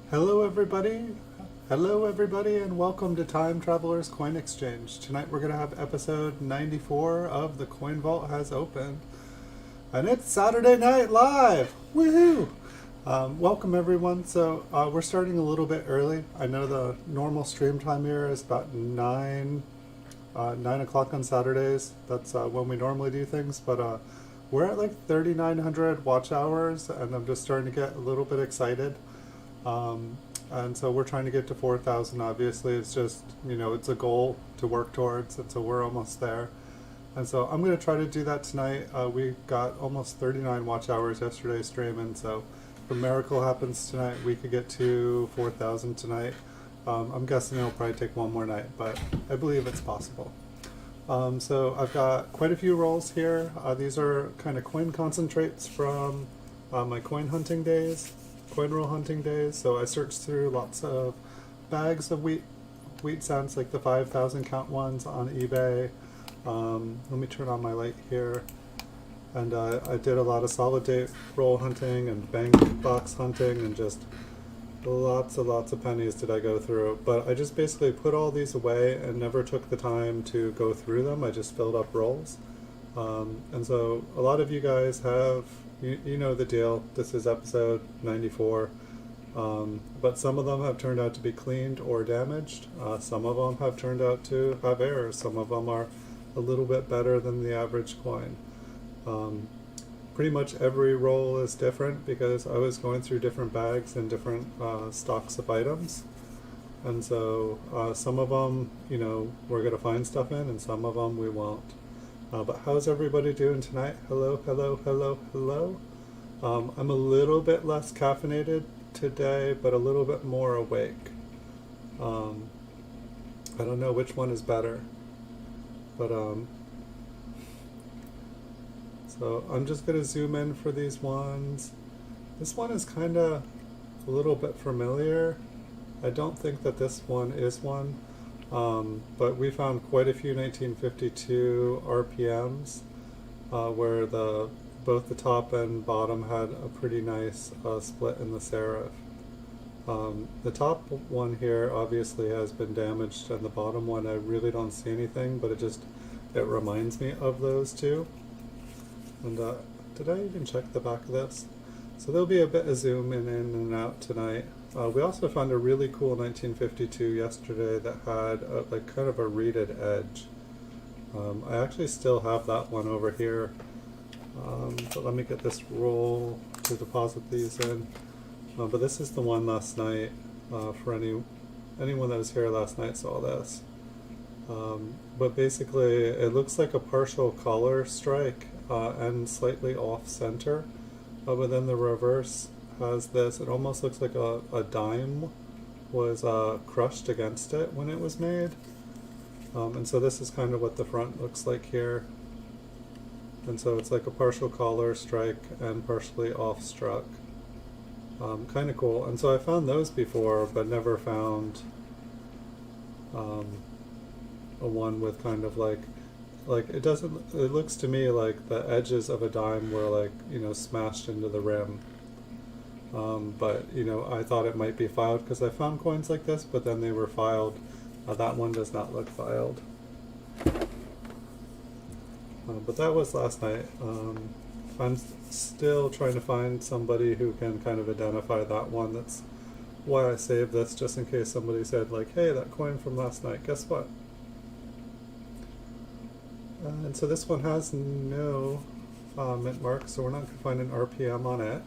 Hello everybody, and welcome to Time Traveler's Coin Exchange. Tonight we're going to have episode 94 of The Coin Vault Has Opened. And it's Saturday Night Live! Woohoo! Welcome everyone. So we're starting a little bit early. I know the normal stream time here is about 9 o'clock on Saturdays. That's when we normally do things, but we're at like 3,900 watch hours, and I'm just starting to get a little bit excited. And so we're trying to get to 4,000. Obviously, it's just, it's a goal to work towards, and so we're almost there. And so I'm going to try to do that tonight. We got almost 39 watch hours yesterday streaming, so if a miracle happens tonight, we could get to 4,000 tonight. I'm guessing it'll probably take one more night, but I believe it's possible. So I've got quite a few rolls here. These are kind of coin concentrates from my coin hunting days. Coin roll hunting days. So I searched through lots of bags of wheat cents, like the 5,000 count ones on eBay. Let me turn on my light here. And I did a lot of solid date roll hunting and bank box hunting, and just lots of pennies did I go through. But I just basically put all these away and never took the time to go through them. I just filled up rolls. And so a lot of you guys have, you know the deal. This is episode 94. But some of them have turned out to be cleaned or damaged. Some of them have turned out to have errors. Some of them are a little bit better than the average coin. Pretty much every roll is different because I was going through different bags and different stocks of items. And so some of them, we're going to find stuff in, and some of them we won't. But how's everybody doing tonight? Hello. I'm a little bit less caffeinated today, but a little bit more awake. I don't know which one is better, but so I'm just going to zoom in for these ones. This one is kind of a little bit familiar. I don't think that this one is one. But we found quite a few 1952 RPMs where both the top and bottom had a pretty nice split in the serif. The top one here obviously has been damaged, and the bottom one I really don't see anything, but it reminds me of those two. And did I even check the back of this? So there'll be a bit of zoom in and out tonight. We also found a really cool 1952 yesterday that had kind of a reeded edge. I actually still have that one over here, but let me get this roll to deposit these in. But this is the one last night. For anyone that was here last night saw this. But basically, it looks like a partial collar strike and slightly off center, but then the reverse has this. It almost looks like a dime was crushed against it when it was made. And so this is kind of what the front looks like here. And so it's like a partial collar strike and partially off struck. Kind of cool. And so I found those before, but never found a one with kind of like it looks to me like the edges of a dime were smashed into the rim. But I thought it might be filed because I found coins like this, but then they were filed. That one does not look filed. But that was last night. I'm still trying to find somebody who can kind of identify that one. That's why I saved this, just in case somebody said hey, that coin from last night, guess what? And so this one has no mint mark, so we're not going to find an RPM on it.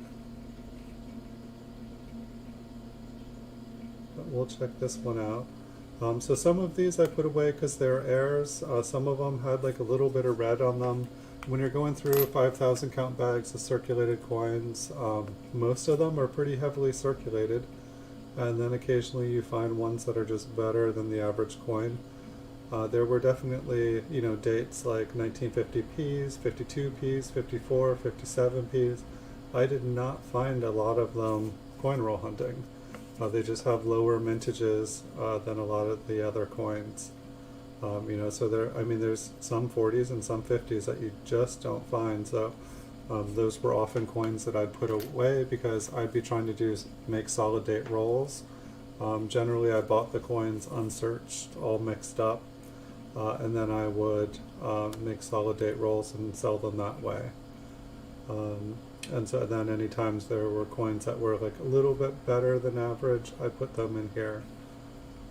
We'll check this one out. So some of these I put away because they're errors. Some of them had a little bit of red on them. When you're going through 5,000 count bags of circulated coins, most of them are pretty heavily circulated, and then occasionally you find ones that are just better than the average coin. There were definitely dates like 1950 Ps, 52 Ps, 54, 57 Ps. I did not find a lot of them coin roll hunting. They just have lower mintages than a lot of the other coins. So there's some 40s and some 50s that you just don't find. So Those were often coins that I'd put away because I'd be trying to make solid date rolls. Generally I bought the coins unsearched, all mixed up, and then I would make solid date rolls and sell them that way. And so then any times there were coins that were like a little bit better than average, I put them in here.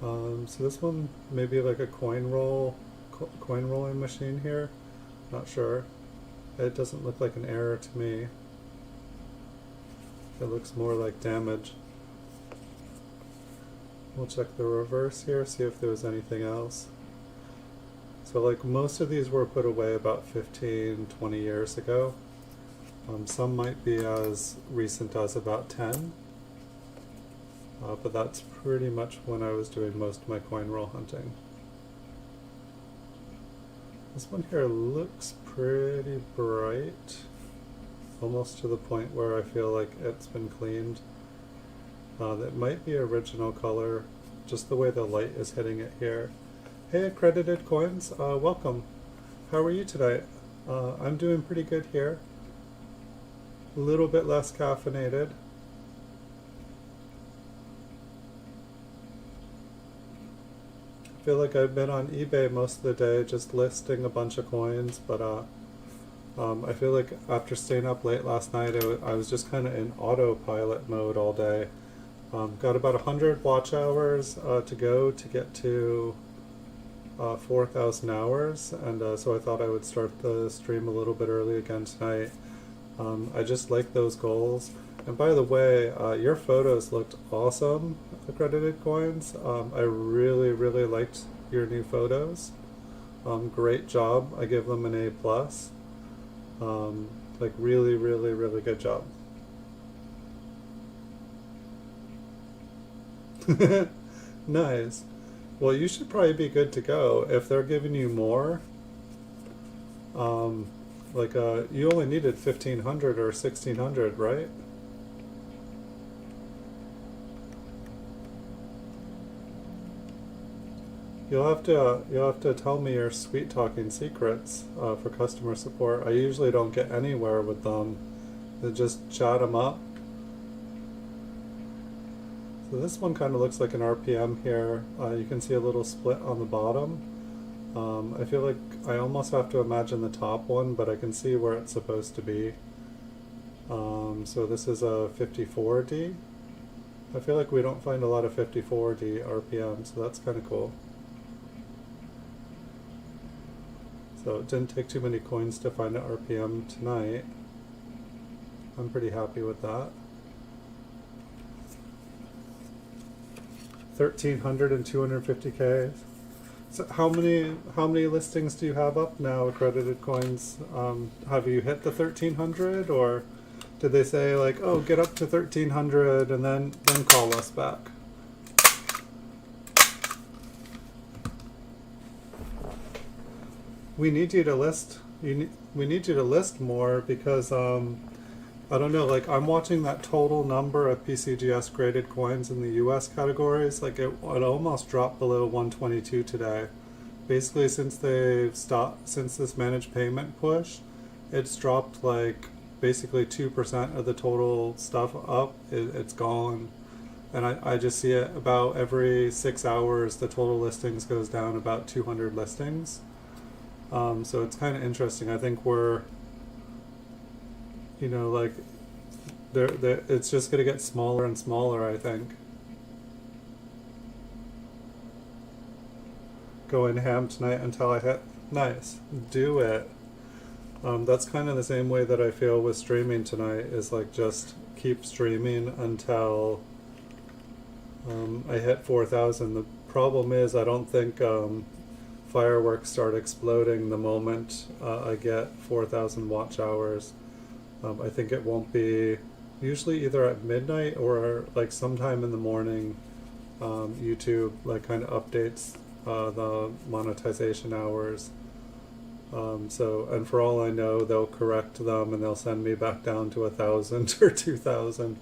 So this one may be like a coin rolling machine here. Not sure. It doesn't look like an error to me. It looks more like damage. We'll check the reverse here, see if there was anything else. So like most of these were put away about 15, 20 years ago. Some might be as recent as about 10. But that's pretty much when I was doing most of my coin roll hunting. This one here looks pretty bright, almost to the point where I feel like it's been cleaned. That might be original color, just the way the light is hitting it here. Hey accredited coins, welcome. How are you today? I'm doing pretty good here. A little bit less caffeinated. I feel like I've been on eBay most of the day just listing a bunch of coins, but I feel like after staying up late last night I was just kind of in autopilot mode all day. Got about 100 watch hours to go to get to 4,000 hours, and so I thought I would start the stream a little bit early again tonight. I just like those goals. And by the way, your photos looked awesome, accredited coins. I really, really liked your new photos. Great job. I give them an A+. Like really, really, really good job. Nice. Well, you should probably be good to go. If they're giving you more, you only needed 1,500 or 1,600, right? You'll have to tell me your sweet talking secrets for customer support. I usually don't get anywhere with them. They just chat them up. So this one kind of looks like an RPM here. You can see a little split on the bottom. I feel like I almost have to imagine the top one, but I can see where it's supposed to be. So this is a 54D. I feel like we don't find a lot of 54D RPM, so that's kind of cool. So it didn't take too many coins to find an RPM tonight. I'm pretty happy with that. 1,300 and 250K. So how many listings do you have up now, accredited coins? Have you hit the 1,300, or did they say like, oh, get up to 1,300 and then call us back? We need you to list. We need you to list more because I don't know. Like I'm watching that total number of PCGS graded coins in the U.S. categories. Like it almost dropped below 122 today. Basically, since this managed payment push, it's dropped like basically 2% of the total stuff up. It's gone, and I just see it about every 6 hours. The total listings goes down about 200 listings. So it's kind of interesting. I think we're, like, it's just going to get smaller and smaller, I think. Going ham tonight until I hit. Nice. Do it. That's kind of the same way that I feel with streaming tonight, is like just keep streaming until I hit 4,000. The problem is I don't think fireworks start exploding the moment I get 4,000 watch hours. I think it won't be, usually either at midnight or like sometime in the morning. YouTube like kind of updates the monetization hours. And for all I know, they'll correct them and they'll send me back down to 1,000 or 2,000.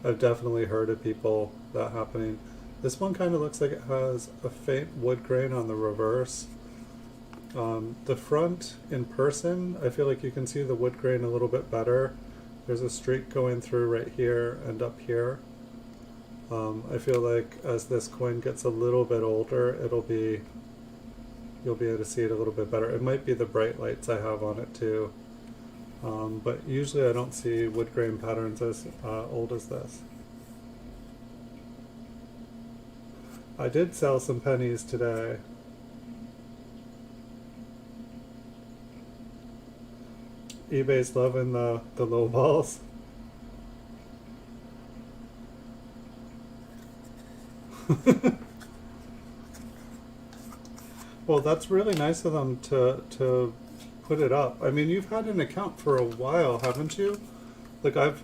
I've definitely heard of people that happening. This one kind of looks like it has a faint wood grain on the reverse. The front in person, I feel like you can see the wood grain a little bit better. There's a streak going through right here and up here. I feel like as this coin gets a little bit older, you'll be able to see it a little bit better. It might be the bright lights I have on it too. But usually I don't see wood grain patterns as old as this. I did sell some pennies today. eBay's loving the low balls. Well, that's really nice of them to put it up. I mean, you've had an account for a while, haven't you? Like I've,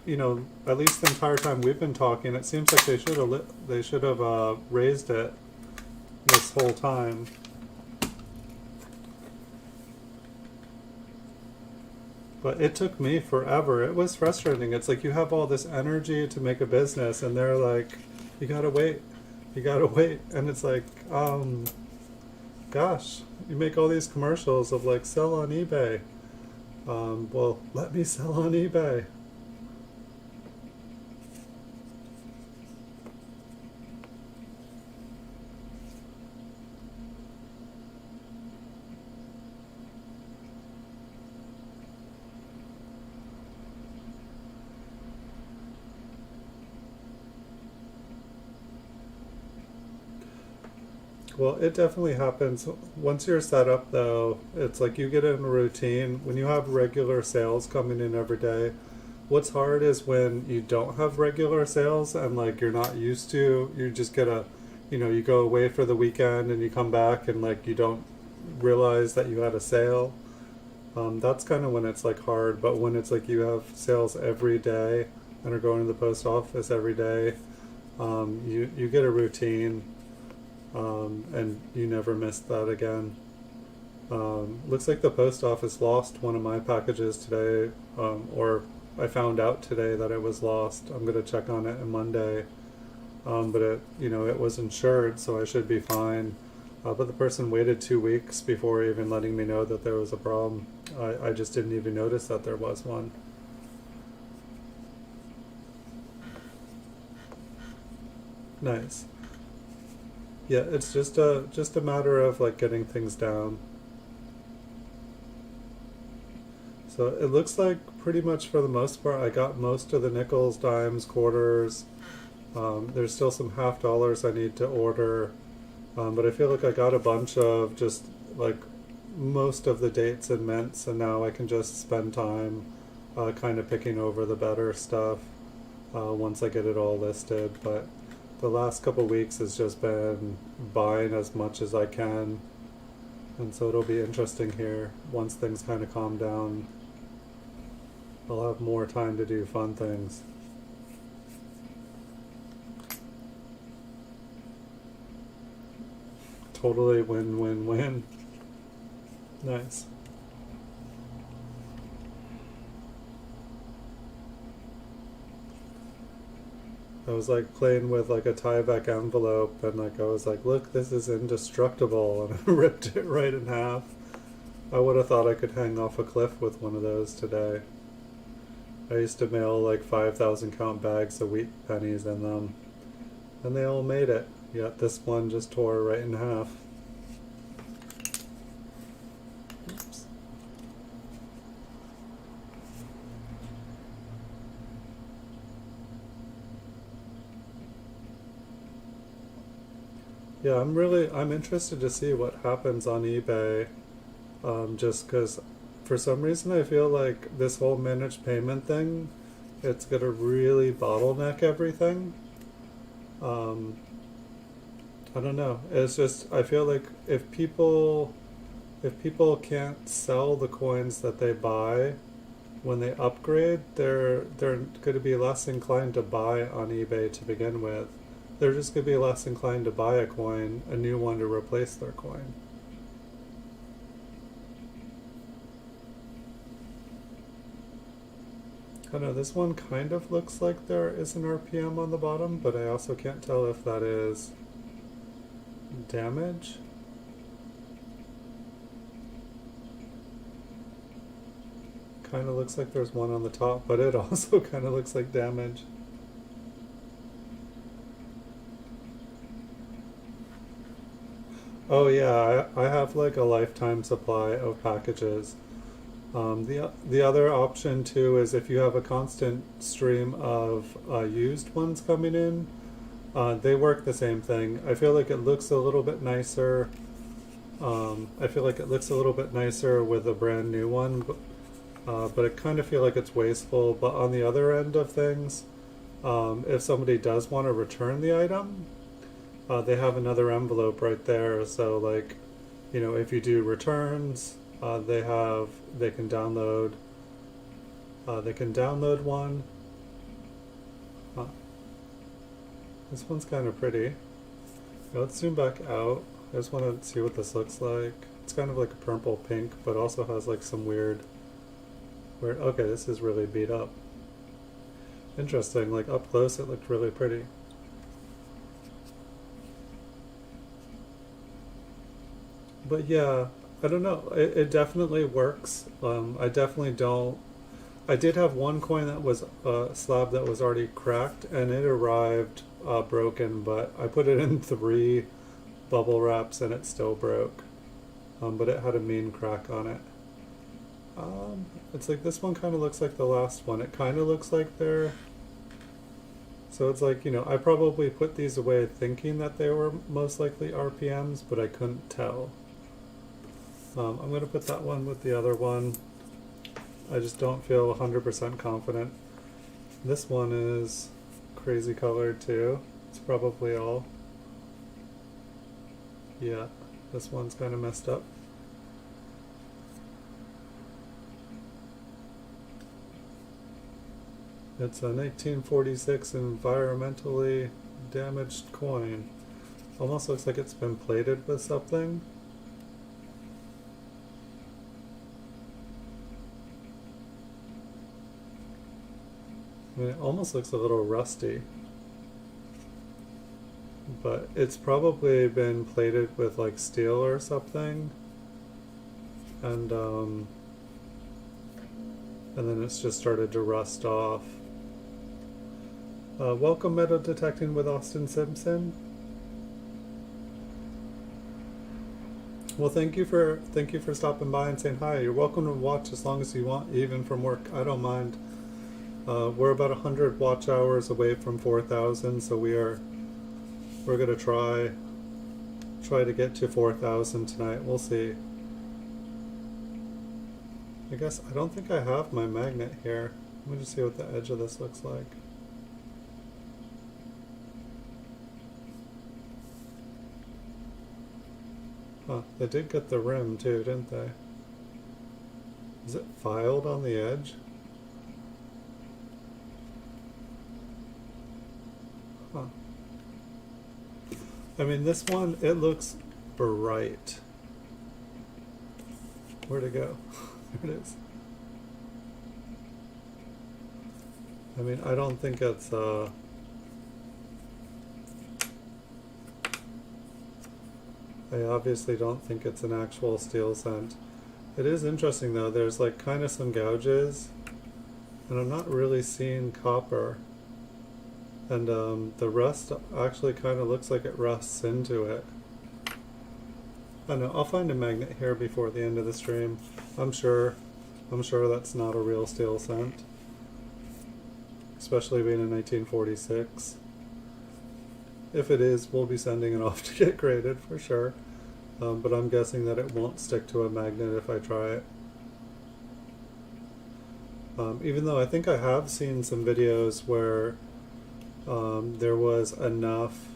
at least the entire time we've been talking, it seems like they should have raised it this whole time. But it took me forever. It was frustrating. It's like you have all this energy to make a business, and they're like, you gotta wait, you gotta wait. And it's like, gosh, you make all these commercials of like, sell on eBay. Well, let me sell on eBay. Well, it definitely happens. Once you're set up, though, it's like you get in a routine. When you have regular sales coming in every day, what's hard is when you don't have regular sales and like you're not used to, you just get you go away for the weekend and you come back and like you don't realize that you had a sale. That's kind of when it's like hard, but when it's like you have sales every day and are going to the post office every day, you get a routine. And you never missed that again. Looks like the post office lost one of my packages today, or I found out today that it was lost. I'm going to check on it on Monday. But it was insured, so I should be fine. But the person waited 2 weeks before even letting me know that there was a problem. I just didn't even notice that there was one. Nice. Yeah, it's just a matter of like getting things down. So it looks like pretty much for the most part I got most of the nickels, dimes, quarters. There's still some half dollars I need to order, but I feel like I got a bunch of just like most of the dates and mints, and now I can just spend time kind of picking over the better stuff once I get it all listed. But the last couple weeks has just been buying as much as I can, and so it'll be interesting here once things kind of calm down. I'll have more time to do fun things. Totally win-win-win. Nice. I was like playing with like a tie-back envelope, and like I was like, look, this is indestructible, and I ripped it right in half. I would have thought I could hang off a cliff with one of those today. I used to mail like 5,000 count bags of wheat pennies in them, and they all made it, yet this one just tore right in half. Oops. Yeah, I'm interested to see what happens on eBay, just because for some reason I feel like this whole managed payment thing, it's gonna really bottleneck everything. Um, I don't know. It's just I feel like if people can't sell the coins that they buy when they upgrade, they're going to be less inclined to buy on eBay to begin with. They're just going to be less inclined to buy a coin, a new one to replace their coin. I don't know, this one kind of looks like there is an RPM on the bottom, but I also can't tell if that is damage. kind of looks like there's one on the top, but it also kind of looks like damage. Oh yeah, I have like a lifetime supply of packages. The other option too is if you have a constant stream of used ones coming in, they work the same thing. I feel like it looks a little bit nicer. I feel like it looks a little bit nicer with a brand new one, but I kind of feel like it's wasteful. But on the other end of things, if somebody does want to return the item, they have another envelope right there. So like, you know, if you do returns, they can download one. Huh. This one's kind of pretty. Let's zoom back out. I just want to see what this looks like. It's kind of like a purple pink, but also has like some weird, okay, this is really beat up. Interesting, like up close it looked really pretty. But yeah, I don't know, it definitely works. I did have one coin that was a slab that was already cracked, and it arrived broken, but I put it in 3 bubble wraps and it still broke. But it had a mean crack on it. It's like this one kind of looks like the last one. It kind of looks like they're... So it's like, you know, I probably put these away thinking that they were most likely RPMs, but I couldn't tell. I'm going to put that one with the other one. I just don't feel 100% confident. This one is crazy colored too. It's probably all... Yeah, this one's kind of messed up. It's a 1946 environmentally damaged coin. Almost looks like it's been plated with something. I mean, it almost looks a little rusty. But it's probably been plated with like steel or something, and then it's just started to rust off. Welcome metal detecting with Austin Simpson. Well, thank you for stopping by and saying hi. You're welcome to watch as long as you want, even from work. I don't mind. We're about 100 watch hours away from 4,000, so we're gonna try to get to 4,000 tonight. We'll see. I guess I don't think I have my magnet here. Let me just see what the edge of this looks like. Huh, they did get the rim too, didn't they? Is it filed on the edge? Huh. I mean, this one, it looks bright. Where'd it go? There it is. I mean, I don't think it's, I obviously don't think it's an actual steel cent. It is interesting though, there's like kind of some gouges, and I'm not really seeing copper. And the rust actually kind of looks like it rusts into it. I don't know, I'll find a magnet here before the end of the stream. I'm sure that's not a real steel cent. Especially being in 1946. If it is, we'll be sending it off to get graded for sure. But I'm guessing that it won't stick to a magnet if I try it. Even though I think I have seen some videos where there was enough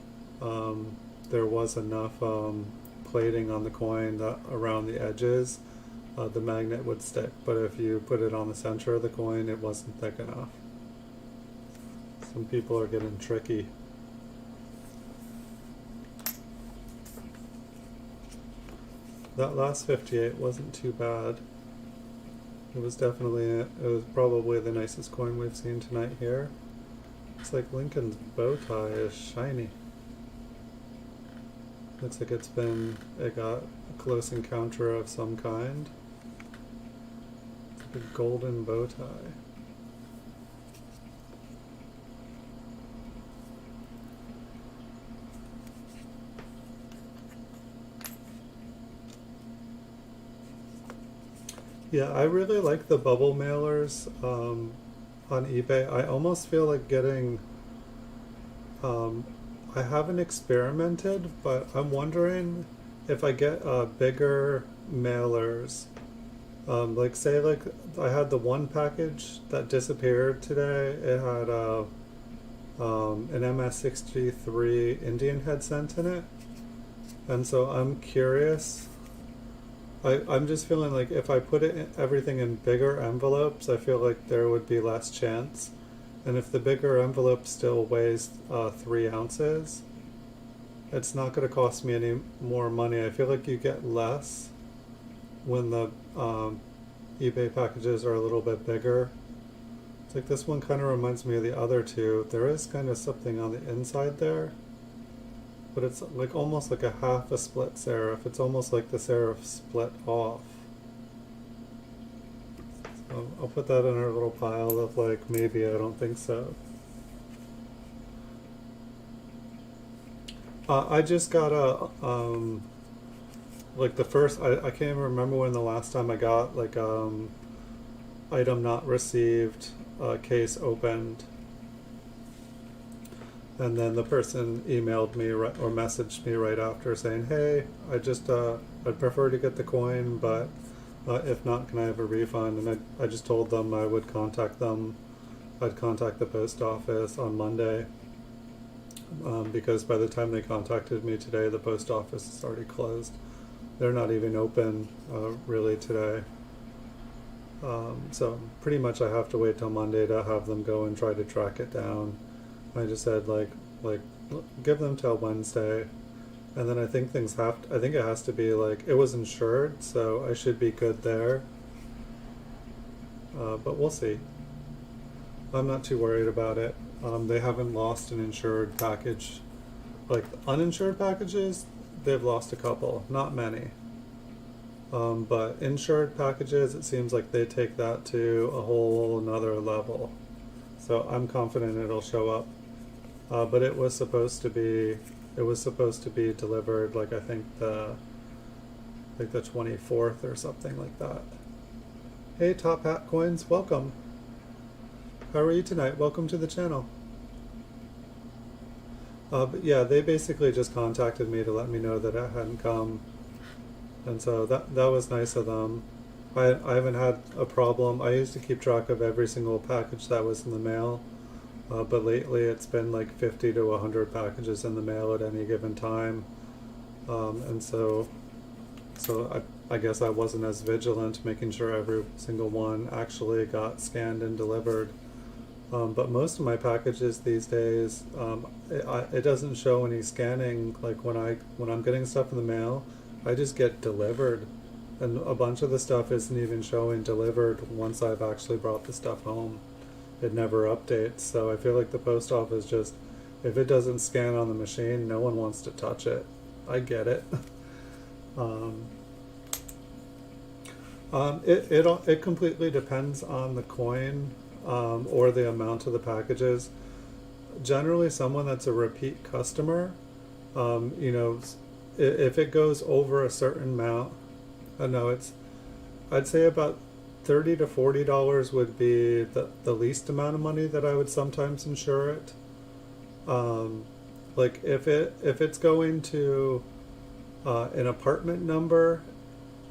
plating on the coin that around the edges the magnet would stick, but if you put it on the center of the coin, it wasn't thick enough. Some people are getting tricky. That last 58 wasn't too bad. It was probably the nicest coin we've seen tonight here. Looks like Lincoln's bow tie is shiny. Looks like it got a close encounter of some kind. a golden bow tie. Yeah, I really like the bubble mailers on eBay. I almost feel like getting. I haven't experimented, but I'm wondering if I get bigger mailers. Like say, like I had the one package that disappeared today. It had an MS-63 Indian head cent in it, and so I'm curious. I'm just feeling like if I put everything in bigger envelopes, I feel like there would be less chance. And if the bigger envelope still weighs 3 ounces, it's not going to cost me any more money. I feel like you get less when the eBay packages are a little bit bigger. It's like this one kind of reminds me of the other two. There is kind of something on the inside there, but it's like almost like a half a split serif. It's almost like the serif split off. So I'll put that in our little pile of like, maybe, I don't think so. I just got a, like the first, I can't even remember when the last time I got like item not received, case opened. And then the person emailed me or messaged me right after saying, hey, I'd prefer to get the coin, but if not, can I have a refund? And I just told them I would contact them. I'd contact the post office on Monday, because by the time they contacted me today, the post office is already closed. They're not even open really today. So pretty much I have to wait till Monday to have them go and try to track it down. I just said like give them till Wednesday, and then I think I think it has to be like, it was insured, so I should be good there. But we'll see. I'm not too worried about it. They haven't lost an insured package. Like uninsured packages, they've lost a couple, not many. But insured packages, it seems like they take that to a whole another level. So I'm confident it'll show up. But it was supposed to be delivered like I think the 24th or something like that. Hey Top Hat Coins, welcome. How are you tonight? Welcome to the channel. But yeah, they basically just contacted me to let me know that it hadn't come, and so that was nice of them. I haven't had a problem. I used to keep track of every single package that was in the mail, but lately it's been like 50 to 100 packages in the mail at any given time, and so I guess I wasn't as vigilant making sure every single one actually got scanned and delivered. But most of my packages these days, it doesn't show any scanning. Like when I'm getting stuff in the mail, I just get delivered, and a bunch of the stuff isn't even showing delivered once I've actually brought the stuff home. It never updates, so I feel like the post office just, if it doesn't scan on the machine, no one wants to touch it. I get it. It completely depends on the coin, or the amount of the packages. Generally, someone that's a repeat customer, if it goes over a certain amount, I'd say about $30 to $40 would be the least amount of money that I would sometimes insure it. Like if it's going to an apartment number,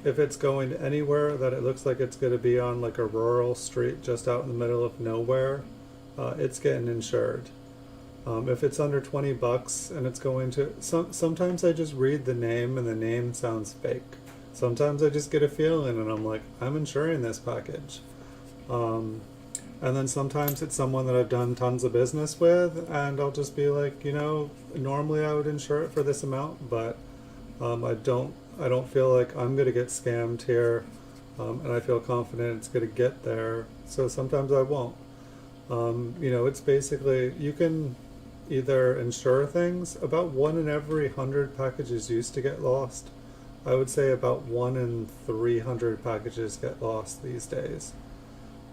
if it's going anywhere that it looks like it's going to be on like a rural street just out in the middle of nowhere, it's getting insured. If it's under $20 and it's going to, sometimes I just read the name and the name sounds fake. Sometimes I just get a feeling and I'm like, I'm insuring this package. And then sometimes it's someone that I've done tons of business with, and I'll just be like, normally I would insure it for this amount, but I don't feel like I'm going to get scammed here, and I feel confident it's going to get there, so sometimes I won't. It's basically, you can either insure things. About 1 in every 100 packages used to get lost. I would say about 1 in 300 packages get lost these days.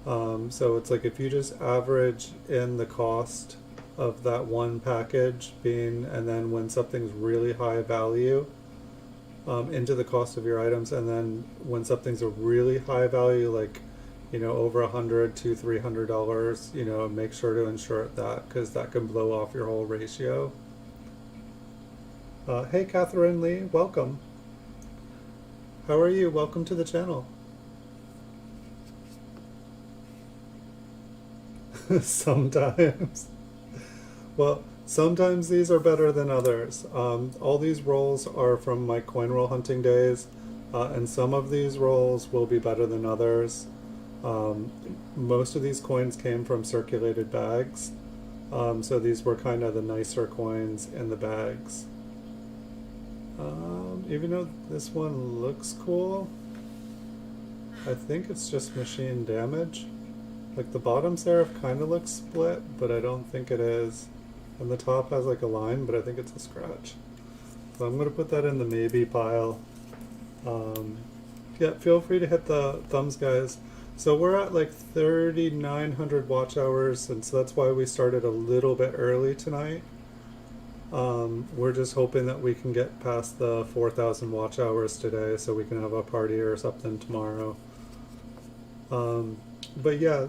So it's like if you just average in the cost of that one package being, and then when something's really high value, into the cost of your items, and then when something's a really high value, like over $100 to $300, make sure to insure that, because that can blow off your whole ratio. Hey, Catherine Lee, welcome. How are you? Welcome to the channel. Sometimes. Well, sometimes these are better than others. All these rolls are from my coin roll hunting days, and some of these rolls will be better than others. Most of these coins came from circulated bags, so these were kind of the nicer coins in the bags. Even though this one looks cool, I think it's just machine damage. Like the bottom serif kind of looks split, but I don't think it is. And the top has like a line, but I think it's a scratch. So I'm going to put that in the maybe pile. Yeah, feel free to hit the thumbs, guys. So we're at like 3,900 watch hours, and so that's why we started a little bit early tonight. We're just hoping that we can get past the 4,000 watch hours today so we can have a party or something tomorrow. But yeah,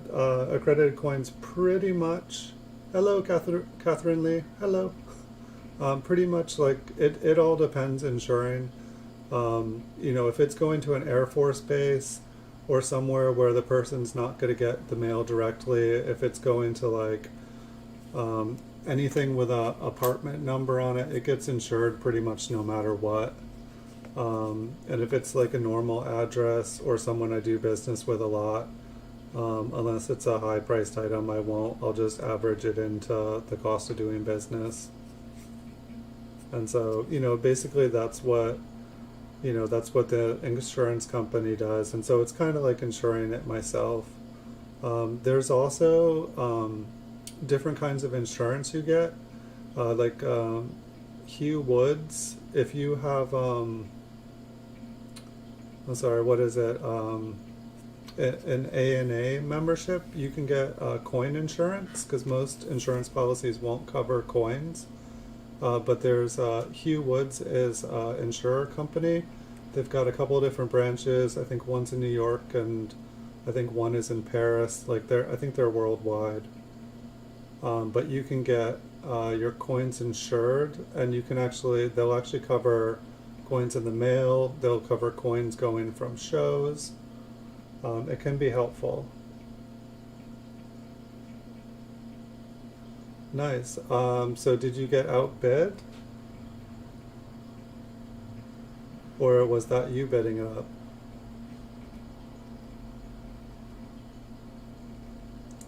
accredited coins pretty much. Hello, Catherine Lee. Hello. Pretty much like it all depends insuring. If it's going to an Air Force base or somewhere where the person's not going to get the mail directly, if it's going to like anything with a apartment number on it, it gets insured pretty much no matter what. And if it's like a normal address or someone I do business with a lot, unless it's a high priced item, I won't. I'll just average it into the cost of doing business. And so, basically that's what the insurance company does. And so it's kind of like insuring it myself. There's also different kinds of insurance you get, like Hugh Woods. If you have, I'm sorry, what is it? An ANA membership, you can get coin insurance, because most insurance policies won't cover coins. But there's Hugh Woods is an insurer company. They've got a couple of different branches. I think one's in New York, and I think one is in Paris. I think they're worldwide. But you can get your coins insured, and they'll actually cover coins in the mail. They'll cover coins going from shows. It can be helpful. Nice. So did you get outbid? Or was that you bidding up?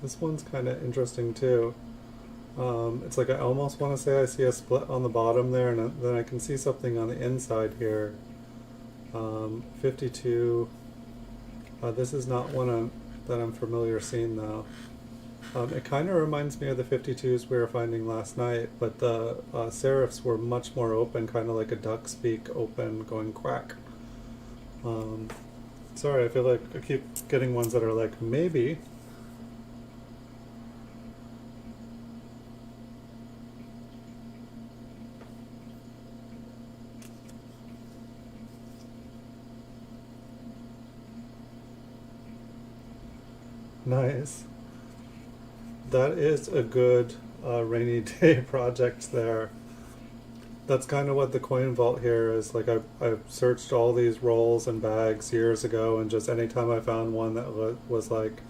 This one's kind of interesting too. It's like I almost want to say I see a split on the bottom there, and then I can see something on the inside here. 52. This is not one that I'm familiar seeing though. It kind of reminds me of the 52s we were finding last night, but the serifs were much more open, kind of like a duck's beak open, going quack. Sorry, I feel like I keep getting ones that are like, maybe. Nice. That is a good rainy day project there. That's kind of what the coin vault here is. Like I've searched all these rolls and bags years ago, and just anytime I found one that was like,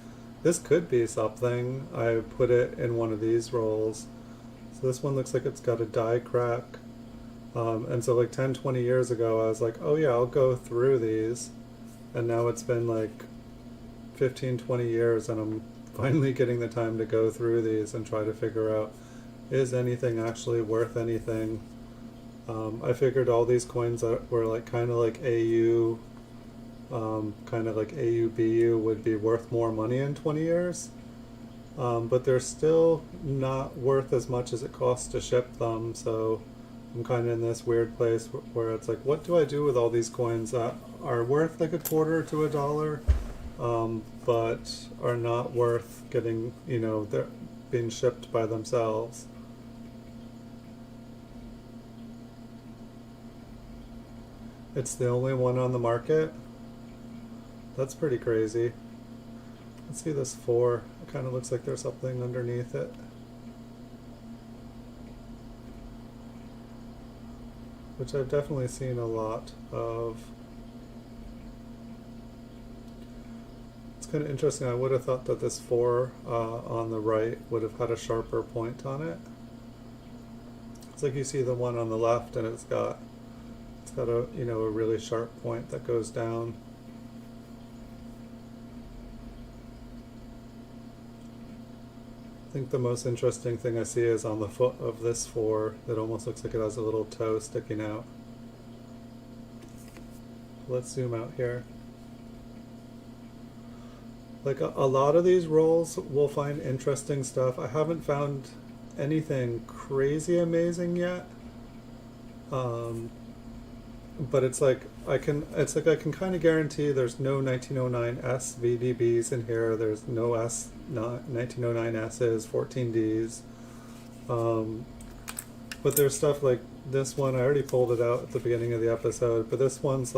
this could be something, I put it in one of these rolls. So this one looks like it's got a die crack. And so like 10, 20 years ago, I was like, oh yeah, I'll go through these. And now it's been like 15, 20 years, and I'm finally getting the time to go through these and try to figure out, is anything actually worth anything? I figured all these coins that were like kind of like AU, kind of like AUBU would be worth more money in 20 years. But they're still not worth as much as it costs to ship them, so I'm kind of in this weird place where it's like, what do I do with all these coins that are worth like $0.25 to $1? but are not worth getting, they're being shipped by themselves. It's the only one on the market. That's pretty crazy. Let's see this 4. It kind of looks like there's something underneath it. Which I've definitely seen a lot of. It's kind of interesting. I would have thought that this 4 on the right would have had a sharper point on it. It's like you see the one on the left, and it's got a a really sharp point that goes down. I think the most interesting thing I see is on the foot of this 4 that almost looks like it has a little toe sticking out. Let's zoom out here. Like a lot of these rolls will find interesting stuff. I haven't found anything crazy amazing yet. But it's like I can kind of guarantee there's no 1909 S VDBs in here. There's no 1909 S's, 14Ds. But there's stuff like this one. I already pulled it out at the beginning of the episode, but this one's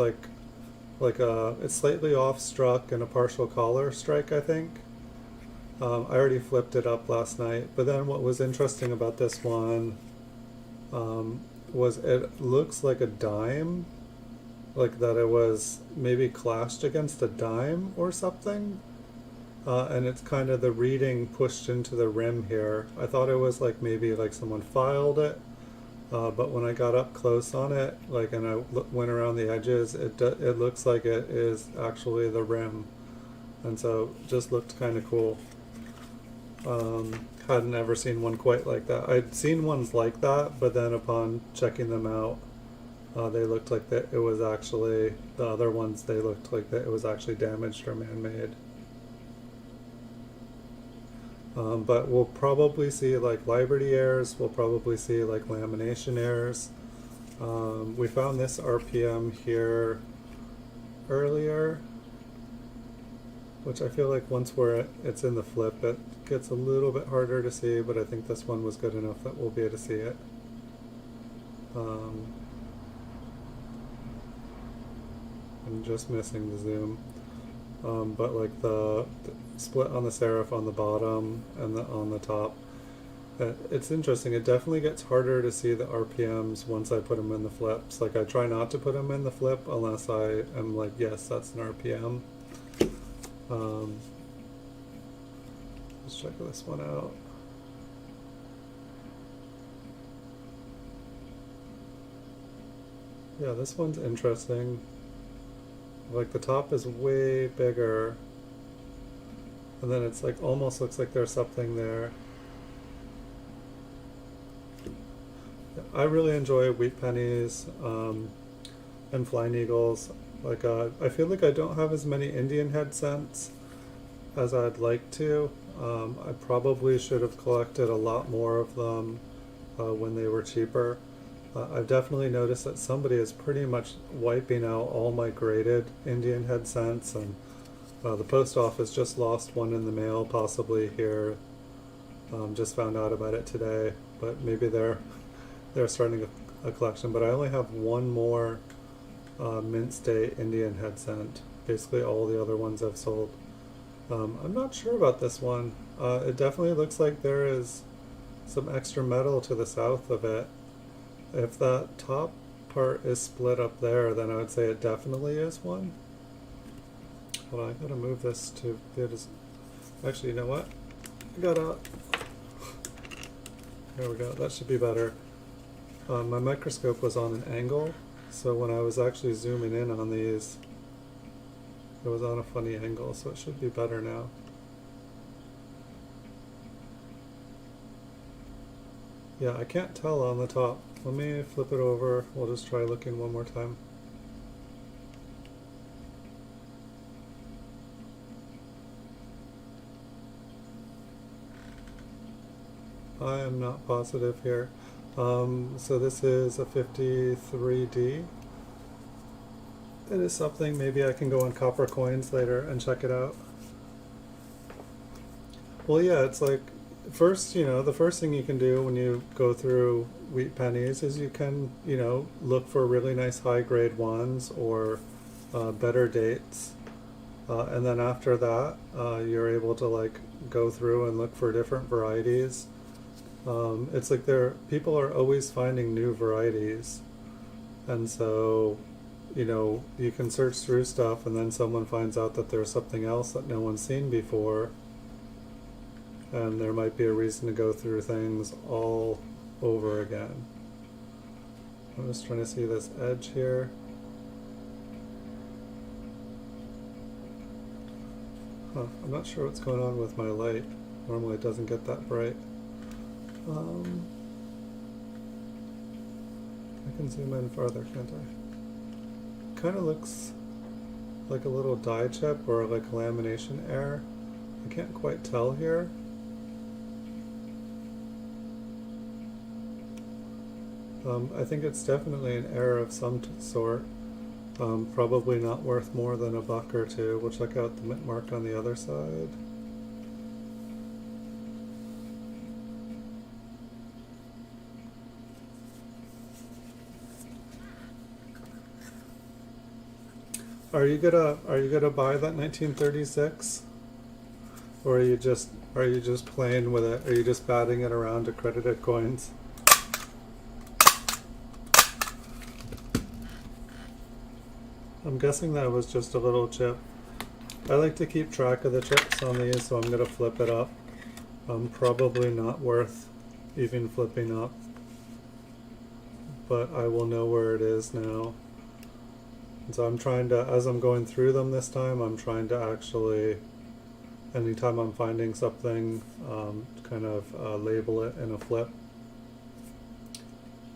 it's slightly off struck and a partial collar strike, I think. I already flipped it up last night. But then what was interesting about this one was it looks like a dime, like that it was maybe clashed against a dime or something, and it's kind of the reading pushed into the rim here. I thought it was like maybe like someone filed it, but when I got up close on it, and I went around the edges, it looks like it is actually the rim, and so just looked kind of cool. Hadn't ever seen one quite like that. I'd seen ones like that, but then upon checking them out, they looked like that it was actually, the other ones, they looked like that it was actually damaged or man-made. But we'll probably see like Liberty errors, we'll probably see like lamination errors. We found this RPM here earlier, which I feel like once it's in the flip, it gets a little bit harder to see, but I think this one was good enough that we'll be able to see it. I'm just missing the zoom. But like the split on the serif on the bottom and on the top, it's interesting. It definitely gets harder to see the RPMs once I put them in the flips. Like I try not to put them in the flip unless I am like, yes, that's an RPM. Let's check this one out. Yeah, this one's interesting. Like the top is way bigger, and then it's like almost looks like there's something there. I really enjoy wheat pennies and flying eagles. Like I feel like I don't have as many Indian head cents as I'd like to. I probably should have collected a lot more of them when they were cheaper. I've definitely noticed that somebody is pretty much wiping out all my graded Indian head cents, and the post office just lost one in the mail, possibly here. Just found out about it today, but maybe they're starting a collection. But I only have one more mint state Indian head cent. Basically all the other ones I've sold. I'm not sure about this one. It definitely looks like there is some extra metal to the south of it. If that top part is split up there, then I would say it definitely is one. Hold on, I gotta move this to actually, you know what? There we go, that should be better. My microscope was on an angle, so when I was actually zooming in on these, it was on a funny angle, so it should be better now. Yeah, I can't tell on the top. Let me flip it over. We'll just try looking one more time. I am not positive here. So this is a 53D. it is something. Maybe I can go on Copper Coins later and check it out. Well, yeah, it's like first, the first thing you can do when you go through wheat pennies is you can, look for really nice high grade ones or better dates. And then after that, you're able to like go through and look for different varieties. It's like people are always finding new varieties. And so, you can search through stuff and then someone finds out that there's something else that no one's seen before. And there might be a reason to go through things all over again. I'm just trying to see this edge here. I'm not sure what's going on with my light. Normally it doesn't get that bright. I can zoom in farther, can't I? Kind of looks like a little die chip or like a lamination error. I can't quite tell here. I think it's definitely an error of some sort. Probably not worth more than $1 or $2. We'll check out the mint mark on the other side. Are you gonna buy that 1936, or are you just playing with it? Are you just batting it around accredited coins? I'm guessing that was just a little chip. I like to keep track of the chips on these, so I'm going to flip it up. Probably not worth even flipping up, but I will know where it is now. And so I'm trying to, as I'm going through them this time, I'm trying to actually, anytime I'm finding something, kind of label it in a flip.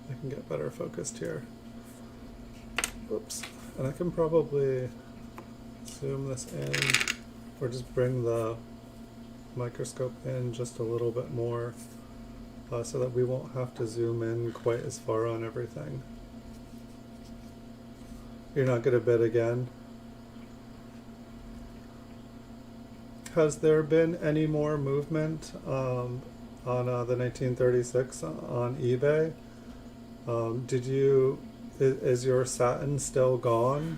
I can get better focused here. Oops. And I can probably zoom this in or just bring the microscope in just a little bit more so that we won't have to zoom in quite as far on everything. You're not going to bid again? Has there been any more movement on the 1936 on eBay? Is your satin still gone?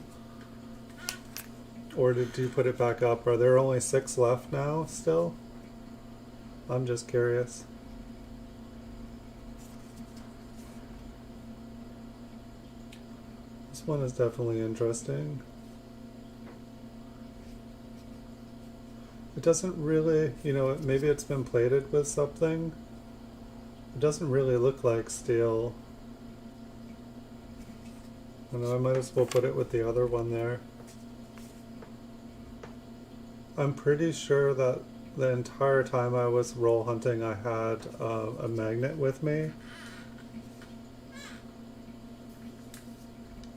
Or did you put it back up? Are there only 6 left now still? I'm just curious. This one is definitely interesting. It doesn't really, maybe it's been plated with something. It doesn't really look like steel. I might as well put it with the other one there. I'm pretty sure that the entire time I was roll hunting I had a magnet with me.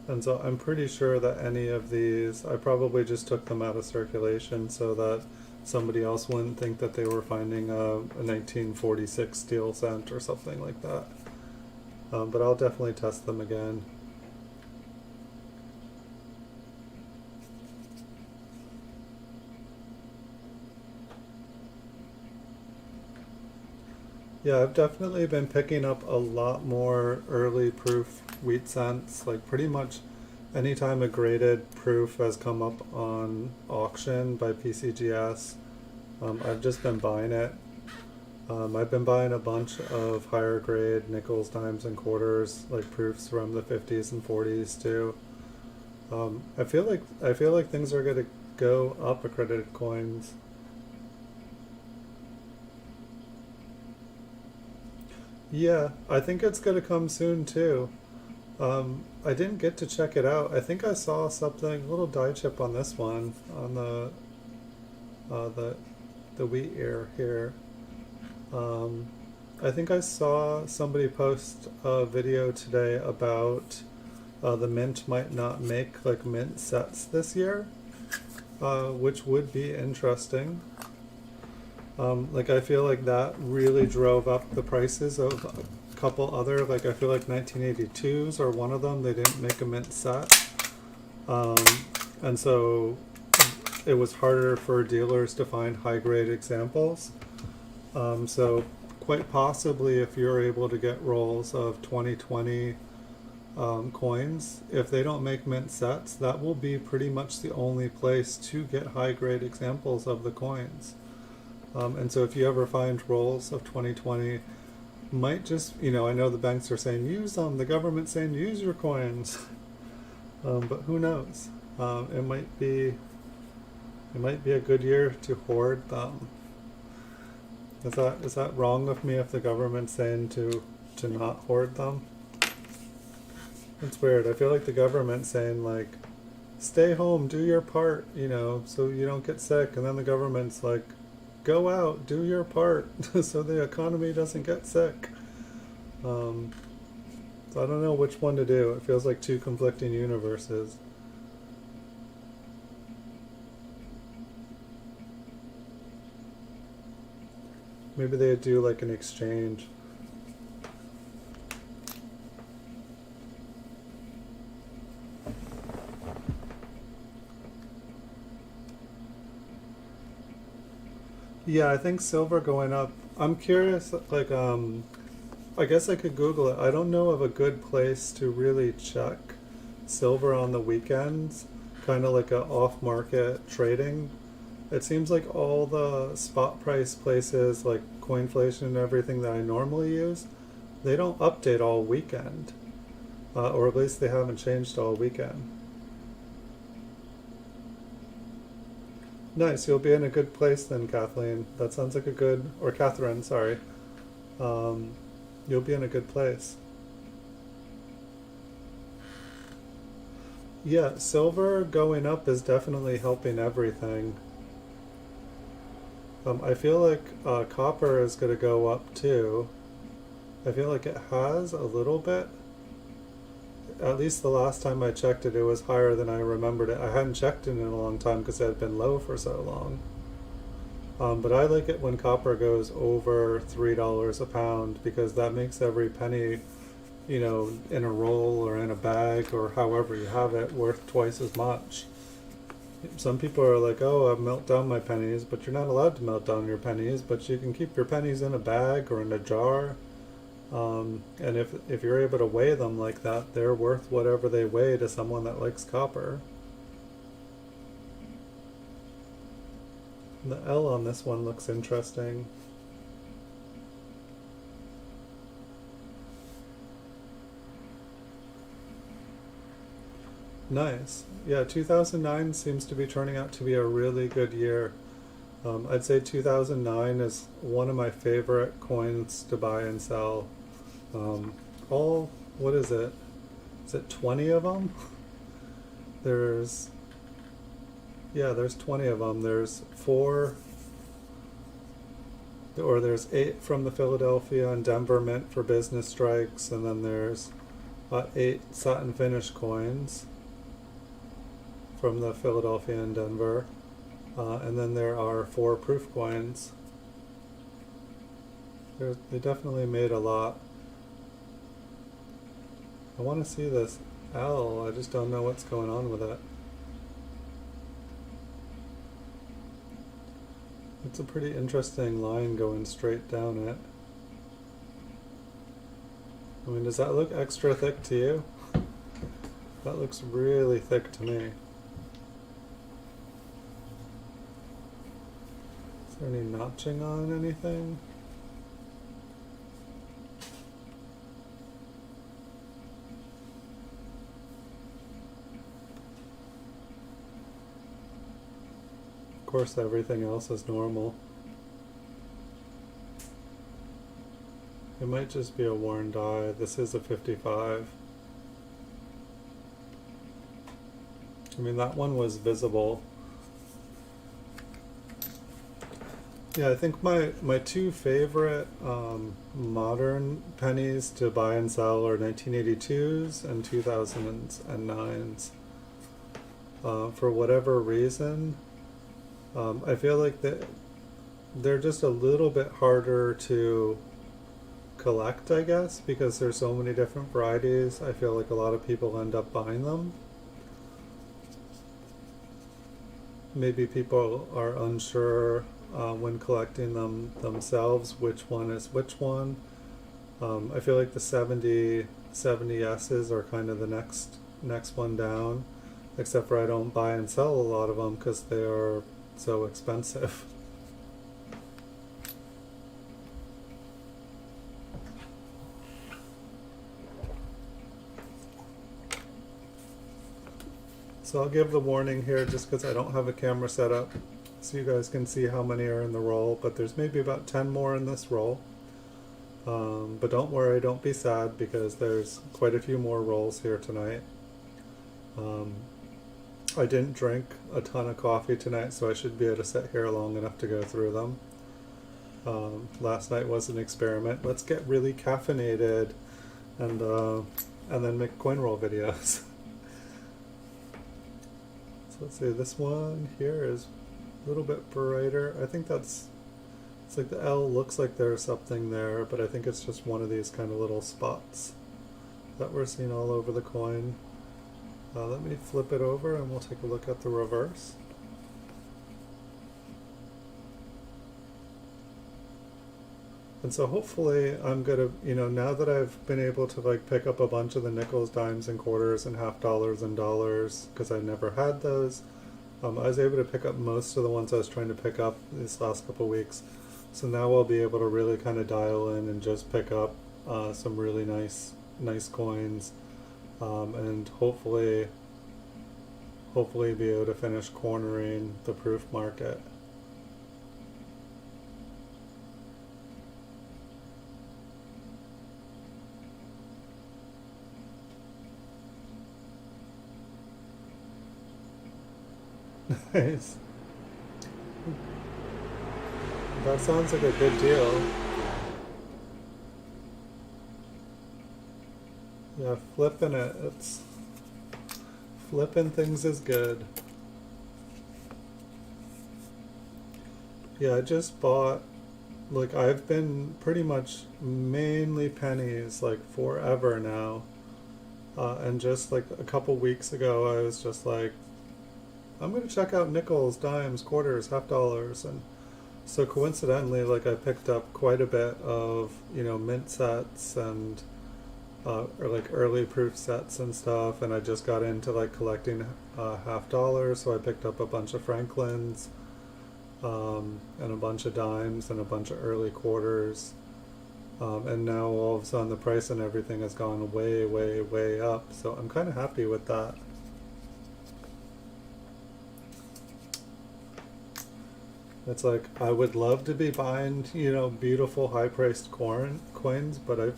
And so I'm pretty sure that any of these, I probably just took them out of circulation so that somebody else wouldn't think that they were finding a 1946 steel cent or something like that. But I'll definitely test them again. Yeah, I've definitely been picking up a lot more early proof wheat cents. Like pretty much anytime a graded proof has come up on auction by PCGS, I've just been buying it. I've been buying a bunch of higher grade nickels, dimes, and quarters, like proofs from the 50s and 40s too. I feel like things are gonna go up accredited coins. Yeah, I think it's gonna come soon too. I didn't get to check it out. I think I saw something, a little die chip on this one, on the wheat ear here. I think I saw somebody post a video today about the mint might not make like mint sets this year, which would be interesting. Like I feel like that really drove up the prices of a couple other, like I feel like 1982s or one of them, they didn't make a mint set. Um, and so it was harder for dealers to find high grade examples. So quite possibly if you're able to get rolls of 2020 coins, if they don't make mint sets, that will be pretty much the only place to get high grade examples of the coins. And so if you ever find rolls of 2020, might just, I know the banks are saying use them, the government's saying use your coins, but who knows? It might be a good year to hoard them. Is that wrong of me if the government's saying to not hoard them? It's weird. I feel like the government's saying like, stay home, do your part, so you don't get sick, and then the government's like, go out, do your part, so the economy doesn't get sick. So I don't know which one to do. It feels like two conflicting universes. Maybe they'd do like an exchange. Yeah, I think silver going up. I'm curious, like, I guess I could Google it. I don't know of a good place to really check silver on the weekends, kind of like a off-market trading. It seems like all the spot price places like Coinflation and everything that I normally use, they don't update all weekend, or at least they haven't changed all weekend. Nice, you'll be in a good place then, Kathleen. That sounds like a good, or Catherine, sorry. Um, you'll be in a good place. Yeah, silver going up is definitely helping everything. I feel like copper is going to go up too. I feel like it has a little bit. At least the last time I checked it, it was higher than I remembered it. I hadn't checked it in a long time because it had been low for so long. But I like it when copper goes over $3 a pound because that makes every penny, in a roll or in a bag or however you have it, worth twice as much. Some people are like, oh, I've melted down my pennies, but you're not allowed to melt down your pennies, but you can keep your pennies in a bag or in a jar. And if you're able to weigh them like that, they're worth whatever they weigh to someone that likes copper. The L on this one looks interesting. Nice. Yeah, 2009 seems to be turning out to be a really good year. I'd say 2009 is one of my favorite coins to buy and sell. What is it? Is it 20 of them? There's 20 of them. There's 8 from the Philadelphia and Denver Mint for business strikes, and then there's 8 satin finish coins from the Philadelphia and Denver. And then there are 4 proof coins. They definitely made a lot. I want to see this L, I just don't know what's going on with it. It's a pretty interesting line going straight down it. I mean, does that look extra thick to you? That looks really thick to me. Is there any notching on anything? Of course, everything else is normal. It might just be a worn die. This is a 55. I mean, that one was visible. Yeah, I think my 2 favorite modern pennies to buy and sell are 1982s and 2009s. For whatever reason, I feel like they're just a little bit harder to collect, I guess, because there's so many different varieties. I feel like a lot of people end up buying them. maybe people are unsure when collecting them themselves which one is which one. I feel like the 70S's are kind of the next one down, except for I don't buy and sell a lot of them because they are so expensive. So I'll give the warning here just because I don't have a camera set up so you guys can see how many are in the roll, but there's maybe about 10 more in this roll. But don't worry, don't be sad because there's quite a few more rolls here tonight. I didn't drink a ton of coffee tonight, so I should be able to sit here long enough to go through them. Last night was an experiment. Let's get really caffeinated and then make coin roll videos. So let's see, this one here is a little bit brighter. I think it's like the L looks like there's something there, but I think it's just one of these kind of little spots that we're seeing all over the coin. Let me flip it over and we'll take a look at the reverse. And so hopefully I'm gonna, now that I've been able to like pick up a bunch of the nickels, dimes, and quarters, and half dollars and dollars, because I never had those, I was able to pick up most of the ones I was trying to pick up these last couple weeks. So now I'll be able to really kind of dial in and just pick up some really nice coins, and hopefully be able to finish cornering the proof market. Nice. That sounds like a good deal. Yeah, flipping it. Flipping things is good. Yeah, I just bought, like I've been pretty much mainly pennies like forever now. And just like a couple weeks ago I was just like, I'm gonna check out nickels, dimes, quarters, half dollars, and so coincidentally, like I picked up quite a bit of mint sets and or like early proof sets and stuff, and I just got into like collecting half dollars, so I picked up a bunch of Franklins, and a bunch of dimes and a bunch of early quarters, and now all of a sudden the price and everything has gone way up, so I'm kind of happy with that. It's like I would love to be buying, beautiful high-priced coins, but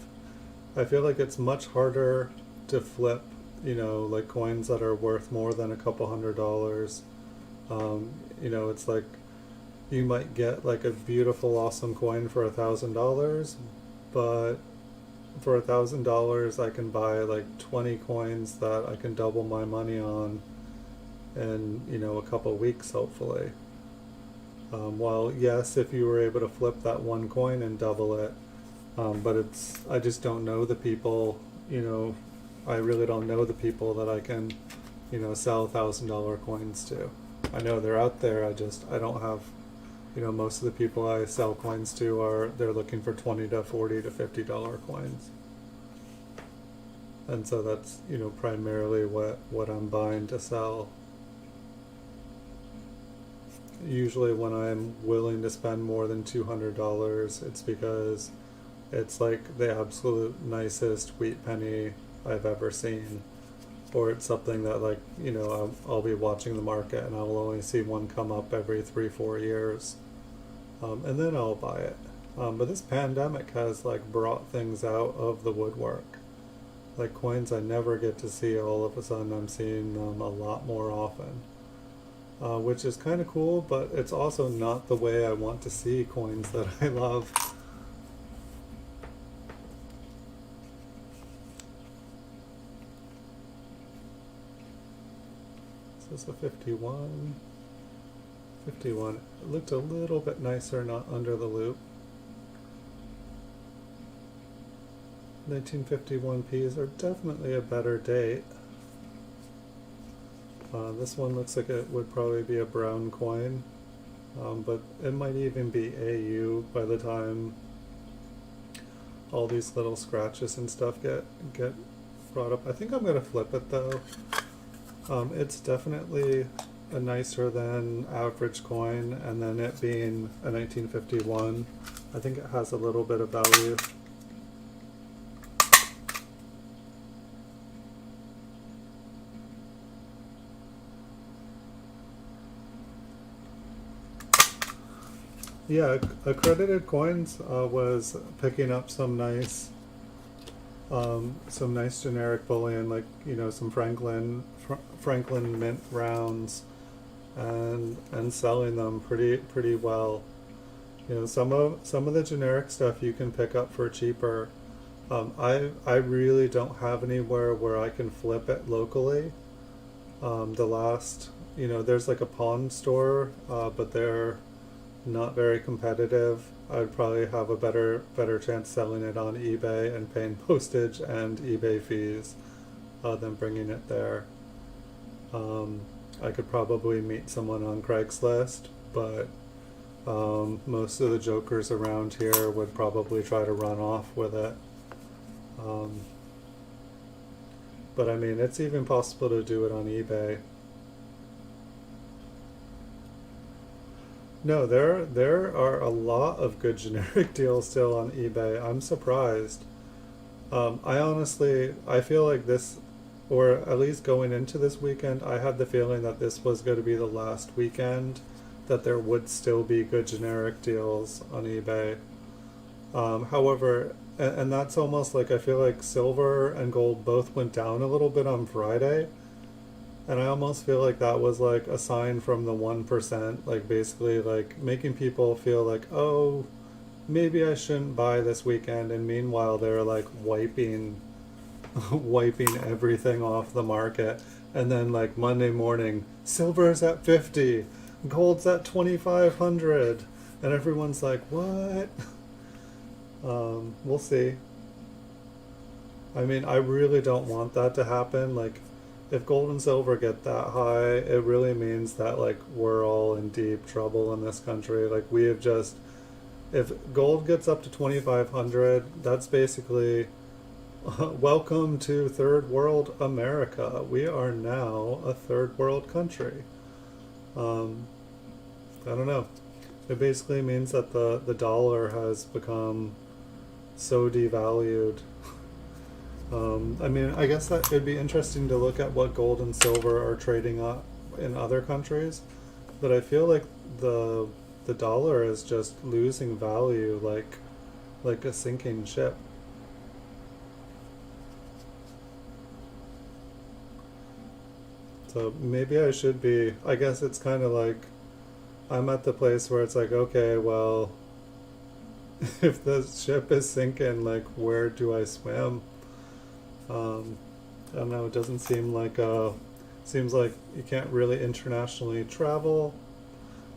I feel like it's much harder to flip, like coins that are worth more than a couple $100. It's like you might get like a beautiful, awesome coin for $1,000, but for $1,000 I can buy like 20 coins that I can double my money on in, a couple weeks, hopefully. Well, yes, if you were able to flip that one coin and double it, but I just don't know the people, I really don't know the people that I can, sell $1,000 coins to. I know they're out there, I don't have, most of the people I sell coins to they're looking for $20 to $40 to $50 coins. And so that's, primarily what I'm buying to sell. Usually when I'm willing to spend more than $200, it's because it's like the absolute nicest wheat penny I've ever seen, or it's something that like, I'll be watching the market and I'll only see one come up every 3-4 years, and then I'll buy it. But this pandemic has like brought things out of the woodwork. Like coins I never get to see, all of a sudden I'm seeing them a lot more often. Which is kind of cool, but it's also not the way I want to see coins that I love. So this is a 51. 51. It looked a little bit nicer not under the loop. 1951 Ps are definitely a better date. This one looks like it would probably be a brown coin, but it might even be AU by the time all these little scratches and stuff get brought up. I think I'm gonna flip it though. It's definitely a nicer than average coin, and then it being a 1951, I think it has a little bit of value. Yeah, accredited coins was picking up some nice generic bullion, like some Franklin Mint rounds, and selling them pretty well. Some of the generic stuff you can pick up for cheaper. I really don't have anywhere where I can flip it locally. The last, there's like a pawn store, but they're not very competitive. I'd probably have a better chance selling it on eBay and paying postage and eBay fees than bringing it there. I could probably meet someone on Craigslist, but most of the jokers around here would probably try to run off with it. But I mean, it's even possible to do it on eBay. No, there are a lot of good generic deals still on eBay. I'm surprised. I feel like this, or at least going into this weekend, I had the feeling that this was going to be the last weekend that there would still be good generic deals on eBay. However, and that's almost like I feel like silver and gold both went down a little bit on Friday. And I almost feel like that was like a sign from the 1%, like basically like making people feel like, oh, maybe I shouldn't buy this weekend. And meanwhile, they're like wiping everything off the market. And then like Monday morning, silver's at 50, gold's at 2,500. And everyone's like, what? We'll see. I mean, I really don't want that to happen. Like, if gold and silver get that high, it really means that like we're all in deep trouble in this country. Like we have just, if gold gets up to 2,500, that's basically welcome to third world America. We are now a third world country. I don't know. It basically means that the dollar has become so devalued. I mean, I guess that it'd be interesting to look at what gold and silver are trading up in other countries, but I feel like the dollar is just losing value like a sinking ship. So maybe I should be, I guess it's kind of like I'm at the place where it's like, okay, well, if the ship is sinking, like where do I swim? I don't know, it doesn't seem like seems like you can't really internationally travel.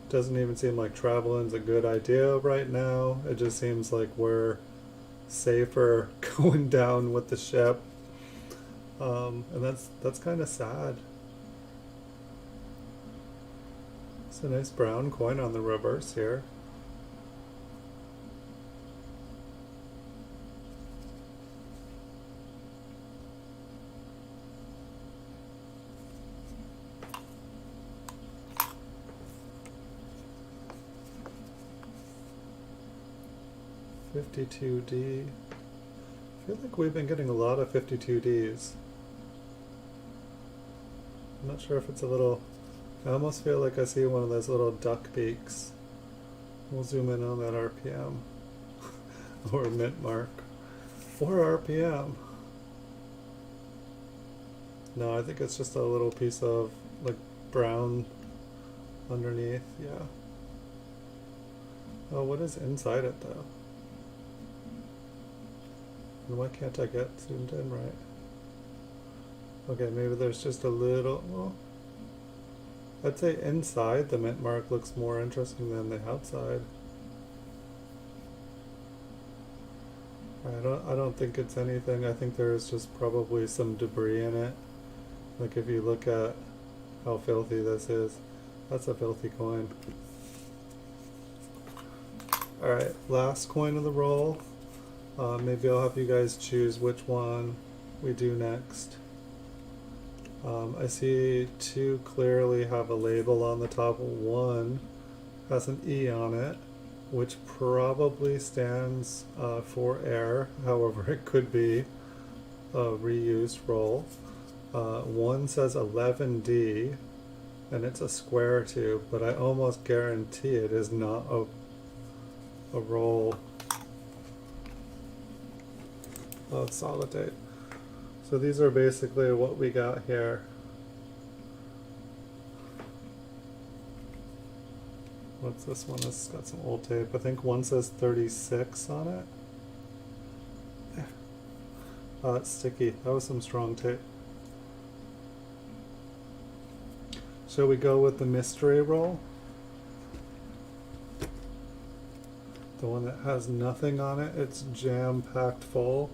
Doesn't even seem like traveling's a good idea right now. It just seems like we're safer going down with the ship. And that's kind of sad. It's a nice brown coin on the reverse here. $52D. I feel like we've been getting a lot of 52Ds. I'm not sure if it's a little, I almost feel like I see one of those little duck beaks. We'll zoom in on that RPM. Or mint mark. Or RPM. No, I think it's just a little piece of like brown underneath, yeah. Oh, what is inside it though? And why can't I get zoomed in right? Okay, maybe there's just a little, well, I'd say inside the mint mark looks more interesting than the outside. I don't think it's anything. I think there's just probably some debris in it. Like if you look at how filthy this is. That's a filthy coin. Alright, last coin of the roll. Maybe I'll have you guys choose which one we do next. I see two clearly have a label on the top. One has an E on it, which probably stands for air. However, it could be a reused roll. One says 11D, and it's a square tube, but I almost guarantee it is not a roll of solid tape. So these are basically what we got here. What's this one? This has got some old tape. I think one says 36 on it. Oh, it's sticky. That was some strong tape. Shall we go with the mystery roll? The one that has nothing on it. It's jam-packed full.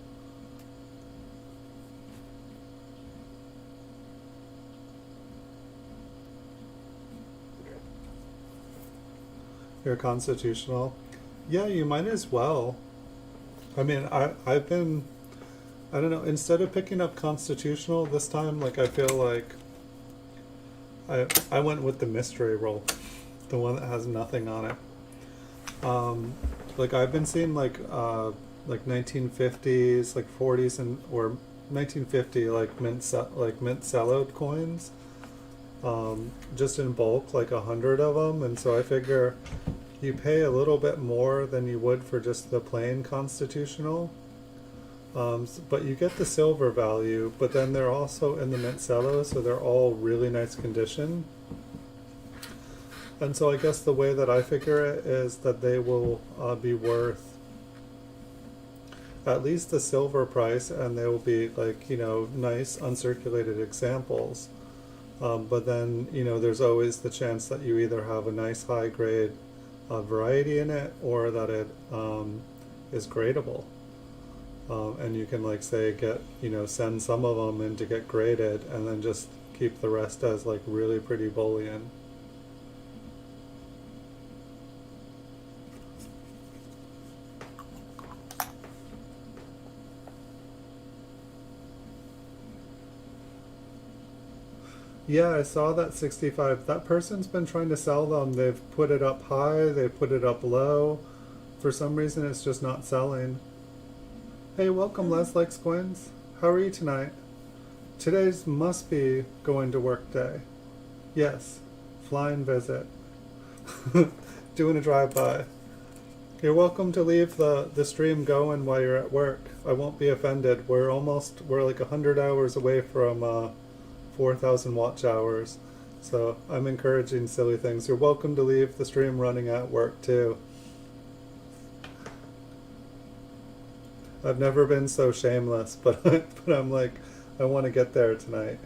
You're constitutional. Yeah, you might as well. I mean, I've been, I don't know, instead of picking up constitutional this time, like I feel like I went with the mystery roll, the one that has nothing on it. Like I've been seeing like 1950s, like 40s and or 1950 like mint sellout coins, just in bulk, like 100 of them, and so I figure you pay a little bit more than you would for just the plain constitutional, but you get the silver value, but then they're also in the mint cello, so they're all really nice condition. And so I guess the way that I figure it is that they will be worth at least the silver price, and they will be like, you know, nice uncirculated examples. But then, you know, there's always the chance that you either have a nice high grade variety in it, or that it is gradable. And you can, like, say, get, you know, send some of them in to get graded, and then just keep the rest as like really pretty bullion. Yeah, I saw that 65. That person's been trying to sell them. They've put it up high, they've put it up low. For some reason, it's just not selling. Hey, welcome, Les Likes Coins. How are you tonight? Today's must be going to work day. Yes, flying visit. Doing a drive-by. You're welcome to leave the stream going while you're at work. I won't be offended. We're like 100 hours away from 4,000 watch hours, so I'm encouraging silly things. You're welcome to leave the stream running at work too. I've never been so shameless, but I'm like, I want to get there tonight.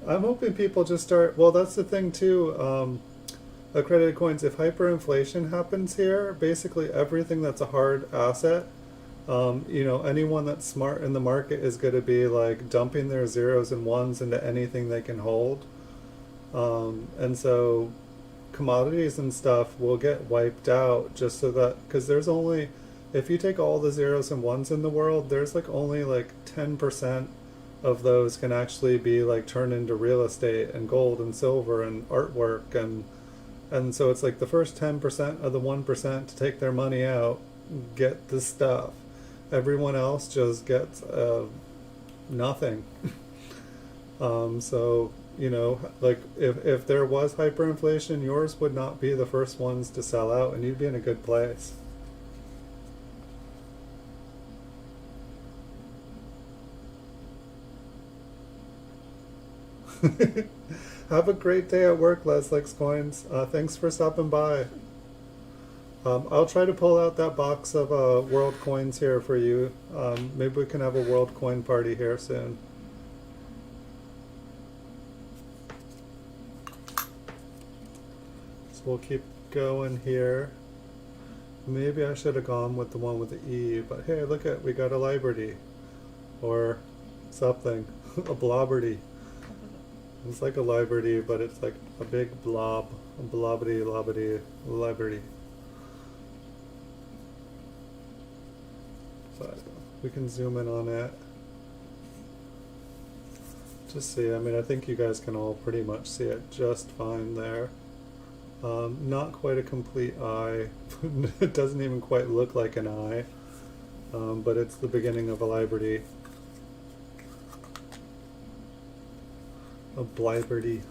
I'm hoping people just start, well, that's the thing too, accredited coins, if hyperinflation happens here, basically everything that's a hard asset, you know, anyone that's smart in the market is going to be like dumping their zeros and ones into anything they can hold. And so commodities and stuff will get wiped out, just so that, because there's only, if you take all the zeros and ones in the world, there's like only like 10% of those can actually be like turned into real estate and gold and silver and artwork, and so it's like the first 10% of the 1% to take their money out get the stuff. Everyone else just gets nothing. So, you know, like if there was hyperinflation, yours would not be the first ones to sell out, and you'd be in a good place. Have a great day at work, Les Likes Coins. Thanks for stopping by. I'll try to pull out that box of world coins here for you. Maybe we can have a world coin party here soon. So we'll keep going here. Maybe I should have gone with the one with the E, but hey, look at, we got a Liberty. Or something. A Blobberty. It's like a library, but it's like a big blob, a blobbity lobbity library. But we can zoom in on it. Just see, I mean, I think you guys can all pretty much see it just fine there. Not quite a complete eye. It doesn't even quite look like an eye, but it's the beginning of a library. A bliberty.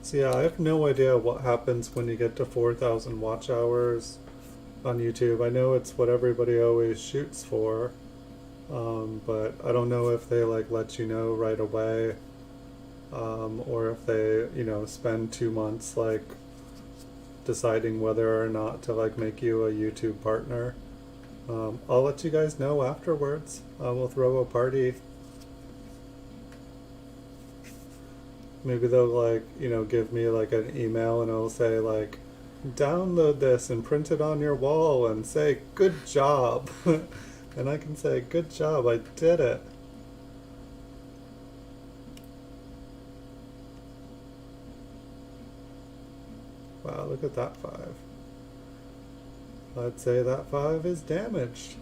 So yeah, I have no idea what happens when you get to 4,000 watch hours on YouTube. I know it's what everybody always shoots for, but I don't know if they like let you know right away, or if they, you know, spend 2 months like deciding whether or not to like make you a YouTube partner. I'll let you guys know afterwards. We'll throw a party. Maybe they'll like, you know, give me like an email and it'll say like, download this and print it on your wall and say good job. And I can say good job, I did it. Wow, look at that 5. I'd say that 5 is damaged.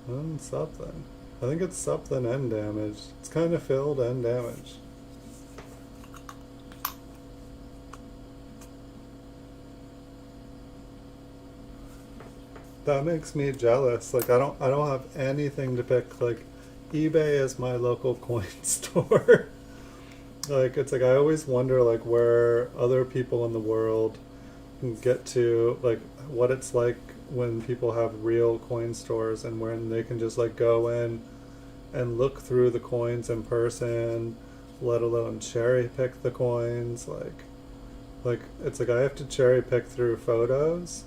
And something. I think it's something and damaged. It's kind of filled and damaged. That makes me jealous. Like I don't have anything to pick. Like eBay is my local coin store. Like it's like I always wonder like where other people in the world can get to, like what it's like when people have real coin stores and when they can just like go in and look through the coins in person, let alone cherry pick the coins. Like it's like I have to cherry pick through photos,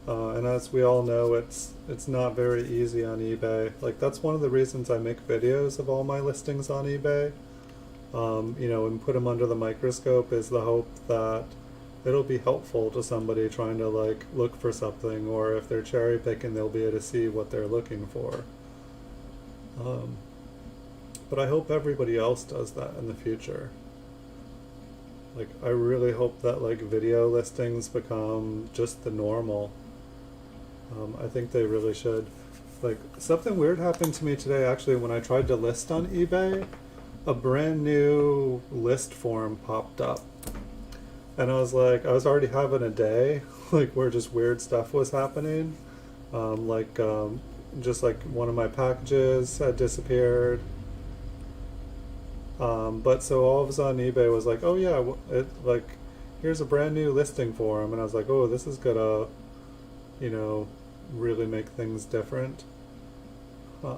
and as we all know, it's not very easy on eBay. Like that's one of the reasons I make videos of all my listings on eBay, you know, and put them under the microscope, is the hope that it'll be helpful to somebody trying to like look for something, or if they're cherry picking, they'll be able to see what they're looking for. But I hope everybody else does that in the future. Like I really hope that like video listings become just the normal. I think they really should. Like something weird happened to me today actually when I tried to list on eBay. A brand new list form popped up. And I was like, I was already having a day like where just weird stuff was happening. Just like one of my packages had disappeared. But so all of a sudden eBay was like, oh yeah, here's a brand new listing form. And I was like, oh, this is gonna, you know, really make things different. Huh.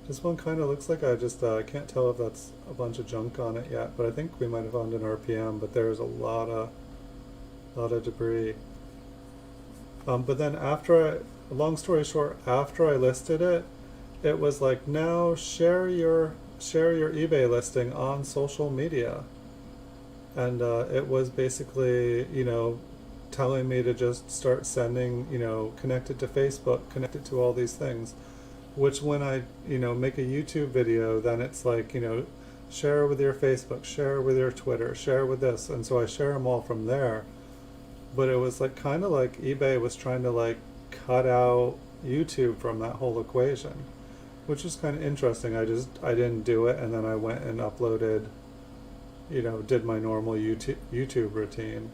This one kind of looks like I can't tell if that's a bunch of junk on it yet, but I think we might have found an RPM, but there's a lot of debris. But then long story short, after I listed it, it was like, now share your eBay listing on social media. And it was basically, you know, telling me to just start sending, you know, connect it to Facebook, connect it to all these things. Which when I, you know, make a YouTube video, then it's like, you know, share with your Facebook, share with your Twitter, share with this. And so I share them all from there. But it was like kind of like eBay was trying to like cut out YouTube from that whole equation, which is kind of interesting. I didn't do it, and then I went and uploaded, you know, did my normal YouTube routine.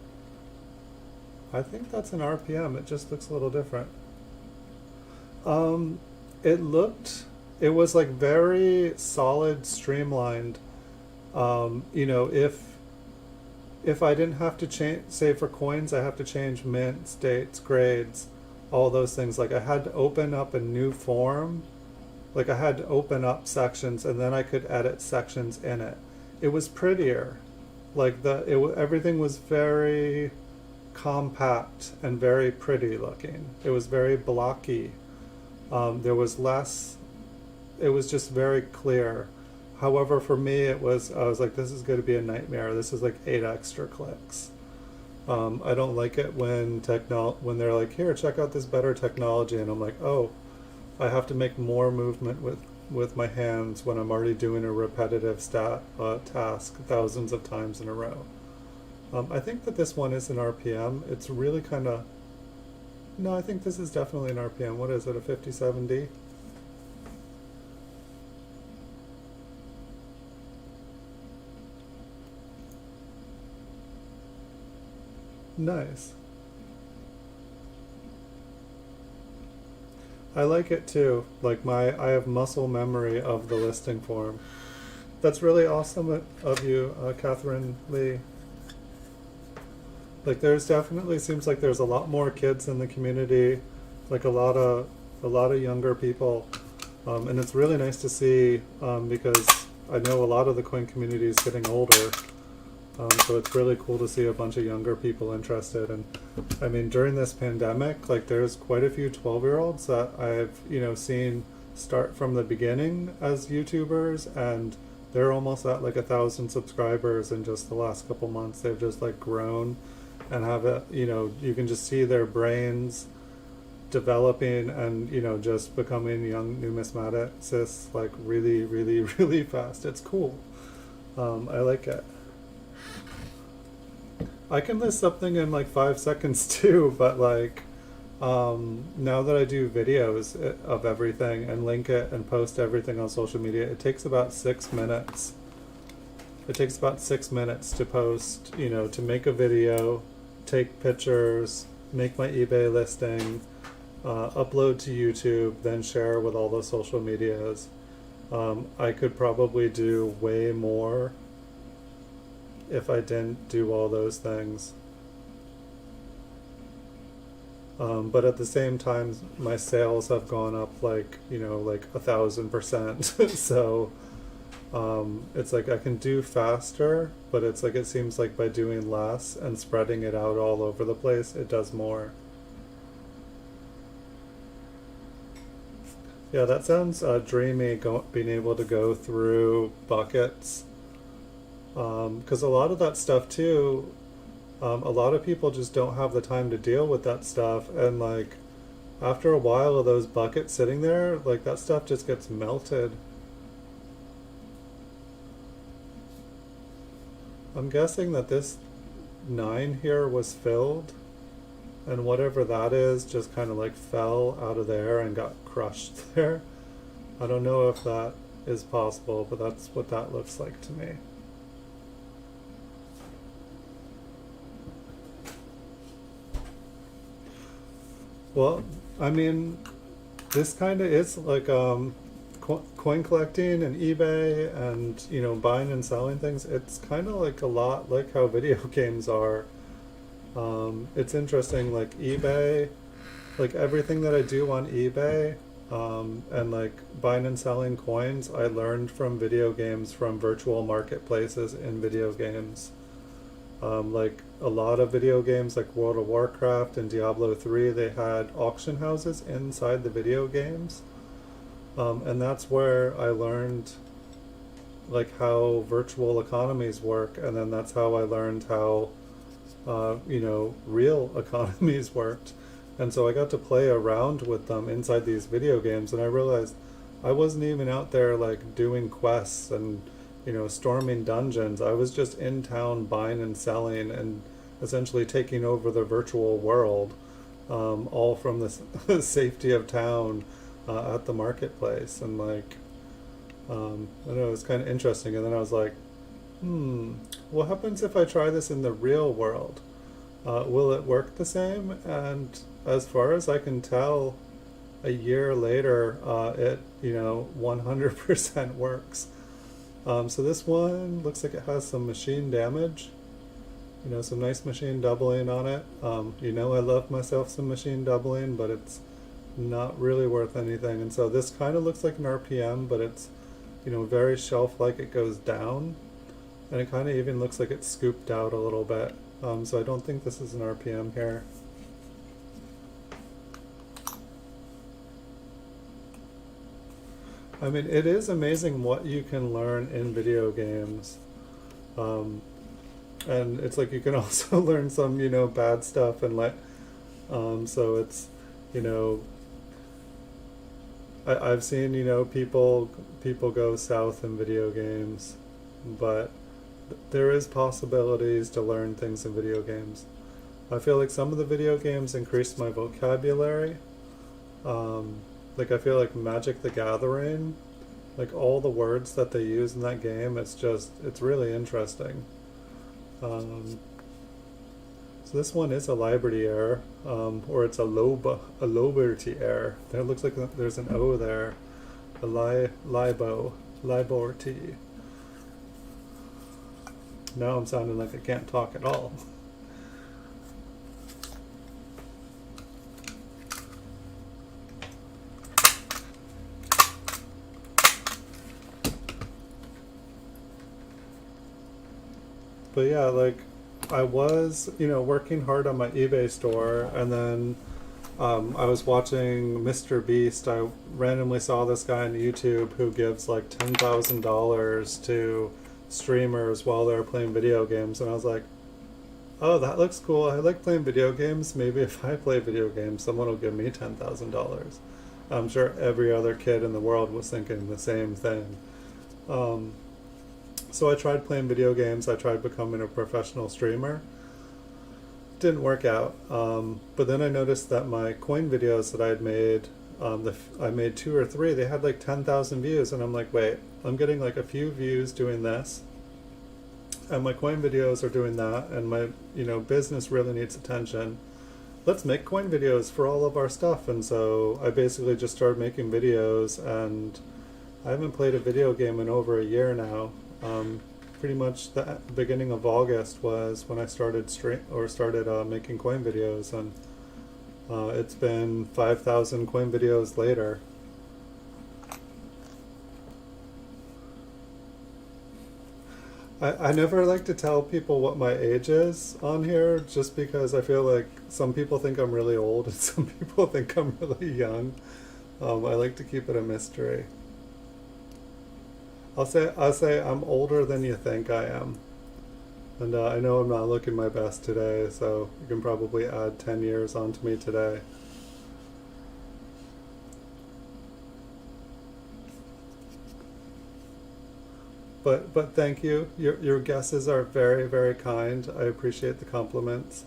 I think that's an RPM. It just looks a little different. It was like very solid, streamlined. You know, if I didn't have to change, say for coins, I have to change mints, dates, grades, all those things. Like I had to open up a new form. Like I had to open up sections and then I could edit sections in it. It was prettier. Like everything was very compact and very pretty looking. It was very blocky. There was less, it was just very clear. However, for me, I was like, this is going to be a nightmare. This is like 8 extra clicks. I don't like it when when they're like, here, check out this better technology, and I'm like, oh, I have to make more movement with my hands when I'm already doing a repetitive task thousands of times in a row. I think that this one is an RPM. It's really kind of, no, I think this is definitely an RPM. What is it, a 5070? Nice. I like it too. Like I have muscle memory of the listing form. That's really awesome of you, Catherine Lee. Like there's definitely seems like there's a lot more kids in the community, like a lot of younger people, and it's really nice to see because I know a lot of the coin community is getting older. So it's really cool to see a bunch of younger people interested. And I mean, during this pandemic, like there's quite a few 12-year-olds that I've, seen start from the beginning as YouTubers, and they're almost at like 1,000 subscribers in just the last couple months. They've just like grown and have it, you can just see their brains developing and, just becoming young numismaticists like really, really, really fast. It's cool. I like it. I can list something in like 5 seconds too, but like now that I do videos of everything and link it and post everything on social media, it takes about 6 minutes. It takes about 6 minutes to post, to make a video, take pictures, make my eBay listing, upload to YouTube, then share with all the social medias. I could probably do way more if I didn't do all those things. But at the same time, my sales have gone up like 1,000%. So it's like I can do faster, but it's like it seems like by doing less and spreading it out all over the place, it does more. Yeah, that sounds dreamy, being able to go through buckets. Because a lot of that stuff too, a lot of people just don't have the time to deal with that stuff, and like after a while of those buckets sitting there, like that stuff just gets melted. I'm guessing that this 9 here was filled, and whatever that is just kind of like fell out of there and got crushed there. I don't know if that is possible, but that's what that looks like to me. Well, I mean, this kind of is like coin collecting and eBay and buying and selling things. It's kind of like a lot like how video games are. It's interesting, like eBay, like everything that I do on eBay, and like buying and selling coins, I learned from video games, from virtual marketplaces in video games. Like a lot of video games like World of Warcraft and Diablo 3, they had auction houses inside the video games. And that's where I learned like how virtual economies work, and then that's how I learned how real economies worked. And so I got to play around with them inside these video games, and I realized I wasn't even out there like doing quests and storming dungeons. I was just in town buying and selling and essentially taking over the virtual world, all from the safety of town at the marketplace. And like, I don't know, it was kind of interesting. And then I was like, what happens if I try this in the real world? Will it work the same? And as far as I can tell, a year later, it 100% works. So this one looks like it has some machine damage, some nice machine doubling on it. I love myself some machine doubling, but it's not really worth anything. And so this kind of looks like an RPM, but it's, very shelf-like. It goes down, and it kind of even looks like it's scooped out a little bit. So I don't think this is an RPM here. I mean, it is amazing what you can learn in video games. Um, and it's like you can also learn some, bad stuff and so it's, you know, I've seen, people go south in video games, but there is possibilities to learn things in video games. I feel like some of the video games increased my vocabulary. Um, like I feel like Magic the Gathering, like all the words that they use in that game, it's really interesting. Um, so this one is a Liberty error, or it's a Liberty error. There looks like there's an O there, a Liberty. Now I'm sounding like I can't talk at all. But yeah, like I was, working hard on my eBay store, and then I was watching Mr. Beast. I randomly saw this guy on YouTube who gives like $10,000 to streamers while they're playing video games, and I was like, oh, that looks cool. I like playing video games. Maybe if I play video games, someone will give me $10,000. I'm sure every other kid in the world was thinking the same thing. Um, so I tried playing video games. I tried becoming a professional streamer. Didn't work out. But then I noticed that my coin videos that I had made, I made 2 or 3, they had like 10,000 views. And I'm like, wait, I'm getting like a few views doing this. And my coin videos are doing that. And my, business really needs attention. Let's make coin videos for all of our stuff. And so I basically just started making videos, and I haven't played a video game in over a year now. Pretty much the beginning of August was when I started making coin videos, and it's been 5,000 coin videos later. I never like to tell people what my age is on here, just because I feel like some people think I'm really old and some people think I'm really young. I like to keep it a mystery. I'll say I'm older than you think I am. And I know I'm not looking my best today, so you can probably add 10 years onto me today. But thank you. Your guesses are very, very kind. I appreciate the compliments.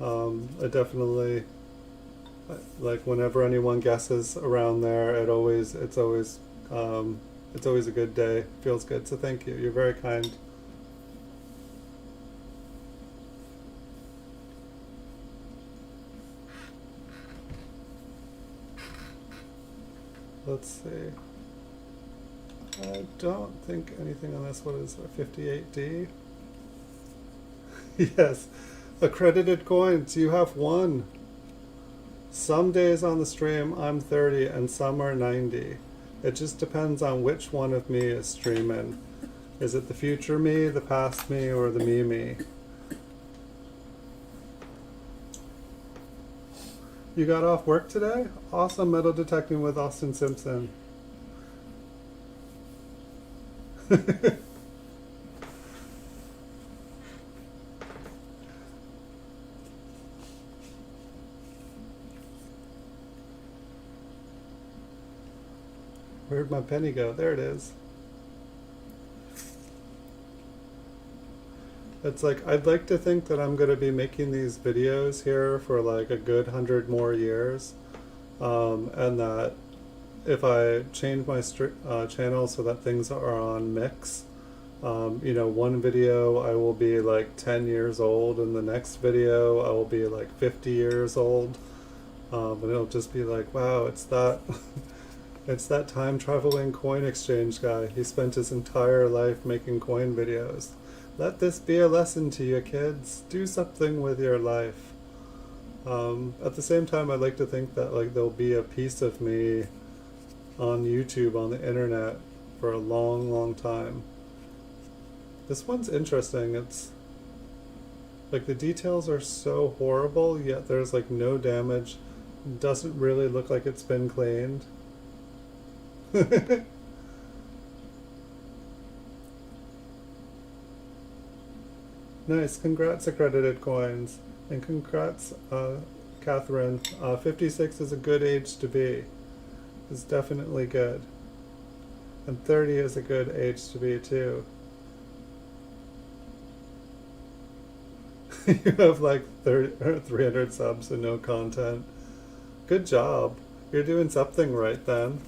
I definitely like whenever anyone guesses around there. It's always a good day. Feels good. So thank you. You're very kind. Let's see. I don't think anything on this one is a 58D. Yes. Accredited coins. You have one. Some days on the stream I'm 30 and some are 90. It just depends on which one of me is streaming. Is it the future me, the past me, or the me? You got off work today? Awesome. Metal detecting with Austin Simpson. Where'd my penny go? There it is. It's like, I'd like to think that I'm going to be making these videos here for like a good 100 more years. And that if I change my channel so that things are on mix, one video I will be like 10 years old, and the next video I will be like 50 years old. And it'll just be like, wow, it's that it's that time traveling coin exchange guy. He spent his entire life making coin videos. Let this be a lesson to you, kids. Do something with your life. At the same time, I'd like to think that like there'll be a piece of me on YouTube, on the internet, for a long, long time. This one's interesting. It's like the details are so horrible, yet there's like no damage. Doesn't really look like it's been cleaned. Nice, congrats accredited coins. And congrats, Catherine. 56 is a good age to be. It's definitely good. And 30 is a good age to be too. You have like 300 subs and no content. Good job. You're doing something right then.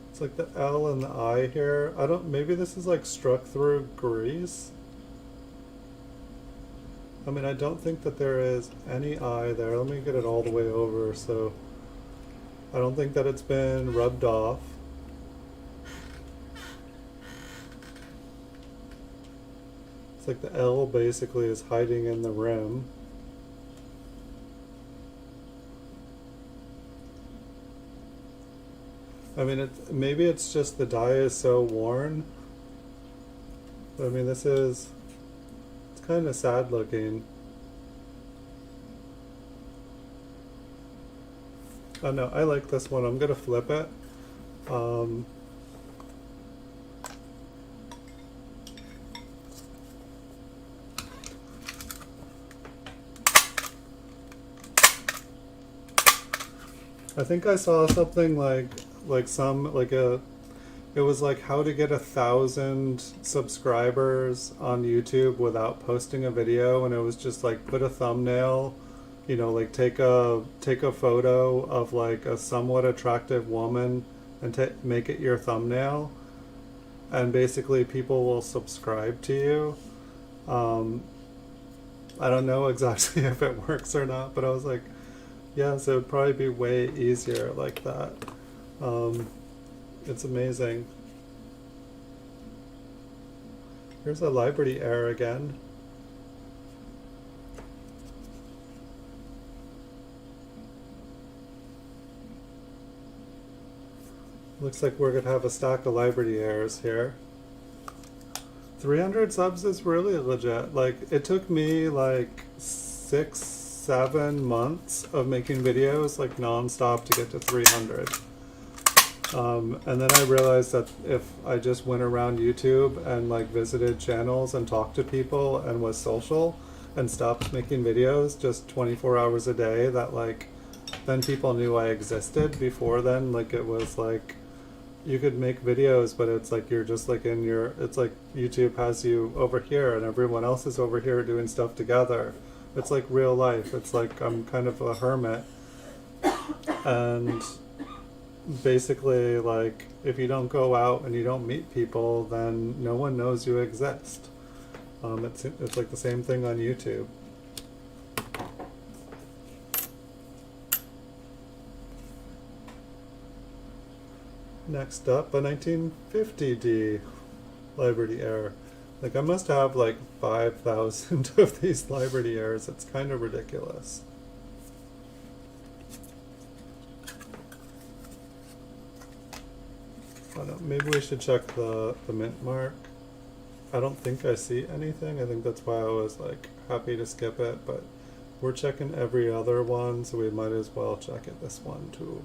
It's like the L and the I here. Maybe this is like struck through grease. I mean, I don't think that there is any I there. Let me get it all the way over, so I don't think that it's been rubbed off. It's like the L basically is hiding in the rim. I mean, maybe it's just the dye is so worn. But I mean, it's kind of sad looking. Oh no, I like this one. I'm gonna flip it. I think I saw something like it was like how to get 1,000 subscribers on YouTube without posting a video, and it was just like put a thumbnail, like take a photo of like a somewhat attractive woman and make it your thumbnail, and basically people will subscribe to you. I don't know exactly if it works or not, but I was like, yeah, so it would probably be way easier like that. It's amazing. Here's a Liberty error again. Looks like we're gonna have a stack of Liberty errors here. 300 subs is really legit. Like, it took me like 6-7 months of making videos like non-stop to get to 300. And then I realized that if I just went around YouTube and like visited channels and talked to people and was social and stopped making videos just 24 hours a day, that like then people knew I existed. Before then, like, it was like you could make videos, but it's like you're just like it's like YouTube has you over here and everyone else is over here doing stuff together. It's like real life. It's like I'm kind of a hermit. And basically, like, if you don't go out and you don't meet people, then no one knows you exist. It's like the same thing on YouTube. Next up, a 1950D Liberty error. Like, I must have like 5,000 of these Liberty errors. It's kind of ridiculous. I don't know, maybe we should check the mint mark. I don't think I see anything. I think that's why I was like happy to skip it, but we're checking every other one, so we might as well check it this one too.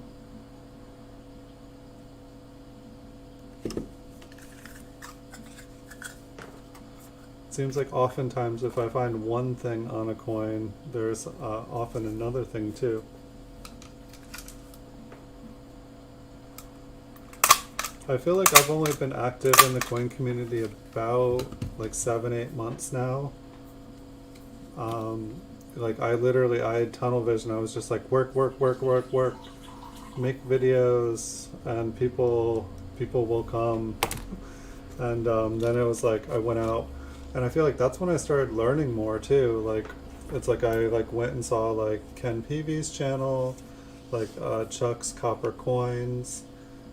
It seems like oftentimes if I find one thing on a coin, there's often another thing too. I feel like I've only been active in the coin community about like 7-8 months now. Like I had tunnel vision. I was just like work, make videos, and people will come. And then it was like I went out, and I feel like that's when I started learning more too. Like it's like I like went and saw like Ken Peavy's channel, like Chuck's Copper Coins.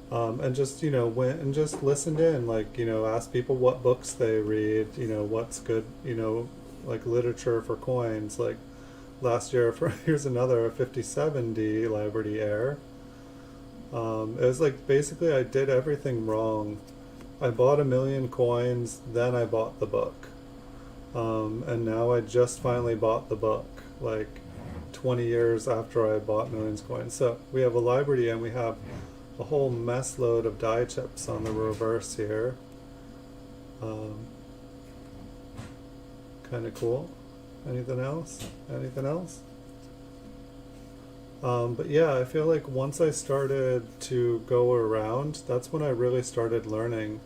And just, went and just listened in, like, asked people what books they read, what's good, like literature for coins. Like last year, here's another 57D Liberty Air. It was like basically I did everything wrong. I bought 1 million coins, then I bought the book. And now I just finally bought the book, like 20 years after I bought Millions coins. So we have a library and we have a whole mess load of die chips on the reverse here. Kind of cool. Anything else? Anything else? But yeah, I feel like once I started to go around, that's when I really started learning.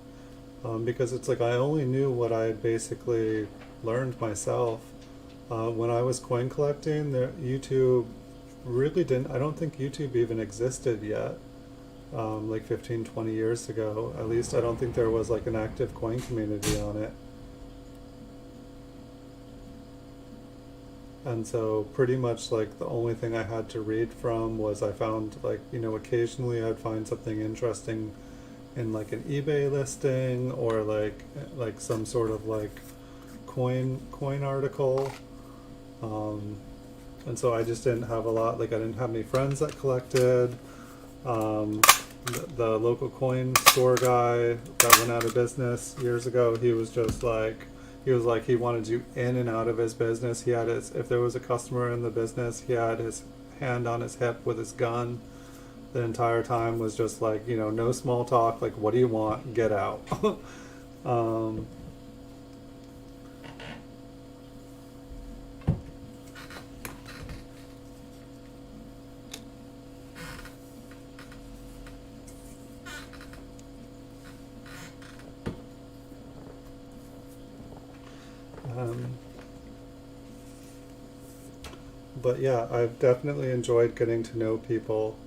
Because it's like I only knew what I had basically learned myself. When I was coin collecting, YouTube really didn't, I don't think YouTube even existed yet. Like 15, 20 years ago. At least I don't think there was like an active coin community on it. And so pretty much like the only thing I had to read from was I found like, occasionally I'd find something interesting in like an eBay listing or like some sort of like coin article. And so I just didn't have a lot, like I didn't have any friends that collected. The local coin store guy that went out of business years ago, he was like he wanted you in and out of his business. He had if there was a customer in the business, he had his hand on his hip with his gun the entire time, was just like, no small talk, like, what do you want? Get out. But yeah, I've definitely enjoyed getting to know people.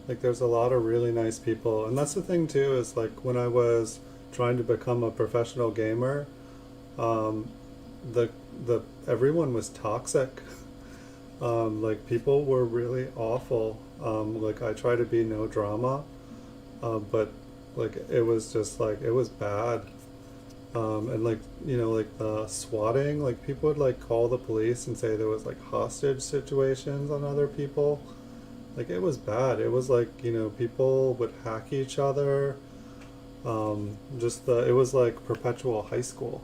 Like there's a lot of really nice people. And that's the thing too, is like when I was trying to become a professional gamer, the everyone was toxic. Like people were really awful. Like I try to be no drama, but like it was just like, it was bad. And like, like the swatting, like people would like call the police and say there was like hostage situations on other people. Like it was bad. It was like, people would hack each other. It was like perpetual high school.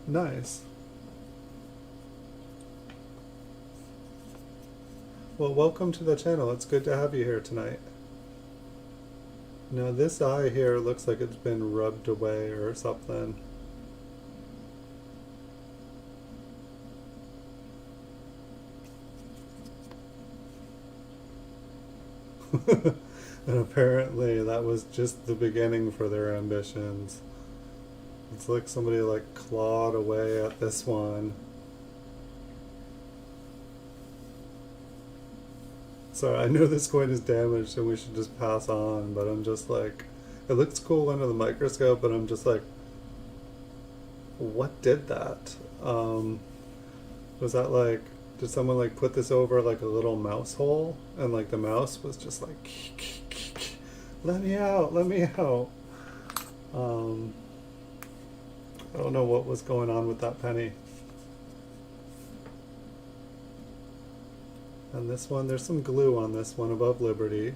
Nice. Well, welcome to the channel. It's good to have you here tonight. Now this eye here looks like it's been rubbed away or something. And apparently that was just the beginning for their ambitions. It's like somebody like clawed away at this one. So I know this coin is damaged and we should just pass on, but I'm just like, it looks cool under the microscope, but I'm just like, what did that? Was that like, did someone like put this over like a little mouse hole and like the mouse was just like, let me out, let me out. I don't know what was going on with that penny. And this one, there's some glue on this one above Liberty.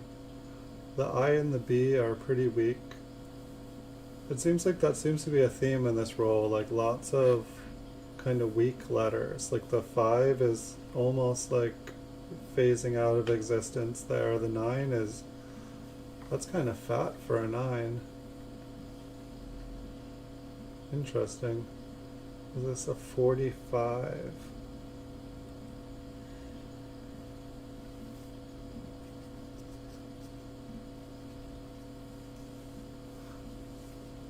The I and the B are pretty weak. It seems like that seems to be a theme in this roll, like lots of kind of weak letters. Like the 5 is almost like phasing out of existence there. The 9 is, that's kind of fat for a 9. Interesting. Is this a 45?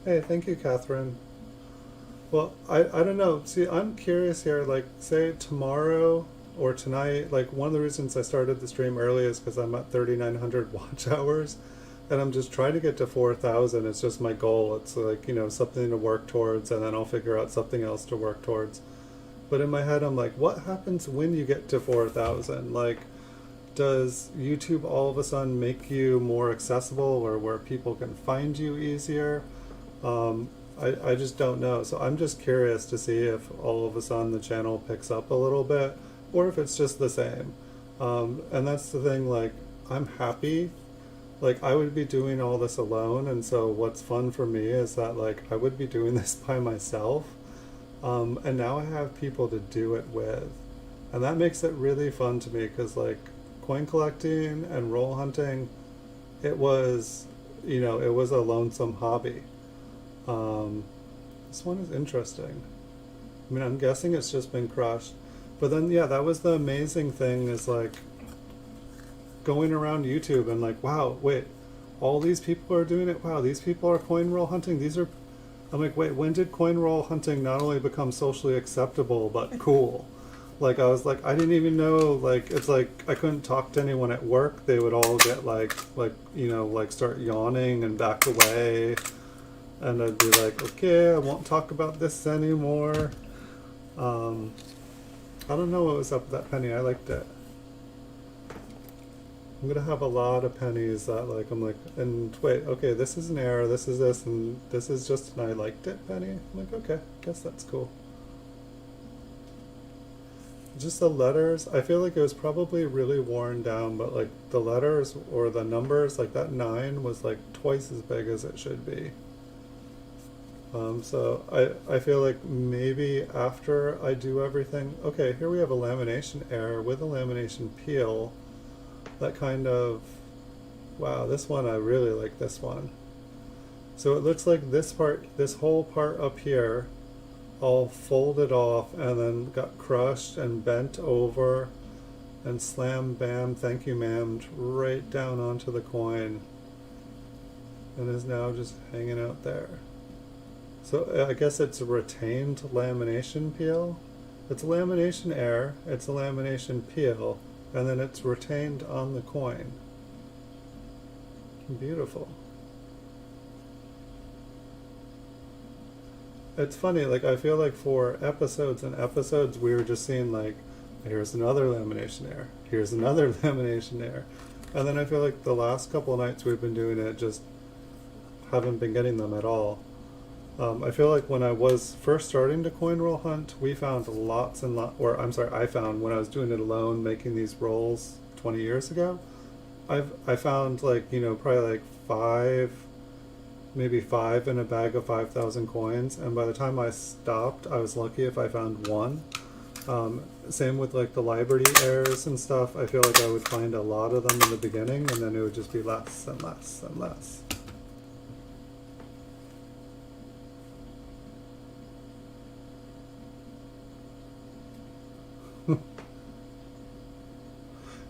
Hey, thank you, Catherine. Well, I don't know. See, I'm curious here, like, say tomorrow or tonight, like, one of the reasons I started the stream early is because I'm at 3,900 watch hours, and I'm just trying to get to 4,000. It's just my goal. It's like, something to work towards, and then I'll figure out something else to work towards. But in my head, I'm like, what happens when you get to 4,000? Like, does YouTube all of a sudden make you more accessible, or where people can find you easier? I just don't know. So I'm just curious to see if all of a sudden the channel picks up a little bit, or if it's just the same. And that's the thing, like, I'm happy like I would be doing all this alone, and so what's fun for me is that like I would be doing this by myself, and now I have people to do it with, and that makes it really fun to me because like coin collecting and roll hunting, it was, it was a lonesome hobby. Um, this one is interesting. I mean, I'm guessing it's just been crushed. But then, yeah, that was the amazing thing is like going around YouTube and like, wow, wait, all these people are doing it. Wow, these people are coin roll hunting. I'm like, wait, when did coin roll hunting not only become socially acceptable, but cool? Like, I was like, I didn't even know, like, it's like, I couldn't talk to anyone at work. They would all get like, like start yawning and back away. And I'd be like, okay, I won't talk about this anymore. I don't know what was up with that penny. I liked it. I'm gonna have a lot of pennies that like I'm like, and wait, okay, this is an error, this is this, and this is just an I liked it penny. I'm like, okay, guess that's cool. Just the letters, I feel like it was probably really worn down, but like the letters or the numbers, like that 9 was like twice as big as it should be. So I feel like maybe after I do everything, okay, here we have a lamination error with a lamination peel. That kind of, wow, this one, I really like this one. So it looks like this part, this whole part up here, all folded off and then got crushed and bent over and slam bam, thank you ma'am, right down onto the coin and is now just hanging out there. So I guess it's a retained lamination peel. It's a lamination error, it's a lamination peel, and then it's retained on the coin. Beautiful. It's funny, like I feel like for episodes and episodes we were just seeing like, here's another lamination error, here's another lamination error. And then I feel like the last couple of nights we've been doing it, just haven't been getting them at all. I feel like when I was first starting to coin roll hunt, we found lots and lots, or I'm sorry, I found when I was doing it alone, making these rolls 20 years ago, I found like, probably like 5, maybe 5 in a bag of 5,000 coins, and by the time I stopped, I was lucky if I found 1. Same with like the library errors and stuff. I feel like I would find a lot of them in the beginning, and then it would just be less and less and less.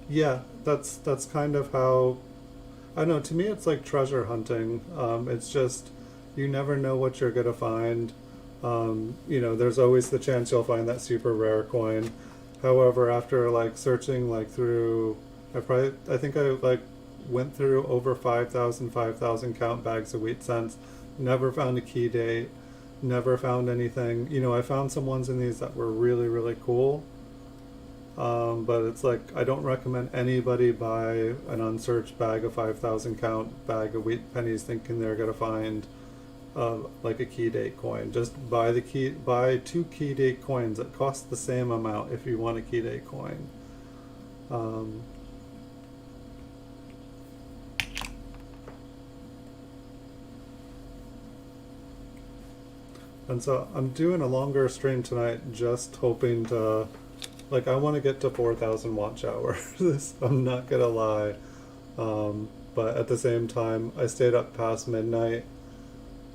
Yeah, that's kind of how, I don't know, to me it's like treasure hunting. It's just, you never know what you're gonna find. There's always the chance you'll find that super rare coin. However, after like searching like through, I think I like went through over 5,000 count bags of wheat cents, never found a key date, never found anything. I found some ones in these that were really, really cool. But it's like, I don't recommend anybody buy an unsearched bag of 5,000 count bag of wheat pennies thinking they're gonna find like a key date coin. Just buy 2 key date coins that cost the same amount if you want a key date coin. And so I'm doing a longer stream tonight, just hoping to, like, I want to get to 4,000 watch hours. I'm not gonna lie. But at the same time, I stayed up past midnight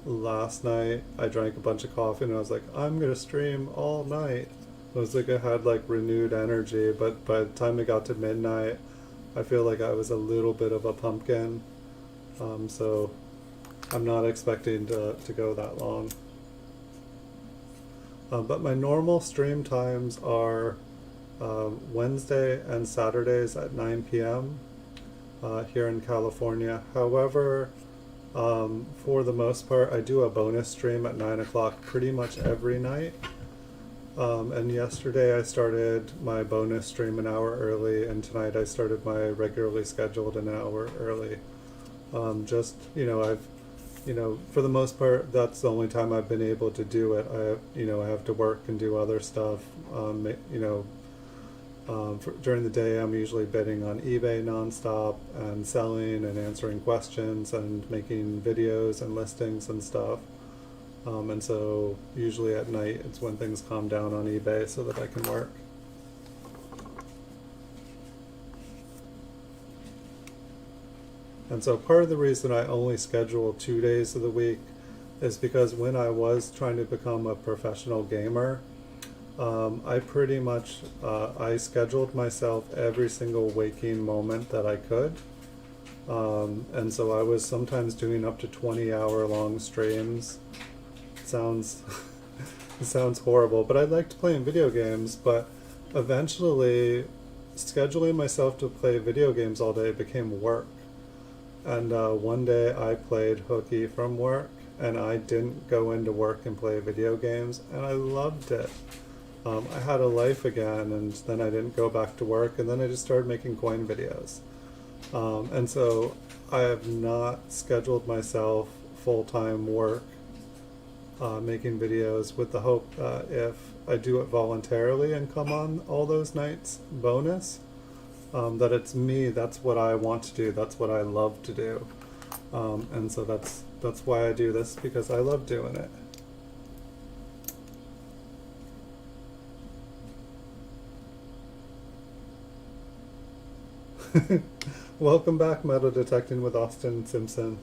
last night. I drank a bunch of coffee and I was like, I'm gonna stream all night. I was like, I had like renewed energy, but by the time it got to midnight, I feel like I was a little bit of a pumpkin. So I'm not expecting to go that long. But my normal stream times are Wednesday and Saturdays at 9 p.m. Here in California. However, for the most part, I do a bonus stream at 9 o'clock pretty much every night. And yesterday I started my bonus stream an hour early, and tonight I started my regularly scheduled an hour early. For the most part, that's the only time I've been able to do it. I have to work and do other stuff. During the day, I'm usually bidding on eBay nonstop and selling and answering questions and making videos and listings and stuff. And so usually at night, it's when things calm down on eBay so that I can work. And so part of the reason I only schedule 2 days of the week is because when I was trying to become a professional gamer, I pretty much I scheduled myself every single waking moment that I could. And so I was sometimes doing up to 20-hour long streams. It sounds it sounds horrible, but I liked playing video games, but eventually scheduling myself to play video games all day became work. And one day I played hooky from work, and I didn't go into work and play video games, and I loved it. I had a life again, and then I didn't go back to work, and then I just started making coin videos. And so I have not scheduled myself full-time work making videos, with the hope that if I do it voluntarily and come on all those nights, bonus, that it's me, that's what I want to do, that's what I love to do. And so that's why I do this, because I love doing it. Welcome back, Metal Detecting with Austin Simpson.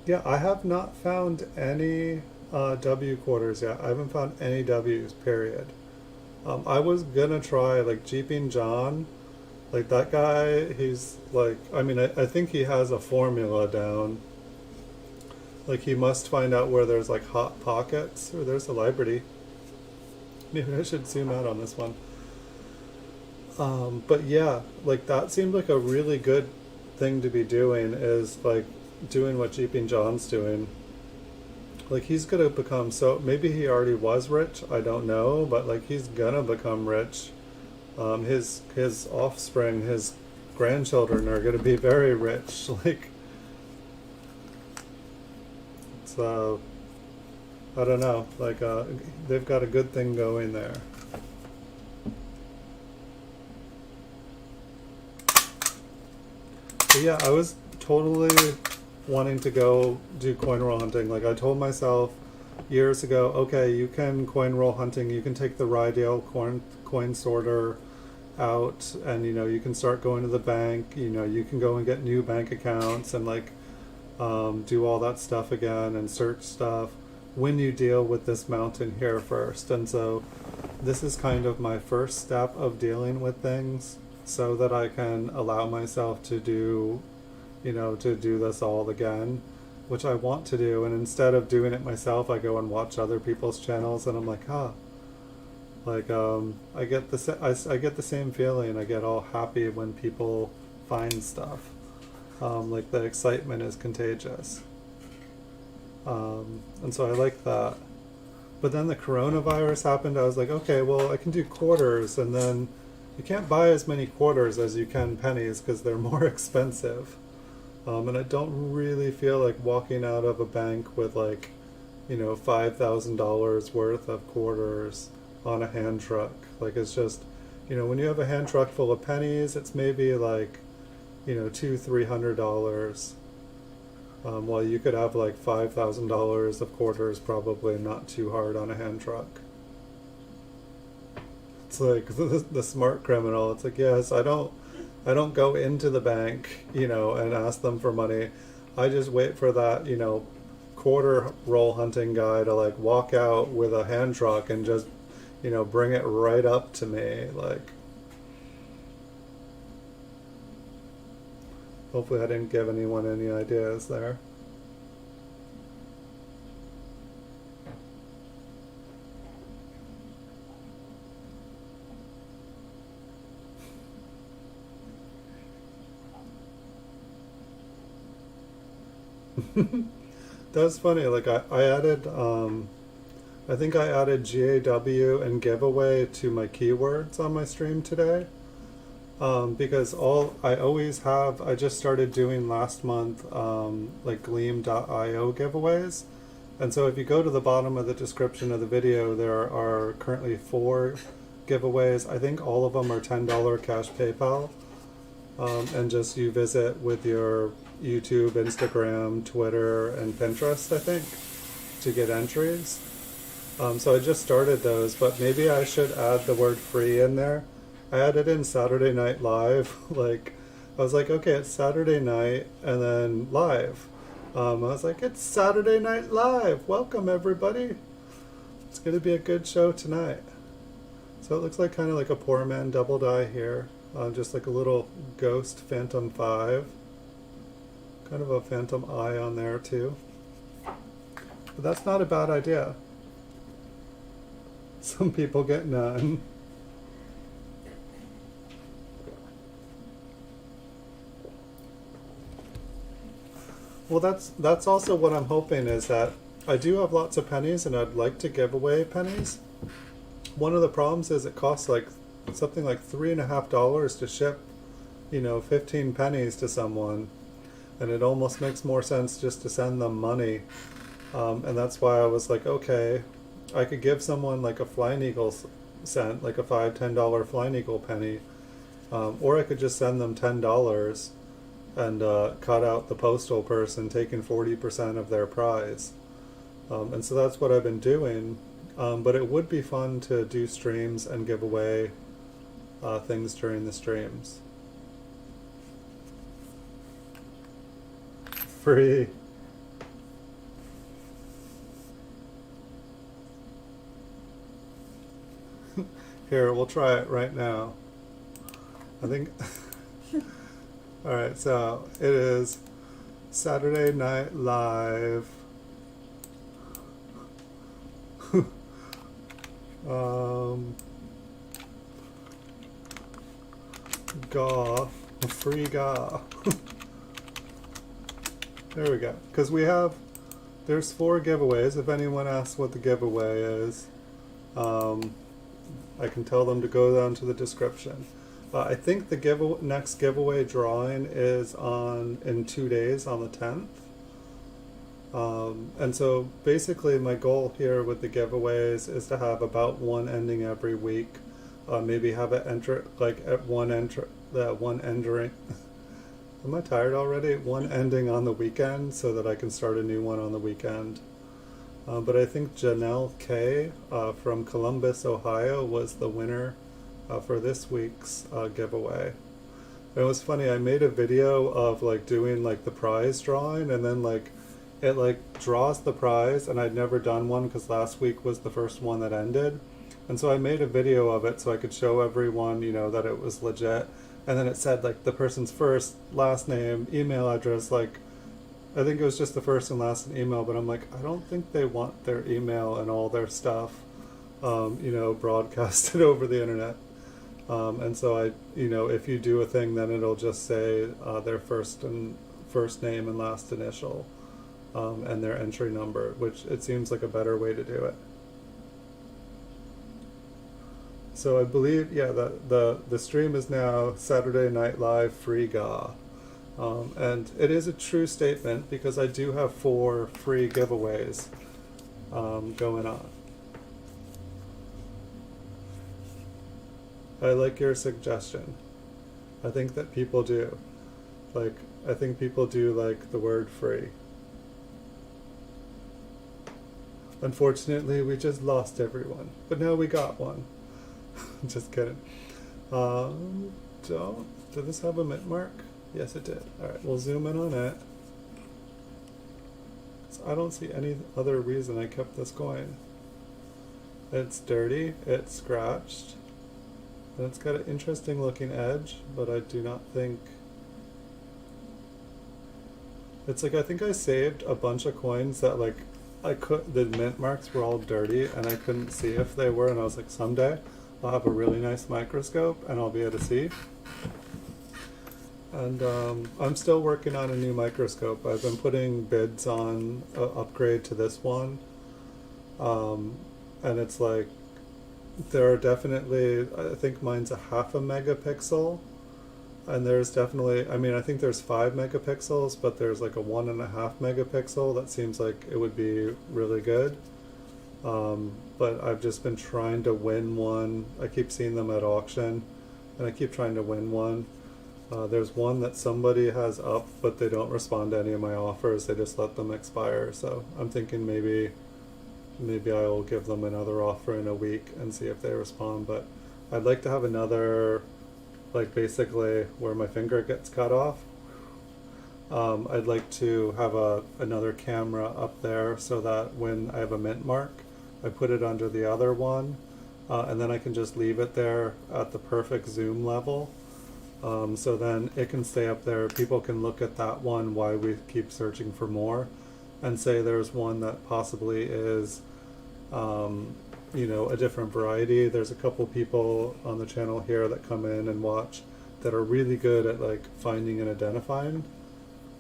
Yeah, I have not found any W quarters yet. I haven't found any W's, period. I was gonna try like Jeeping John, like that guy. He's like, I mean, I think he has a formula down. Like he must find out where there's like hot pockets, or there's a Liberty. Maybe I should zoom out on this one. But yeah, like that seemed like a really good thing to be doing, is like doing what Jeeping John's doing. Like he's gonna become, so maybe he already was rich, I don't know, but like he's gonna become rich. His offspring, his grandchildren are gonna be very rich. Like it's I don't know, like they've got a good thing going there. But yeah, I was totally wanting to go do coin roll hunting. Like I told myself years ago, okay, you can coin roll hunting, you can take the Rydale coin sorter out, and you can start going to the bank, you can go and get new bank accounts and like do all that stuff again and search stuff when you deal with this mountain here first. And so this is kind of my first step of dealing with things so that I can allow myself to do to do this all again, which I want to do. And instead of doing it myself, I go and watch other people's channels, and I'm like, like I get the same feeling. I get all happy when people find stuff. Like the excitement is contagious. And so I like that. But then the coronavirus happened. I was like, okay, well, I can do quarters, and then you can't buy as many quarters as you can pennies because they're more expensive. And I don't really feel like walking out of a bank with like, $5,000 worth of quarters on a hand truck. Like it's just, when you have a hand truck full of pennies, it's maybe like, $200-300. While you could have like $5,000 of quarters, probably not too hard on a hand truck. It's like the smart criminal. It's like, yes, I don't go into the bank, and ask them for money. I just wait for that, quarter roll hunting guy to like walk out with a hand truck and just, bring it right up to me. Like, hopefully I didn't give anyone any ideas there. That's funny. Like I added, I think I added GAW and giveaway to my keywords on my stream today. Because I just started doing last month, like Gleam.io giveaways. And so if you go to the bottom of the description of the video, there are currently 4 giveaways. I think all of them are $10 cash PayPal. And just you visit with your YouTube, Instagram, Twitter, and Pinterest, I think, to get entries. So I just started those, but maybe I should add the word free in there. I added in Saturday Night Live. Like, I was like, okay, it's Saturday night, and then live. I was like, it's Saturday Night Live. Welcome, everybody. It's going to be a good show tonight. So it looks like kind of like a poor man double die here. Just like a little ghost Phantom 5. Kind of a Phantom Eye on there, too. But that's not a bad idea. Some people get none. Well, that's also what I'm hoping, is that I do have lots of pennies and I'd like to give away pennies. One of the problems is it costs like something like $3.50 to ship, 15 pennies to someone, and it almost makes more sense just to send them money. And that's why I was like, okay, I could give someone like a Flying Eagle cent, like a $5-10 Flying Eagle penny, or I could just send them $10 and cut out the postal person taking 40% of their prize. And so that's what I've been doing. But it would be fun to do streams and give away things during the streams. Free. Here, we'll try it right now. I think... Alright, so it is Saturday Night Live. Gaw. Free gaw. There we go. Because there's 4 giveaways. If anyone asks what the giveaway is, I can tell them to go down to the description. I think the next giveaway drawing is in 2 days, on the 10th. And so basically my goal here with the giveaways is to have about one ending every week. Maybe have it one ending. Am I tired already? One ending on the weekend so that I can start a new one on the weekend. But I think Janelle K from Columbus, Ohio was the winner for this week's giveaway. And it was funny, I made a video of doing the prize drawing, and then it draws the prize, and I'd never done one because last week was the first one that ended. And so I made a video of it so I could show everyone, that it was legit. And then it said the person's first, last name, email address, I think it was just the first and last email, but I'm like, I don't think they want their email and all their stuff, broadcasted over the internet. And so if you do a thing, then it'll just say their first name and last initial, and their entry number, which it seems like a better way to do it. So I believe, yeah, the stream is now Saturday Night Live free GA. And it is a true statement because I do have 4 free giveaways going on. I like your suggestion. I think that people do. I think people do like the word free. Unfortunately, we just lost everyone. But now we got one. Just kidding. Did this have a mint mark? Yes, it did. Alright, we'll zoom in on it. So I don't see any other reason I kept this coin. It's dirty, it's scratched, and it's got an interesting looking edge, but I do not think... It's I think I saved a bunch of coins that the mint marks were all dirty and I couldn't see if they were, and I was like, someday I'll have a really nice microscope and I'll be able to see. And I'm still working on a new microscope. I've been putting bids on an upgrade to this one. And it's there are definitely, I think mine's a 0.5 megapixel. and there's definitely, I mean, I think there's 5 megapixels, but there's like a 1.5 megapixel that seems like it would be really good. But I've just been trying to win one. I keep seeing them at auction, and I keep trying to win one. There's one that somebody has up, but they don't respond to any of my offers. They just let them expire. So I'm thinking maybe I will give them another offer in a week and see if they respond. But I'd like to have another, like basically where my finger gets cut off. I'd like to have another camera up there so that when I have a mint mark, I put it under the other one, and then I can just leave it there at the perfect zoom level. So then it can stay up there. People can look at that one while we keep searching for more, and say there's one that possibly is, you know, a different variety. There's a couple people on the channel here that come in and watch that are really good at like finding and identifying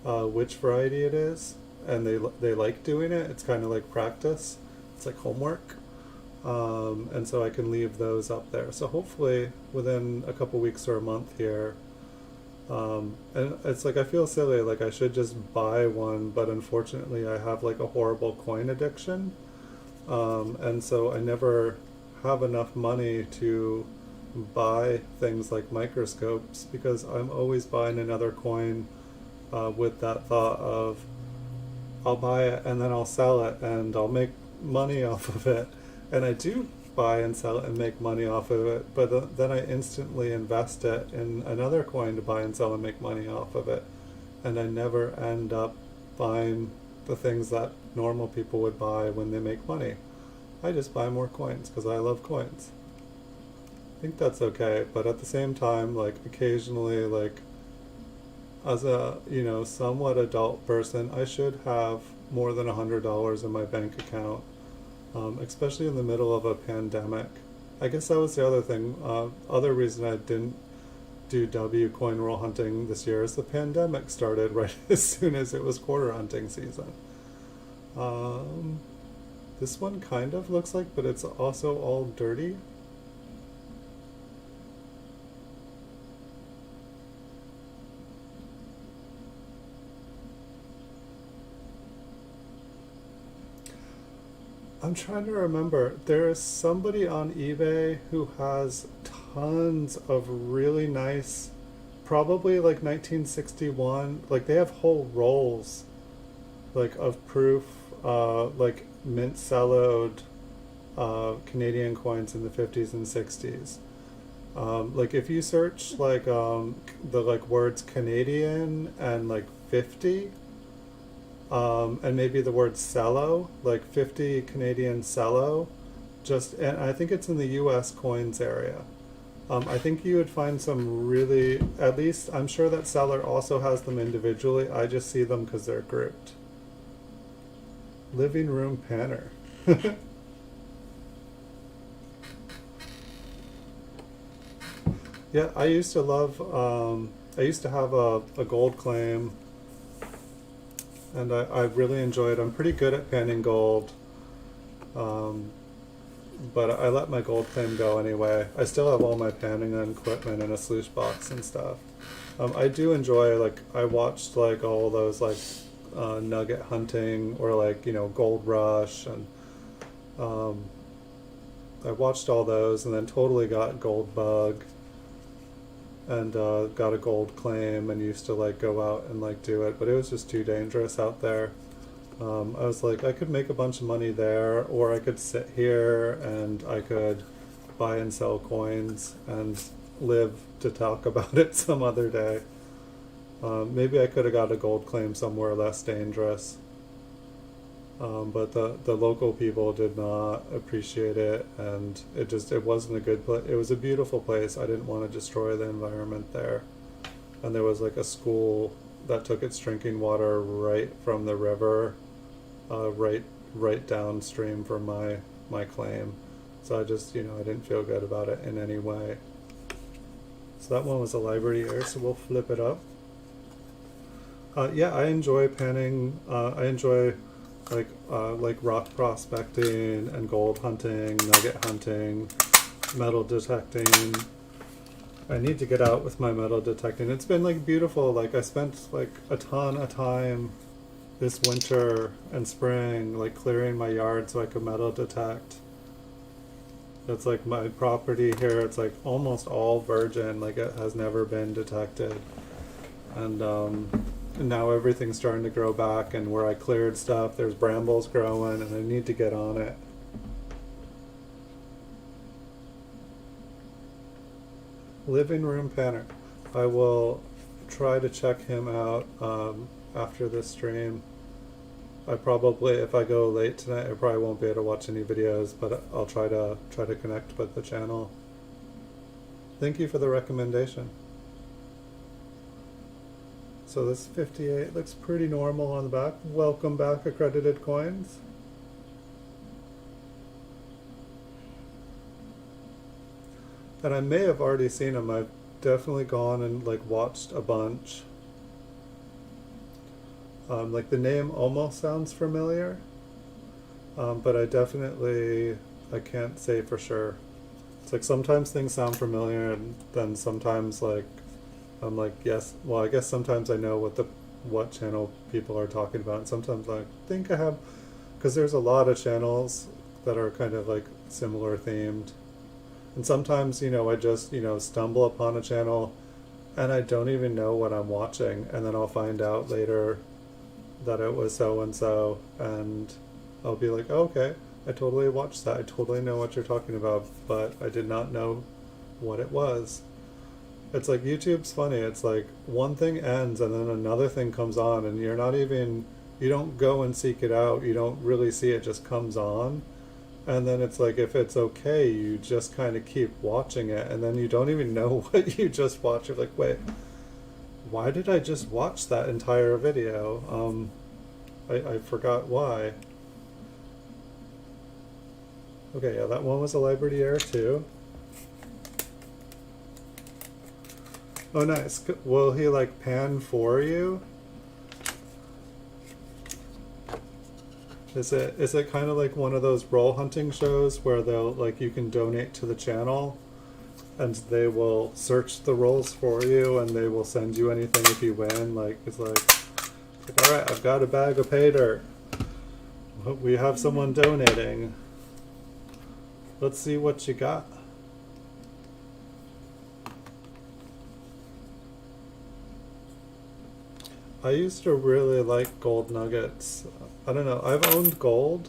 which variety it is, and they like doing it. It's kind of like practice. It's like homework. And so I can leave those up there. So hopefully within a couple weeks or a month here, and it's like I feel silly, like I should just buy one, but unfortunately I have like a horrible coin addiction, and so I never have enough money to buy things like microscopes, because I'm always buying another coin with that thought of I'll buy it and then I'll sell it and I'll make money off of it. And I do buy and sell it and make money off of it, but then I instantly invest it in another coin to buy and sell and make money off of it. And I never end up buying the things that normal people would buy when they make money. I just buy more coins because I love coins. I think that's okay, but at the same time, like occasionally, like as a, you know, somewhat adult person, I should have more than $100 in my bank account. Especially in the middle of a pandemic. I guess that was the other thing. Other reason I didn't do W coin roll hunting this year is the pandemic started right as soon as it was quarter hunting season. This one kind of looks like, but it's also all dirty. I'm trying to remember. There is somebody on eBay who has tons of really nice, probably like 1961, like they have whole rolls like of proof, like mint cellowed Canadian coins in the 50s and 60s. Like if you search like the like words Canadian and like 50, and maybe the word cello, like 50 Canadian cello, and I think it's in the US coins area. I think you would find some really, at least I'm sure that seller also has them individually. I just see them because they're grouped. Living room panner. Yeah, I used to love, I used to have a gold claim, and I really enjoyed. I'm pretty good at panning gold, but I let my gold claim go anyway. I still have all my panning equipment in a sluice box and stuff. I do enjoy, like, I watched like all those like nugget hunting, or like, you know, Gold Rush, and I watched all those and then totally got gold bug, and got a gold claim, and used to like go out and like do it, but it was just too dangerous out there. I was like, I could make a bunch of money there, or I could sit here and I could buy and sell coins and live to talk about it some other day. Maybe I could have got a gold claim somewhere less dangerous. But the local people did not appreciate it, and it wasn't a good place. It was a beautiful place. I didn't want to destroy the environment there. And there was like a school that took its drinking water right from the river, right downstream from my claim. So I just, you know, I didn't feel good about it in any way. So that one was a library error, so we'll flip it up. Yeah, I enjoy panning. I enjoy like rock prospecting and gold hunting, nugget hunting, metal detecting. I need to get out with my metal detecting. It's been like beautiful. Like I spent like a ton of time this winter and spring like clearing my yard so I could metal detect. It's like my property here, it's like almost all virgin, like it has never been detected. And now everything's starting to grow back, and where I cleared stuff, there's brambles growing, and I need to get on it. Living room panner. I will try to check him out after this stream. I probably, if I go late tonight, I probably won't be able to watch any videos, but I'll try to connect with the channel. Thank you for the recommendation. So this 58 looks pretty normal on the back. Welcome back, accredited coins. And I may have already seen them. I've definitely gone and like watched a bunch. Like the name almost sounds familiar, but I can't say for sure. It's like sometimes things sound familiar, and then sometimes like I'm like, yes, well, I guess sometimes I know what channel people are talking about, and sometimes I think I have, because there's a lot of channels that are kind of like similar themed, and sometimes I just stumble upon a channel, and I don't even know what I'm watching, and then I'll find out later that it was so and so, and I'll be like, oh, okay, I totally watched that. I totally know what you're talking about, but I did not know what it was. It's like YouTube's funny. It's like one thing ends and then another thing comes on, and you don't go and seek it out. You don't really see it, just comes on. And then it's like, if it's okay, you just kind of keep watching it, and then you don't even know what you just watched. You're like, wait, why did I just watch that entire video? I forgot why. Okay, yeah, that one was a Liberty Air too. Oh, nice. Will he like pan for you? Is it kind of like one of those roll hunting shows where you can donate to the channel, and they will search the rolls for you, and they will send you anything if you win? Like it's like all right, I've got a bag of pay dirt. We have someone donating. Let's see what you got. I used to really like gold nuggets. I don't know, I've owned gold.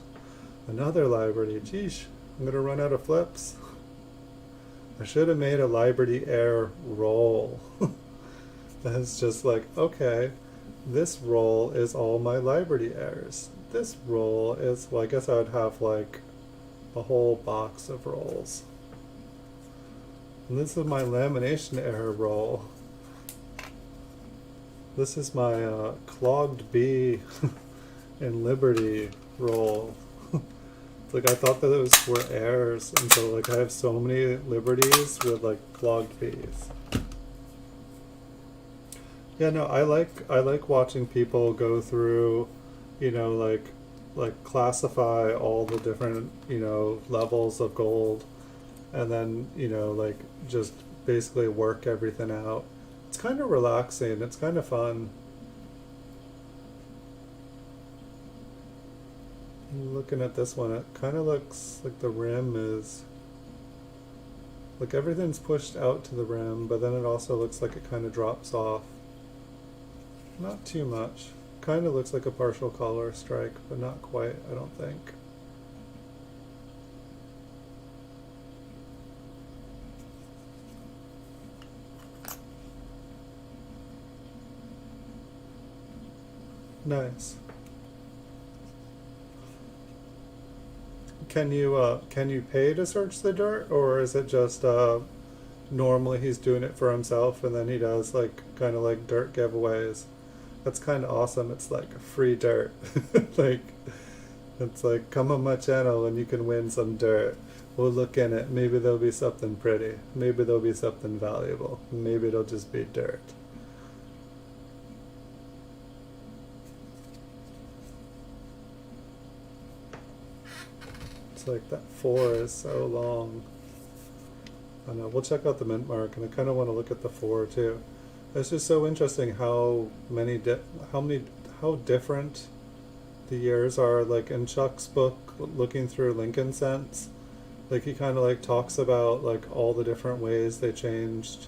Another Liberty. Geesh, I'm gonna run out of flips. I should have made a Liberty Air roll. That's just like, okay, this roll is all my Liberty Airs. This roll is, well, I guess I would have like a whole box of rolls. And this is my lamination air roll. This is my clogged bee in Liberty roll. Like I thought that those were airs, and so like I have so many Liberties with like clogged bees. Yeah, no, I like watching people go through, like classify all the different, levels of gold, and then, like just basically work everything out. It's kind of relaxing. It's kind of fun. Looking at this one, it kind of looks like the rim is, like everything's pushed out to the rim, but then it also looks like it kind of drops off. Not too much. Kind of looks like a partial collar strike, but not quite, I don't think. Nice. Can you pay to search the dirt, or is it just normally he's doing it for himself, and then he does like kind of like dirt giveaways? That's kind of awesome. It's like free dirt. Like it's like, come on my channel and you can win some dirt. We'll look in it. Maybe there'll be something pretty. Maybe there'll be something valuable. Maybe it'll just be dirt. It's like that 4 is so long. I know. We'll check out the mint mark, and I kind of want to look at the 4 too. It's just so interesting how how different the years are. Like in Chuck's book, looking through Lincoln Cents, like he kind of like talks about like all the different ways they changed,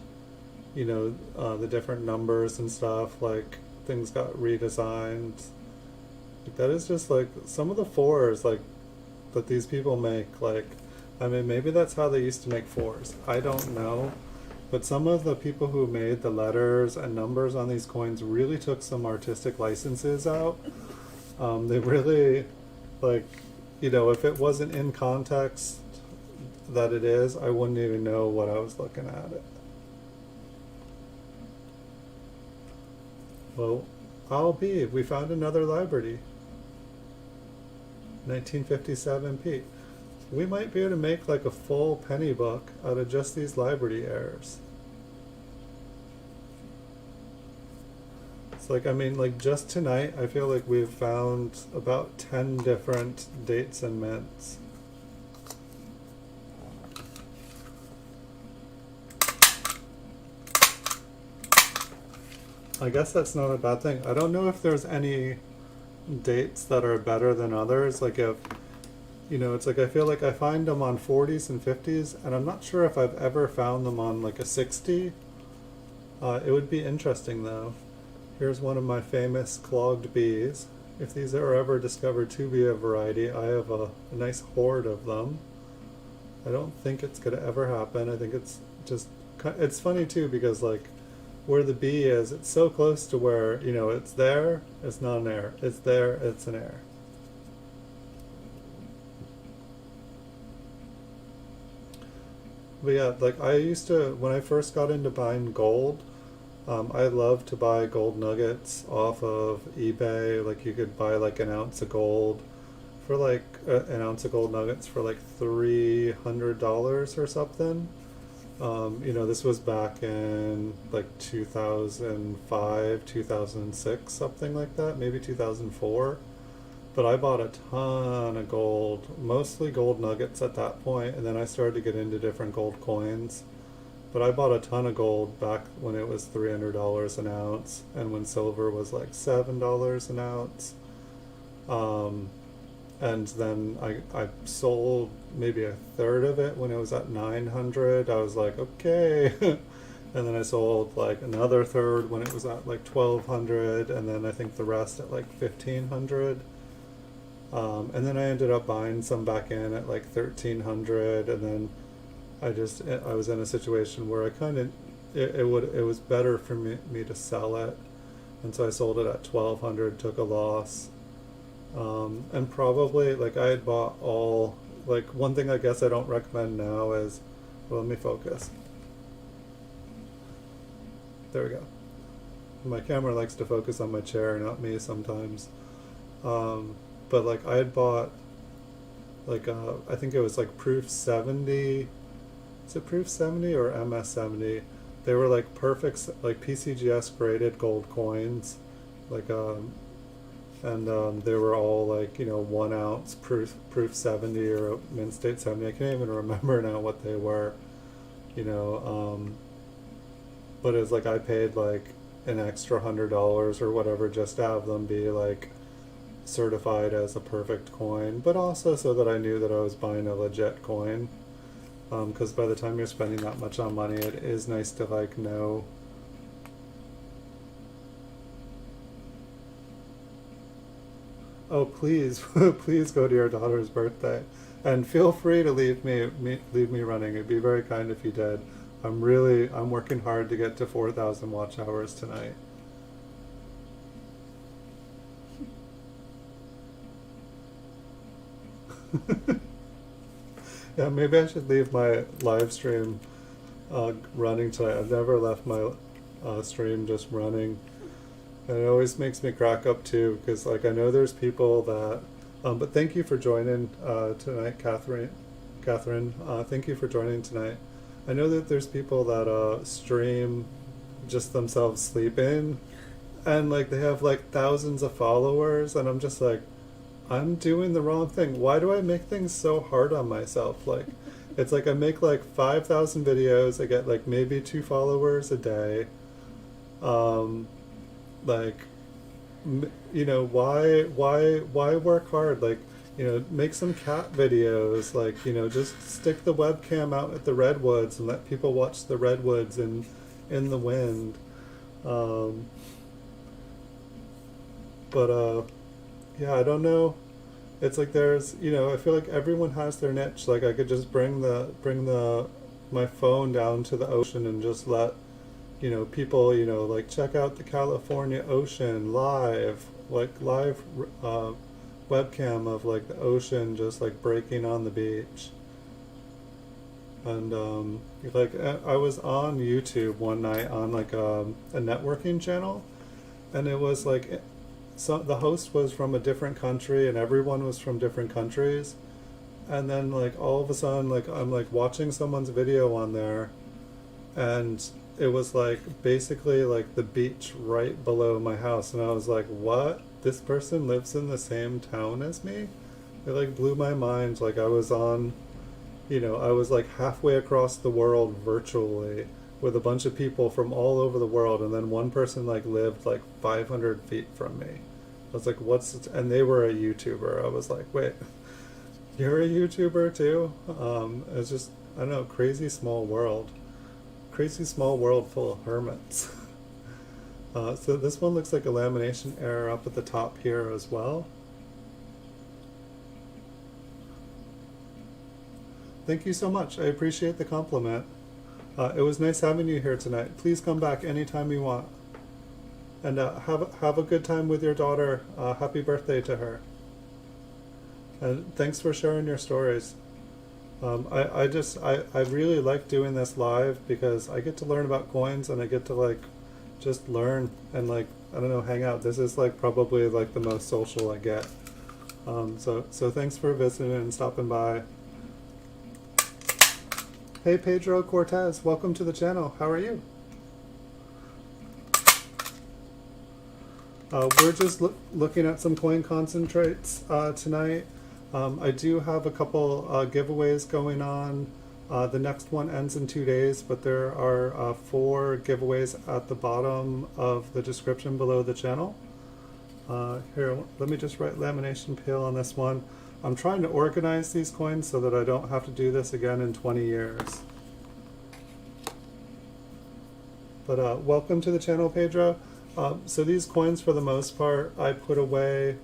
the different numbers and stuff. Like things got redesigned. Like, that is just like some of the 4s like that these people make. Like, I mean, maybe that's how they used to make 4s. I don't know. But some of the people who made the letters and numbers on these coins really took some artistic licenses out. They really, like, if it wasn't in context that it is, I wouldn't even know what I was looking at it. Well, we found another Liberty. 1957p. We might be able to make like a full penny book out of just these Liberty errors. It's like, I mean, like just tonight, I feel like we've found about 10 different dates and mints. I guess that's not a bad thing. I don't know if there's any dates that are better than others. Like if, it's like I feel like I find them on 40s and 50s, and I'm not sure if I've ever found them on like a 60. It would be interesting though. Here's one of my famous clogged bees. If these are ever discovered to be a variety, I have a nice hoard of them. I don't think it's going to ever happen. I think it's just, it's funny too because like where the bee is, it's so close to where, it's there, it's not an error. It's there, it's an error. But yeah, like I used to, when I first got into buying gold, I loved to buy gold nuggets off of eBay. Like you could buy like an ounce of gold for like an ounce of gold nuggets for like $300 or something. This was back in like 2005, 2006, something like that, maybe 2004. But I bought a ton of gold, mostly gold nuggets at that point, and then I started to get into different gold coins. But I bought a ton of gold back when it was $300 an ounce, and when silver was like $7 an ounce. And then I sold maybe a third of it when it was at 900. I was like, okay. And then I sold like another third when it was at like 1200, and then I think the rest at like 1500. And then I ended up buying some back in at like 1300, and then I was in a situation where I kind of, it was better for me to sell it, and so I sold it at 1200, took a loss. And probably like I had bought all, like one thing I guess I don't recommend now is, well, let me focus. There we go. My camera likes to focus on my chair, not me sometimes. But like I had bought like I think it was like proof 70. Is it proof 70 or MS 70? They were like perfect, like PCGS graded gold coins, like and they were all like 1 ounce proof 70 or mint state 70. I can't even remember now what they were, but it's like I paid like an extra $100 or whatever just to have them be like certified as a perfect coin, but also so that I knew that I was buying a legit coin. Because by the time you're spending that much on money, it is nice to like know. Oh, please, please go to your daughter's birthday, and feel free to leave me running. It'd be very kind if you did. I'm working hard to get to 4,000 watch hours tonight. Yeah, maybe I should leave my live stream running tonight. I've never left my stream just running, and it always makes me crack up too, because like I know there's people that but thank you for joining tonight, Catherine. Thank you for joining tonight. I know that there's people that stream just themselves sleeping, and like they have like thousands of followers, and I'm just like, I'm doing the wrong thing. Why do I make things so hard on myself? Like, It's like I make like 5,000 videos. I get like maybe 2 followers a day. Um, like, you know, why work hard? Like, you know, make some cat videos. Like, you know, just stick the webcam out at the redwoods and let people watch the redwoods in the wind. Um, but yeah, I don't know. It's like there's, you know, I feel like everyone has their niche. Like I could just bring the my phone down to the ocean and just let, you know, people, you know, like check out the California ocean live, like live uh, webcam of like the ocean just like breaking on the beach. And like I was on YouTube one night on like a networking channel, and it was like so the host was from a different country and everyone was from different countries, and then like all of a sudden like I'm like watching someone's video on there, and it was like basically like the beach right below my house, and I was like, what, this person lives in the same town as me? It like blew my mind. Like I was on, you know, I was like halfway across the world virtually with a bunch of people from all over the world, and then one person like lived like 500 feet from me. I was like, and they were a YouTuber. I was like, wait, you're a YouTuber too? It's just, I don't know, crazy small world. Crazy small world full of hermits. So this one looks like a lamination error up at the top here as well. Thank you so much. I appreciate the compliment. It was nice having you here tonight. Please come back anytime you want. And have a good time with your daughter. Happy birthday to her. And thanks for sharing your stories. I really like doing this live because I get to learn about coins, and I get to like just learn and like, I don't know, hang out. This is like probably like the most social I get. So thanks for visiting and stopping by. Hey Pedro Cortez, welcome to the channel. How are you? We're just looking at some coin concentrates tonight. I do have a couple giveaways going on. The next one ends in 2 days, but there are 4 giveaways at the bottom of the description below the channel. Here, let me just write lamination peel on this one. I'm trying to organize these coins so that I don't have to do this again in 20 years. But welcome to the channel, Pedro. So these coins, for the most part, I put away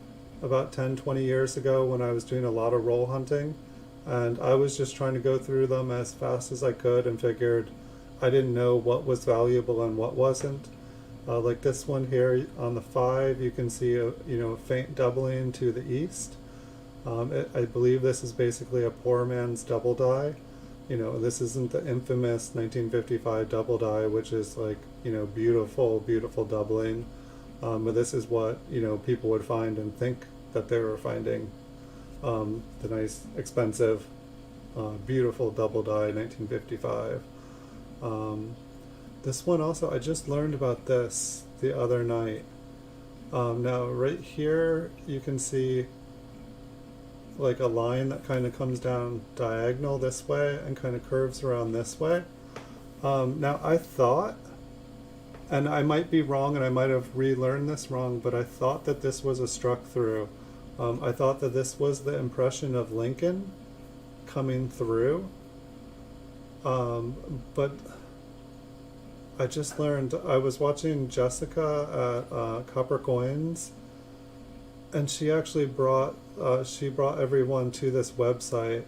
about 10-20 years ago when I was doing a lot of roll hunting, and I was just trying to go through them as fast as I could and figured I didn't know what was valuable and what wasn't. Like this one here on the 5, you can see a faint doubling to the east. I believe this is basically a poor man's double die. You know, this isn't the infamous 1955 double die, which is like, you know, beautiful, beautiful doubling. But this is what, you know, people would find and think that they were finding. The nice, expensive, beautiful double die 1955. This one also, I just learned about this the other night. Now right here you can see like a line that kind of comes down diagonal this way and kind of curves around this way. Now I thought, and I might be wrong and I might have relearned this wrong, but I thought that this was a struck through. I thought that this was the impression of Lincoln coming through. But I just learned, I was watching Jessica at Copper Coins, and she actually brought everyone to this website,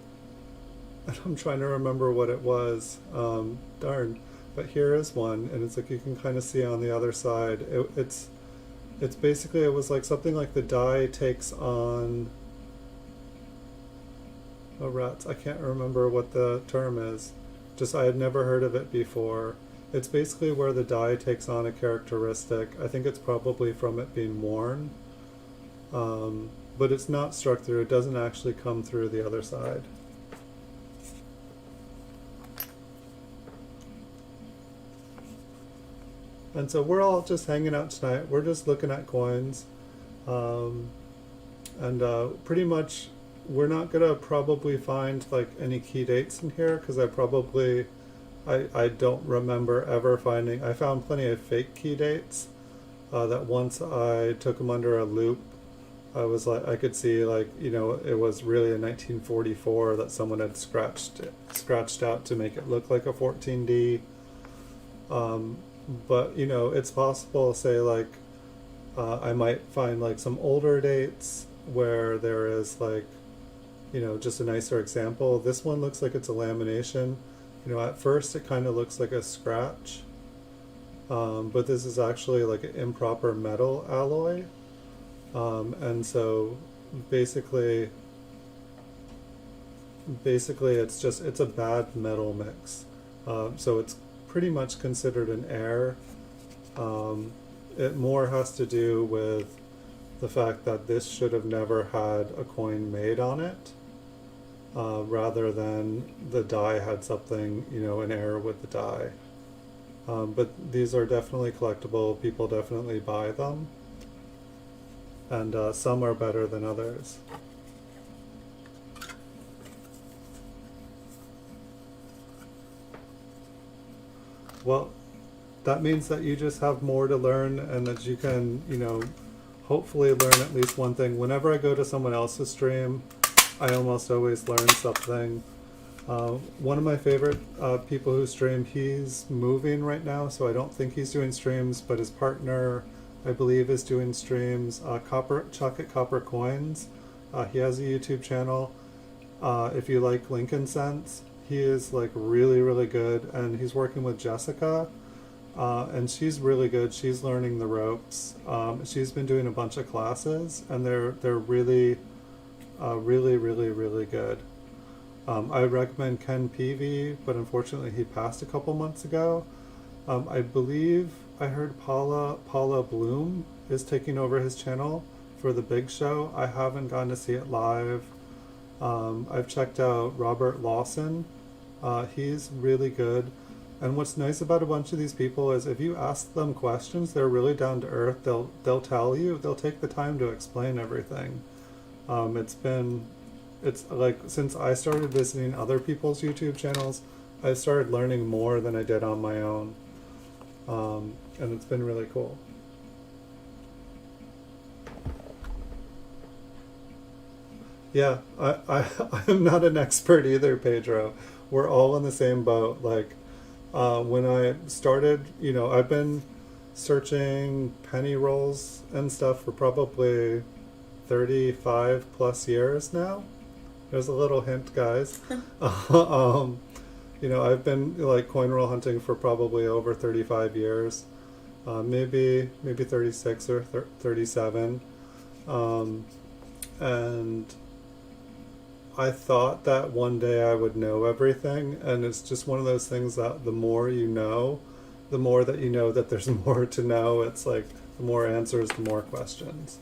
and I'm trying to remember what it was. Darn. But here is one, and it's like you can kind of see on the other side. It's basically, it was like something like the die takes on, oh rats, I can't remember what the term is. Just I had never heard of it before. It's basically where the die takes on a characteristic. I think it's probably from it being worn. But it's not struck through. It doesn't actually come through the other side. And so we're all just hanging out tonight. We're just looking at coins. And pretty much, we're not gonna probably find like any key dates in here because I don't remember ever finding. I found plenty of fake key dates that once I took them under a loop, I was like, I could see like, you know, it was really a 1944 that someone had scratched out to make it look like a 14D. But you know, it's possible, say like, I might find like some older dates where there is like, you know, just a nicer example. This one looks like it's a lamination. You know, at first it kind of looks like a scratch, but this is actually like an improper metal alloy. And so basically it's a bad metal mix. So it's pretty much considered an error. It more has to do with the fact that this should have never had a coin made on it, rather than the die had something, you know, an error with the die. But these are definitely collectible. People definitely buy them. And some are better than others. Well, that means that you just have more to learn and that you can, you know, hopefully learn at least one thing. Whenever I go to someone else's stream, I almost always learn something. One of my favorite people who stream, he's moving right now, so I don't think he's doing streams, but his partner, I believe, is doing streams. Copper Coins. He has a YouTube channel. If you like Lincoln Cents, he is like really, really good, and he's working with Jessica, and she's really good. She's learning the ropes. She's been doing a bunch of classes, and they're really, really good. I would recommend Ken Peavy, but unfortunately he passed a couple months ago. I believe I heard Paula Bloom is taking over his channel for the big show. I haven't gone to see it live. I've checked out Robert Lawson. He's really good. And what's nice about a bunch of these people is if you ask them questions, they're really down to earth. They'll tell you. They'll take the time to explain everything. It's like since I started visiting other people's YouTube channels, I started learning more than I did on my own. And it's been really cool. Yeah, I'm not an expert either, Pedro. We're all in the same boat. Like, when I started, you know, I've been searching penny rolls and stuff for probably 35 plus years now. There's a little hint, guys. You know, I've been like coin roll hunting for probably over 35 years. Maybe 36 or 37. And I thought that one day I would know everything, and it's just one of those things that the more you know, the more that you know that there's more to know. It's like the more answers, the more questions.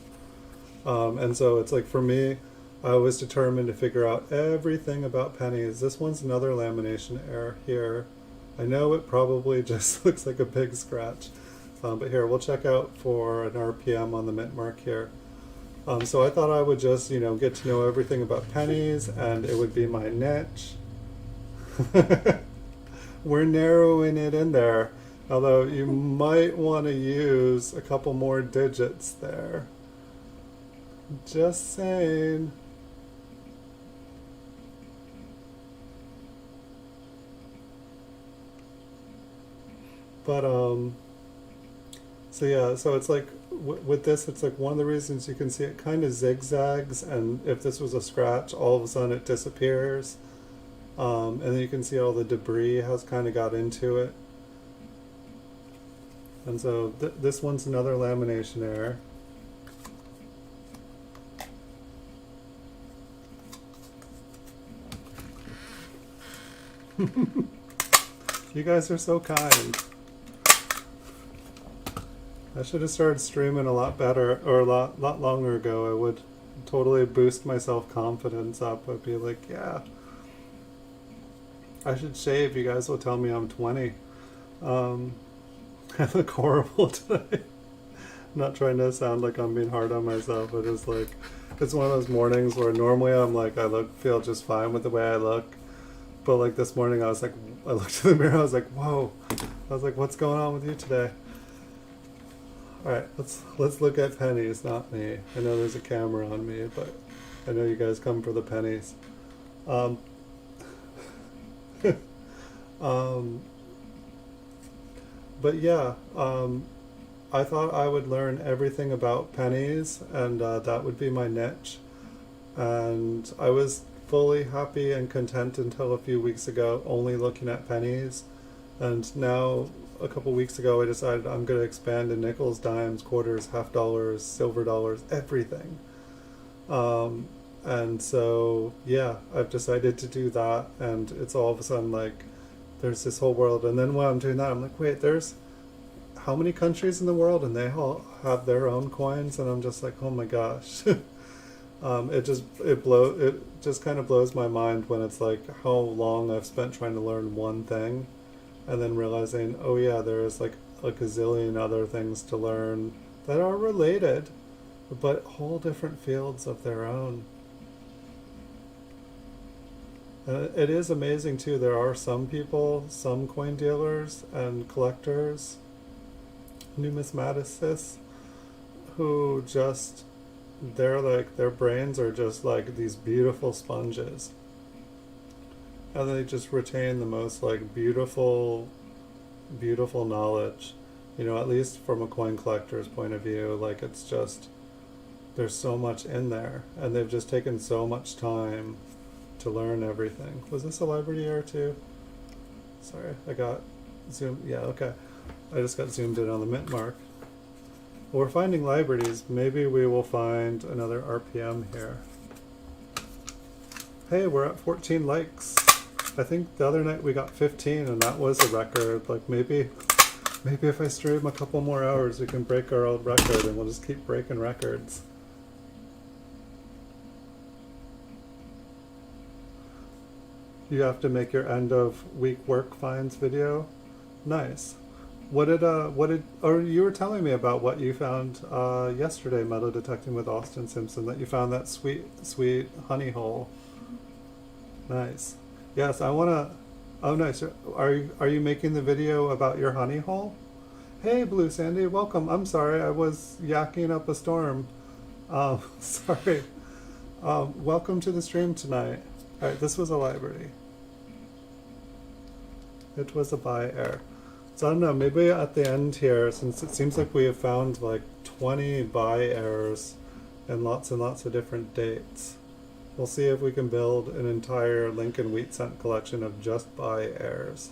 And so it's like for me, I was determined to figure out everything about pennies. This one's another lamination error here. I know it probably just looks like a big scratch, but here, we'll check out for an RPM on the mint mark here. So I thought I would just, you know, get to know everything about pennies, and it would be my niche. We're narrowing it in there, although you might want to use a couple more digits there. Just saying. But, so yeah, so it's like, with this, it's like one of the reasons you can see it kind of zigzags, and if this was a scratch, all of a sudden it disappears. And then you can see all the debris has kind of got into it. And so this one's another lamination error. You guys are so kind. I should have started streaming a lot better, or a lot longer ago. I would totally boost my self-confidence up. I'd be like, yeah, I should shave. You guys will tell me I'm 20. I look horrible today. I'm not trying to sound like I'm being hard on myself, but it's like, It's one of those mornings where normally I'm like, feel just fine with the way I look. But like this morning I was like, I looked in the mirror, I was like, whoa. I was like, what's going on with you today? Alright, let's look at pennies, not me. I know there's a camera on me, but I know you guys come for the pennies. Um, um, but yeah, I thought I would learn everything about pennies, and that would be my niche. And I was fully happy and content until a few weeks ago, only looking at pennies. And now, a couple weeks ago, I decided I'm going to expand to nickels, dimes, quarters, half dollars, silver dollars, everything. And so, yeah, I've decided to do that, and it's all of a sudden like, there's this whole world. And then while I'm doing that, I'm like, wait, there's how many countries in the world, and they all have their own coins, and I'm just like, oh my gosh. It just kind of blows my mind when it's like how long I've spent trying to learn one thing, and then realizing, oh yeah, there's like a gazillion other things to learn that are related, but whole different fields of their own. It is amazing too. There are some people, some coin dealers and collectors, numismaticists, who just, they're like, their brains are just like these beautiful sponges, and they just retain the most like beautiful knowledge, at least from a coin collector's point of view. Like, it's just, there's so much in there, and they've just taken so much time to learn everything. Was this a library error too? Sorry, I got zoomed. Yeah, okay. I just got zoomed in on the mint mark. Well, we're finding libraries. Maybe we will find another RPM here. Hey, we're at 14 likes. I think the other night we got 15, and that was a record. Like, maybe if I stream a couple more hours, we can break our old record, and we'll just keep breaking records. You have to make your end of week work finds video. Nice. What did or you were telling me about what you found yesterday, metal detecting with Austin Simpson, that you found that sweet honey hole. Nice. Yes, I wanna. Oh, nice. Are you making the video about your honey hole? Hey, Blue Sandy, welcome. I'm sorry, I was yakking up a storm. Sorry. Welcome to the stream tonight. Alright, this was a library. It was a buy error. So I don't know, maybe at the end here, since it seems like we have found like 20 buy errors and lots of different dates, we'll see if we can build an entire Lincoln Wheat Cent collection of just buy errors.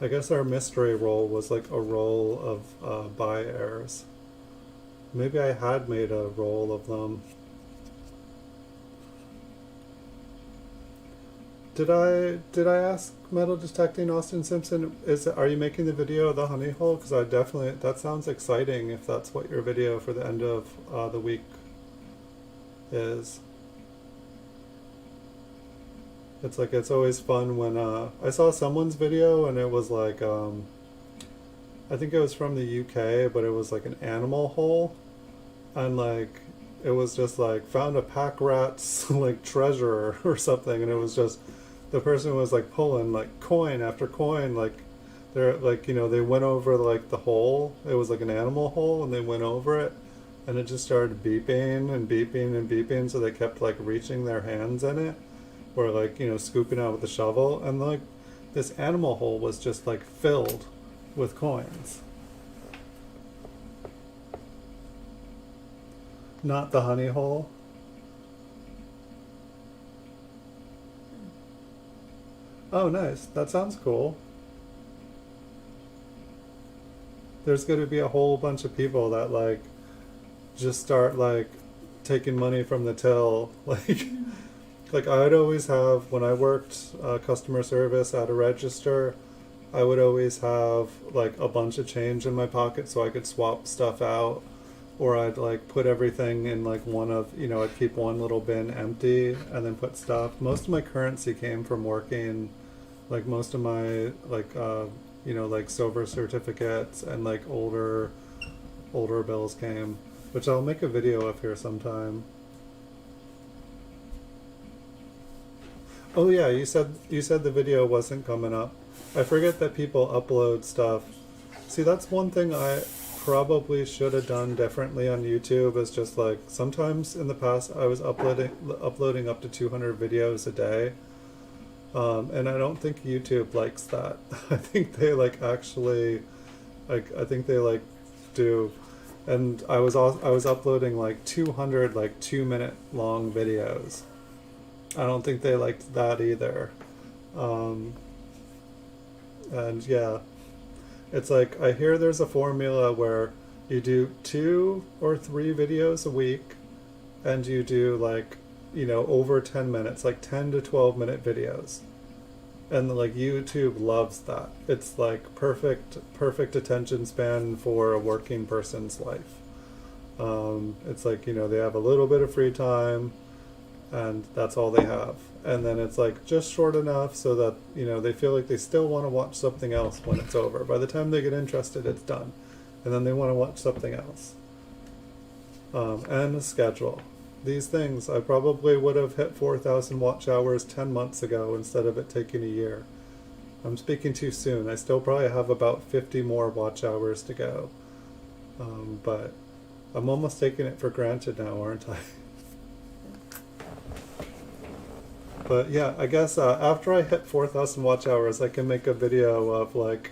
I guess our mystery roll was like a roll of buy errors. Maybe I had made a roll of them. Did I ask metal detecting Austin Simpson, are you making the video of the honey hole? Because that sounds exciting if that's what your video for the end of the week is. It's like, it's always fun when I saw someone's video, and it was like I think it was from the UK, but it was like an animal hole, and like it was just like found a pack rat's like treasure or something, and it was just, the person was like pulling like coin after coin, like they're like, they went over like the hole. It was like an animal hole, and they went over it, and it just started beeping and beeping and beeping, so they kept like reaching their hands in it, or like, scooping out with a shovel, and like this animal hole was just like filled with coins. Not the honey hole. Oh, nice. That sounds cool. There's going to be a whole bunch of people that like just start like taking money from the till. Like I'd always have, when I worked customer service at a register, I would always have like a bunch of change in my pocket so I could swap stuff out, or I'd like put everything in like I'd keep one little bin empty and then put stuff. Most of my currency came from working, like most of my like silver certificates and like older bills came, which I'll make a video of here sometime. Oh yeah, you said the video wasn't coming up. I forget that people upload stuff. See, that's one thing I probably should have done differently on YouTube. Is just like sometimes in the past I was uploading up to 200 videos a day, and I don't think YouTube likes that. I think they like actually, like I think they like do, and I was uploading like 200 like 2 minute long videos. I don't think they liked that either. Um, and yeah, it's like I hear there's a formula where you do 2 or 3 videos a week, and you do like, over 10 minutes, like 10 to 12 minute videos. And like YouTube loves that. It's like perfect attention span for a working person's life. It's like, they have a little bit of free time, and that's all they have. And then it's like just short enough so that, they feel like they still want to watch something else when it's over. By the time they get interested, it's done. And then they want to watch something else. And a schedule. These things, I probably would have hit 4,000 watch hours 10 months ago instead of it taking a year. I'm speaking too soon. I still probably have about 50 more watch hours to go. But I'm almost taking it for granted now, aren't I? But yeah, I guess after I hit 4,000 watch hours, I can make a video of like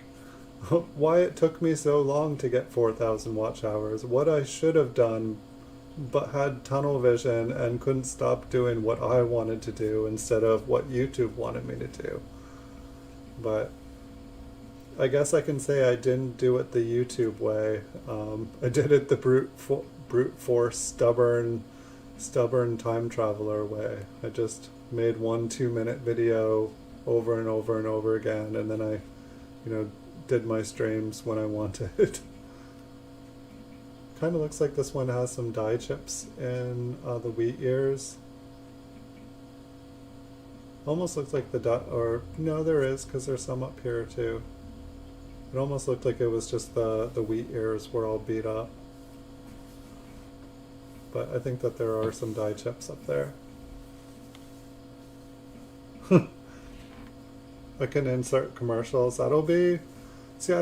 why it took me so long to get 4,000 watch hours, what I should have done but had tunnel vision and couldn't stop doing what I wanted to do instead of what YouTube wanted me to do. But I guess I can say I didn't do it the YouTube way. I did it the brute force, stubborn time traveler way. I just made 1 2 minute video over and over and over again, and then I, did my streams when I wanted. Kind of looks like this one has some dye chips in the wheat ears. Almost looks like or no, there is, because there's some up here too. It almost looked like it was just the wheat ears were all beat up. But I think that there are some dye chips up there. I can insert commercials. That'll be... See,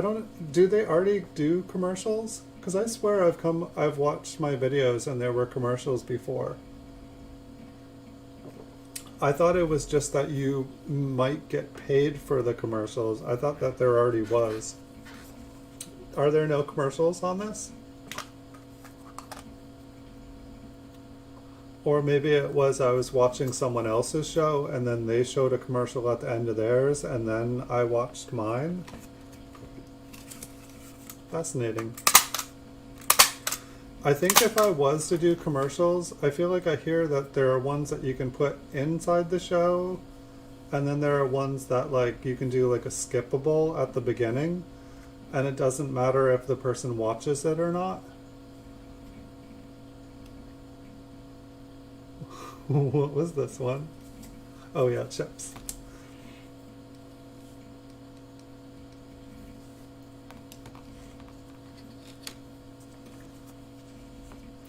do they already do commercials? Because I swear I've watched my videos and there were commercials before. I thought it was just that you might get paid for the commercials. I thought that there already was. Are there no commercials on this? Or maybe it was I was watching someone else's show and then they showed a commercial at the end of theirs and then I watched mine. Fascinating. I think if I was to do commercials, I feel like I hear that there are ones that you can put inside the show, and then there are ones that like you can do like a skippable at the beginning, and it doesn't matter if the person watches it or not. What was this one? Oh yeah, chips.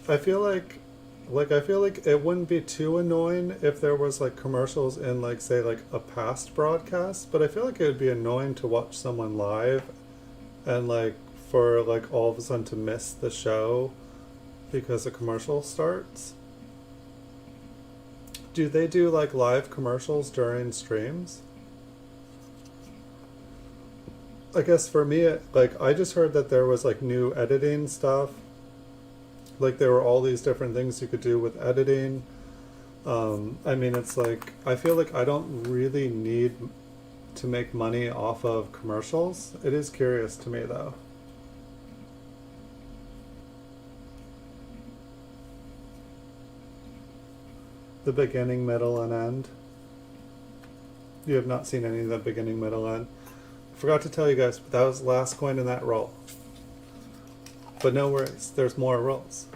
I feel like it wouldn't be too annoying if there was like commercials in like say like a past broadcast, but I feel like it would be annoying to watch someone live and like for like all of a sudden to miss the show because a commercial starts. Do they do like live commercials during streams? I guess for me, like I just heard that there was like new editing stuff. Like there were all these different things you could do with editing. I mean, it's like, I feel like I don't really need to make money off of commercials. It is curious to me though. The beginning, middle, and end. You have not seen any of the beginning, middle, end. I forgot to tell you guys, but that was the last coin in that roll. But no worries, there's more rolls.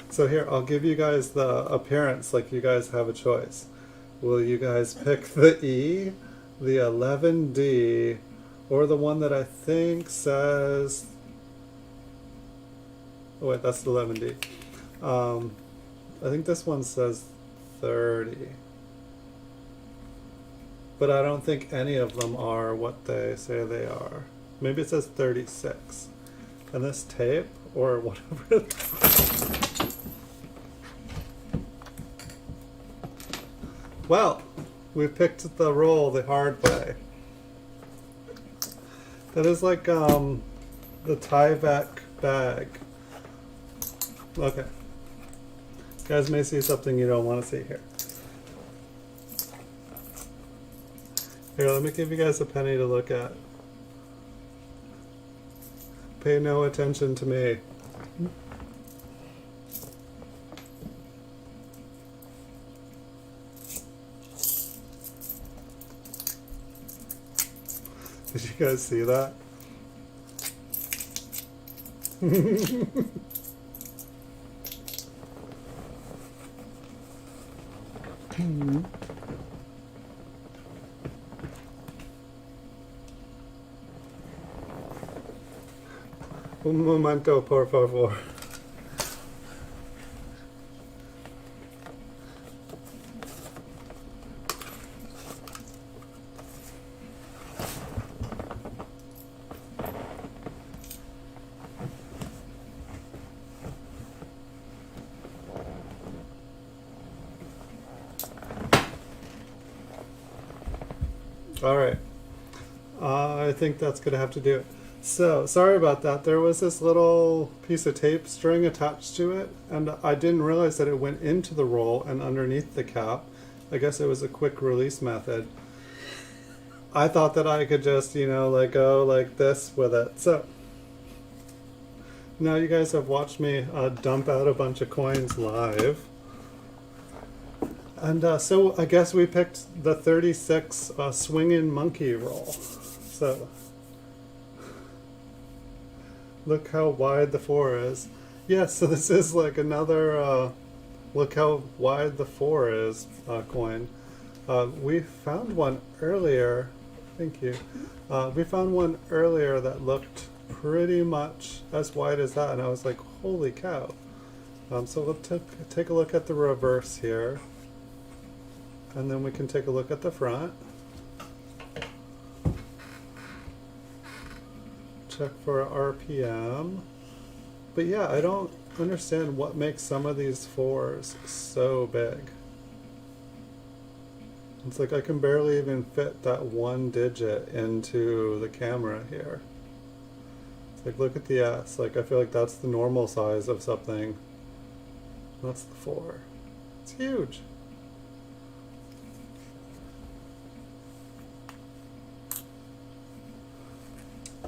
So here, I'll give you guys the appearance, like you guys have a choice. Will you guys pick the E, the 11D, or the one that I think says... Oh wait, that's the 11D. I think this one says 30. but I don't think any of them are what they say they are. Maybe it says 36. And this tape, or whatever. Well, we picked the roll the hard way. That is like the Tyvek bag. Okay. You guys may see something you don't want to see here. Here, let me give you guys a penny to look at. Pay no attention to me. Did you guys see that? Un momento, por favor. All right. I think that's going to have to do it. So, sorry about that. There was this little piece of tape string attached to it, and I didn't realize that it went into the roll and underneath the cap. I guess it was a quick release method. I thought that I could just, let go like this with it. So, now you guys have watched me dump out a bunch of coins live. And so I guess we picked the 36 swinging monkey roll. So look how wide the 4 is. Yeah, so this is like another look how wide the 4 is coin. We found one earlier. Thank you. We found one earlier that looked pretty much as wide as that, and I was like, holy cow. So we'll take a look at the reverse here. And then we can take a look at the front. Check for RPM. But yeah, I don't understand what makes some of these 4s so big. It's like I can barely even fit that 1 digit into the camera here. It's like, look at the S. Like, I feel like that's the normal size of something. That's the 4. It's huge.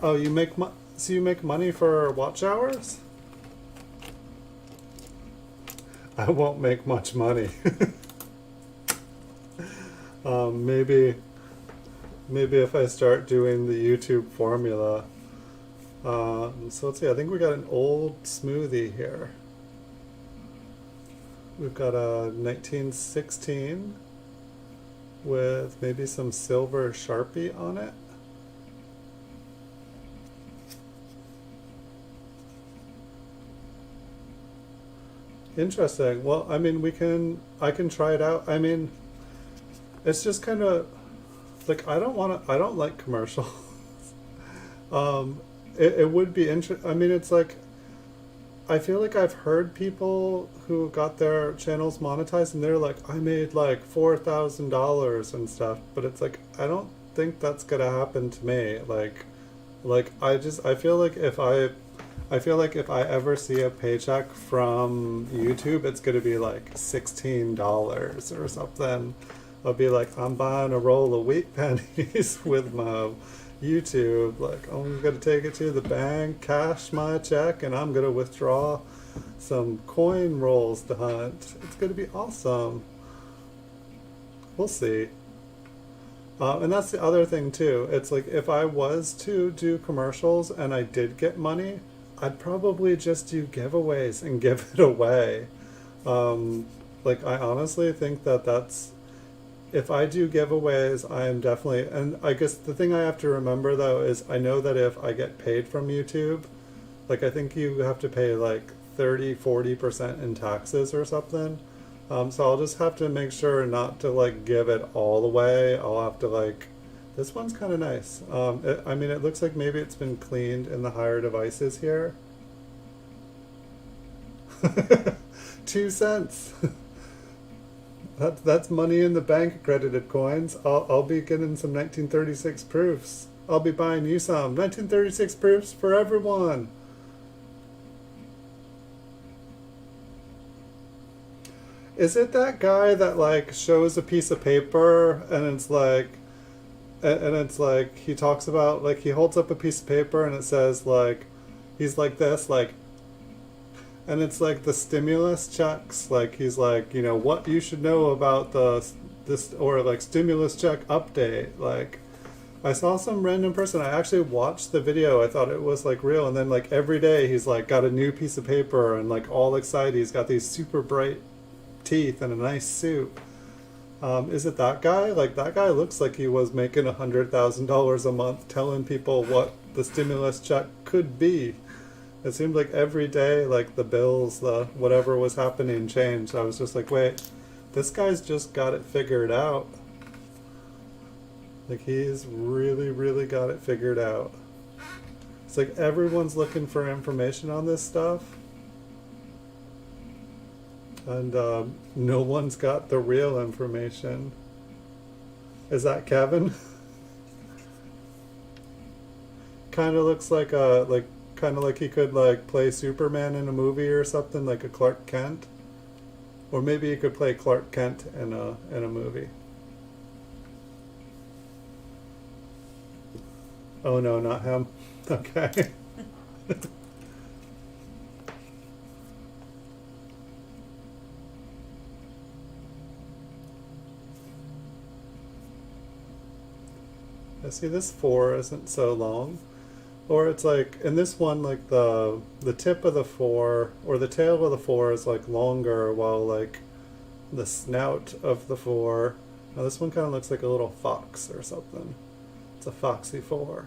Oh, so you make money for watch hours? I won't make much money. Maybe if I start doing the YouTube formula. So let's see, I think we got an old smoothie here. We've got a 1916 with maybe some silver Sharpie on it. Interesting. Well, I mean, I can try it out. I mean, it's just kind of like, I don't like commercials. It would be interesting. I mean, it's like, I feel like I've heard people who got their channels monetized and they're like, I made like $4,000 and stuff, but it's like, I don't think that's gonna happen to me. Like I feel like if I ever see a paycheck from YouTube, it's going to be like $16 or something. I'll be like, I'm buying a roll of wheat pennies with my YouTube. Like, I'm going to take it to the bank, cash my check, and I'm going to withdraw some coin rolls to hunt. It's going to be awesome. We'll see. And that's the other thing too. It's like, if I was to do commercials and I did get money, I'd probably just do giveaways and give it away. Like, I honestly think that's, if I do giveaways, I am definitely, and I guess the thing I have to remember though is I know that if I get paid from YouTube, like I think you have to pay like 30-40% in taxes or something. So I'll just have to make sure not to like give it all away. I'll have to like, this one's kind of nice. I mean, it looks like maybe it's been cleaned in the higher devices here. 2 cents. That's money in the bank accredited coins. I'll be getting some 1936 proofs. I'll be buying you some 1936 proofs for everyone. Is it that guy that like shows a piece of paper and it's like he talks about like he holds up a piece of paper and it says like he's like this like and it's like the stimulus checks like he's like you know what you should know about the this or like stimulus check update like I saw some random person. I actually watched the video. I thought it was like real and then like every day he's like got a new piece of paper and like all excited. He's got these super bright teeth and a nice suit. Is it that guy? Like that guy looks like he was making $100,000 a month telling people what the stimulus check could be. It seemed like every day like the bills, the whatever was happening changed. I was just like, wait, this guy's just got it figured out. Like he's really got it figured out. It's like everyone's looking for information on this stuff. And no one's got the real information. Is that Kevin? Kind of looks like a kind of like he could like play Superman in a movie or something, like a Clark Kent, or maybe he could play Clark Kent in a movie. Oh no, not him. Okay. I see this 4 isn't so long. Or it's like, in this one, like the tip of the 4, or the tail of the 4 is like longer, while like the snout of the 4, now this one kind of looks like a little fox or something. It's a foxy 4.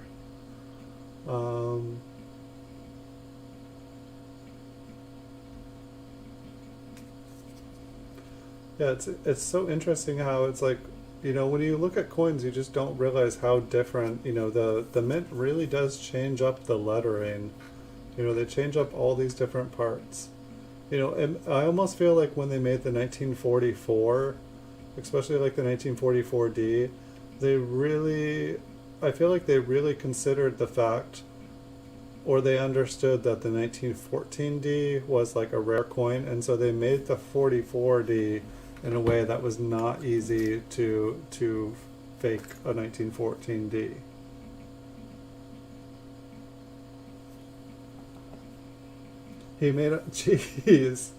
Yeah, it's so interesting how it's like, you know, when you look at coins, you just don't realize how different, you know, the mint really does change up the lettering. You know, they change up all these different parts. You know, and I almost feel like when they made the 1944, especially like the 1944D, they really, I feel like they really considered the fact, or they understood that the 1914D was like a rare coin, and so they made the 44D in a way that was not easy to fake a 1914D. He made a jeez.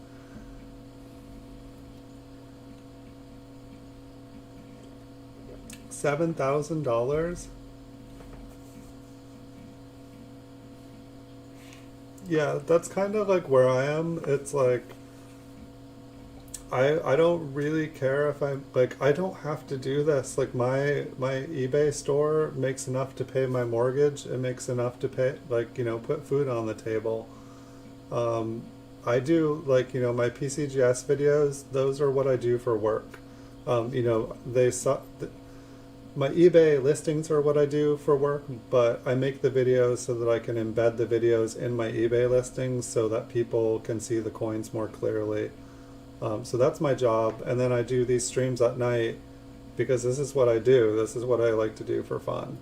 $7,000? Yeah, that's kind of like where I am. It's like I don't really care if I'm like I don't have to do this. Like my eBay store makes enough to pay my mortgage. It makes enough to pay like, you know, put food on the table. Um, I do like, you know, my PCGS videos, those are what I do for work. You know, my eBay listings are what I do for work, but I make the videos so that I can embed the videos in my eBay listings so that people can see the coins more clearly. So that's my job, and then I do these streams at night because this is what I do. This is what I like to do for fun.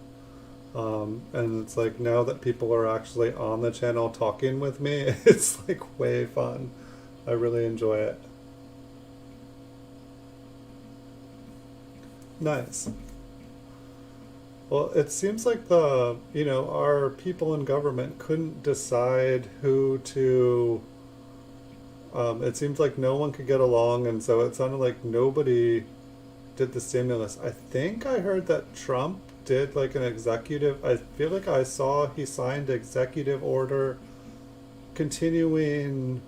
And it's like now that people are actually on the channel talking with me, it's like way fun. I really enjoy it. Nice. Well, it seems like you know, our people in government couldn't decide who to it seems like no one could get along, and so it sounded like nobody did the stimulus. I think I heard that Trump did like an executive, I feel like I saw he signed executive order continuing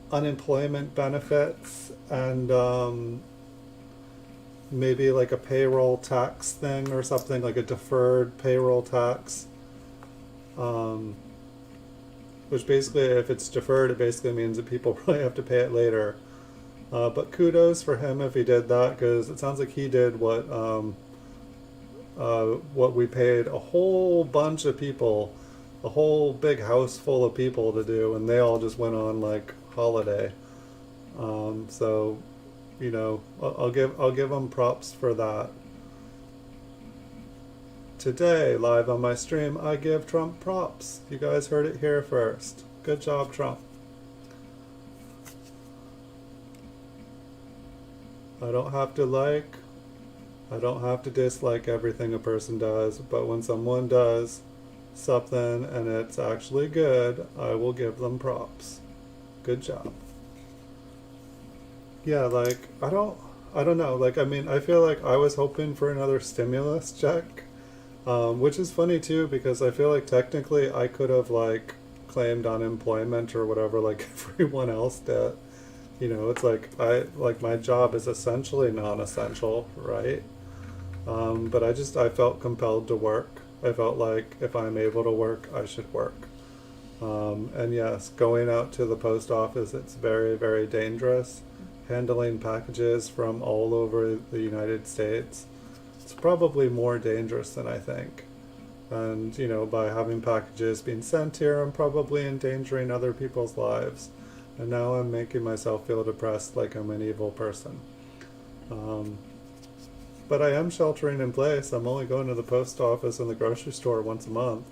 unemployment benefits and maybe like a payroll tax thing or something, like a deferred payroll tax. Um, which basically, if it's deferred, it basically means that people probably have to pay it later. But kudos for him if he did that, because it sounds like he did what we paid a whole bunch of people, a whole big house full of people to do, and they all just went on like holiday. So, I'll give him props for that. Today, live on my stream, I give Trump props. You guys heard it here first. Good job, Trump. I don't have to like, I don't have to dislike everything a person does, but when someone does something and it's actually good, I will give them props. Good job. Yeah, like, I don't know. Like, I mean, I feel like I was hoping for another stimulus check, which is funny too, because I feel like technically I could have like claimed unemployment or whatever, like everyone else did. It's like my job is essentially non-essential, right? But I felt compelled to work. I felt like if I'm able to work, I should work. And yes, going out to the post office, it's very, very dangerous. Handling packages from all over the United States, it's probably more dangerous than I think. And, by having packages being sent here, I'm probably endangering other people's lives. And now I'm making myself feel depressed like I'm an evil person. But I am sheltering in place. I'm only going to the post office and the grocery store once a month.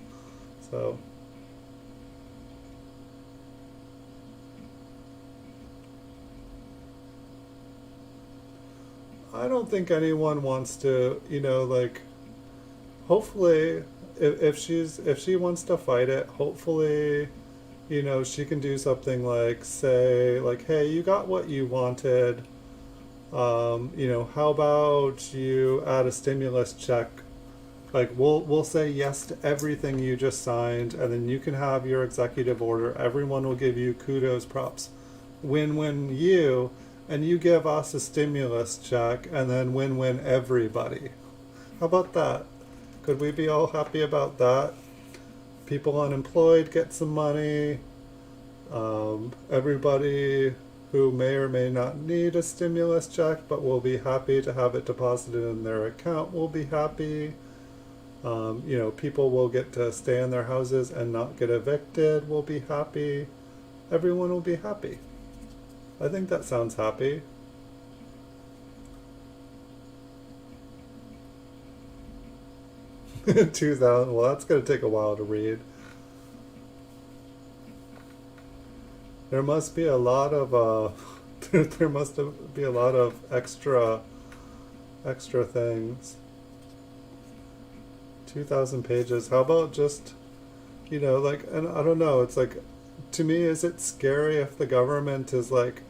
So I don't think anyone wants to, like, hopefully if she wants to fight it, hopefully, she can do something like say like, hey, you got what you wanted. How about you add a stimulus check? Like we'll say yes to everything you just signed, and then you can have your executive order. Everyone will give you kudos, props. Win-win you, and you give us a stimulus check, and then win-win everybody. How about that? Could we be all happy about that? People unemployed get some money. Everybody who may or may not need a stimulus check but will be happy to have it deposited in their account will be happy. People will get to stay in their houses and not get evicted will be happy. Everyone will be happy. I think that sounds happy. $2,000. Well, that's going to take a while to read. There must be a lot of there must be a lot of extra things. 2,000 pages. How about just, like, and I don't know. It's like, to me, is it scary if the government is like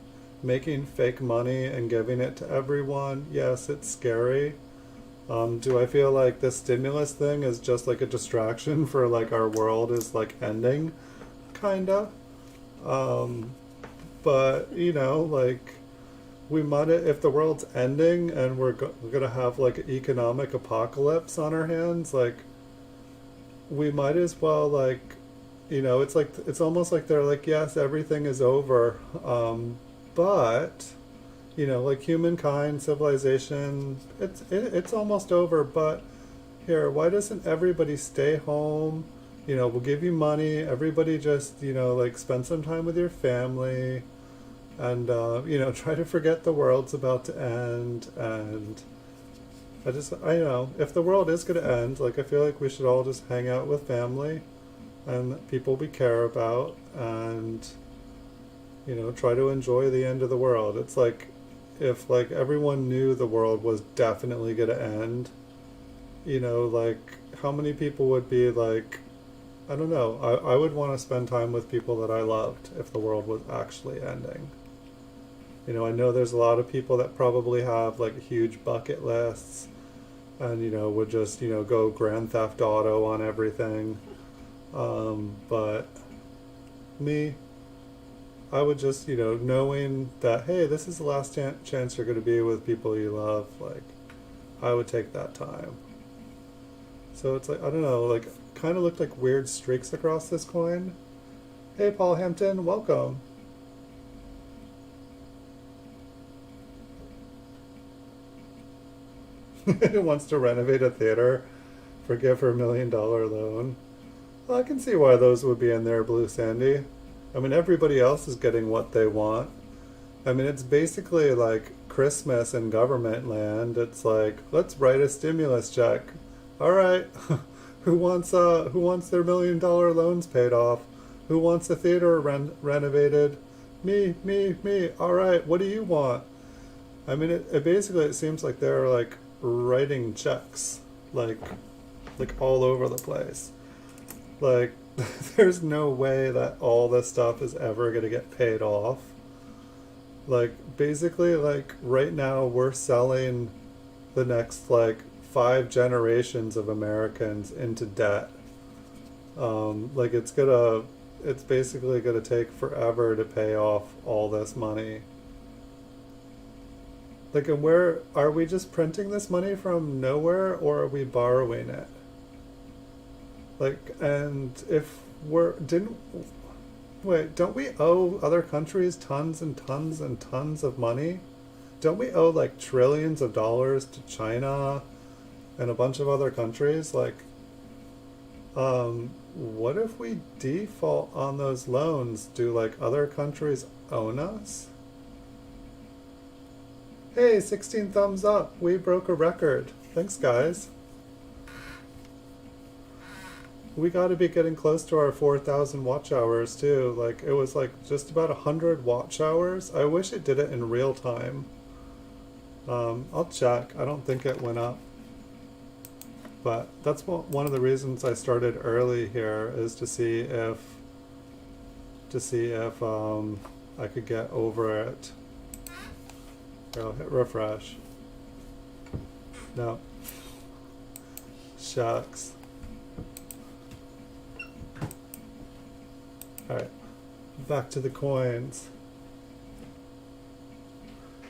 making fake money and giving it to everyone? Yes, it's scary. Do I feel like this stimulus thing is just like a distraction for like our world is like ending, kinda? But like we might, if the world's ending and we're gonna have like an economic apocalypse on our hands, like we might as well like, it's like it's almost like they're like, yes, everything is over, but like humankind, civilization, it's almost over. But here, why doesn't everybody stay home? We'll give you money. Everybody just, like spend some time with your family, and try to forget the world's about to end. And I know if the world is going to end, like I feel like we should all just hang out with family and people we care about, and try to enjoy the end of the world. It's like if like everyone knew the world was definitely going to end, like how many people would be like, I don't know, I would want to spend time with people that I loved if the world was actually ending. I know there's a lot of people that probably have like huge bucket lists and would just go Grand Theft Auto on everything, but me, I would just, knowing that, hey, this is the last chance you're going to be with people you love, like, I would take that time. So it's like, I don't know, like, kind of looked like weird streaks across this coin. Hey, Paul Hampton, welcome. who wants to renovate a theater, forgive her $1 million loan. Well, I can see why those would be in there, Blue Sandy. I mean, everybody else is getting what they want. I mean, it's basically like Christmas in government land. It's like, let's write a stimulus check. All right, who wants their $1 million loans paid off? Who wants a theater renovated? Me. All right, what do you want? I mean, it basically it seems like they're like writing checks, like all over the place. Like, there's no way that all this stuff is ever gonna get paid off. Like, basically, like right now we're selling the next like 5 generations of Americans into debt. Like it's basically gonna take forever to pay off all this money. Like, and where are we just printing this money from nowhere, or are we borrowing it? Like, and if we're didn't wait, don't we owe other countries tons and tons and tons of money? Don't we owe like trillions of dollars to China and a bunch of other countries? Like, what if we default on those loans? Do like other countries own us? Hey, 16 thumbs up. We broke a record. Thanks, guys. We got to be getting close to our 4,000 watch hours too. Like, it was like just about 100 watch hours. I wish it did it in real time. I'll check. I don't think it went up. But that's one of the reasons I started early here, is to see if I could get over it. Here, I'll hit refresh. No. Shucks. Alright, back to the coins.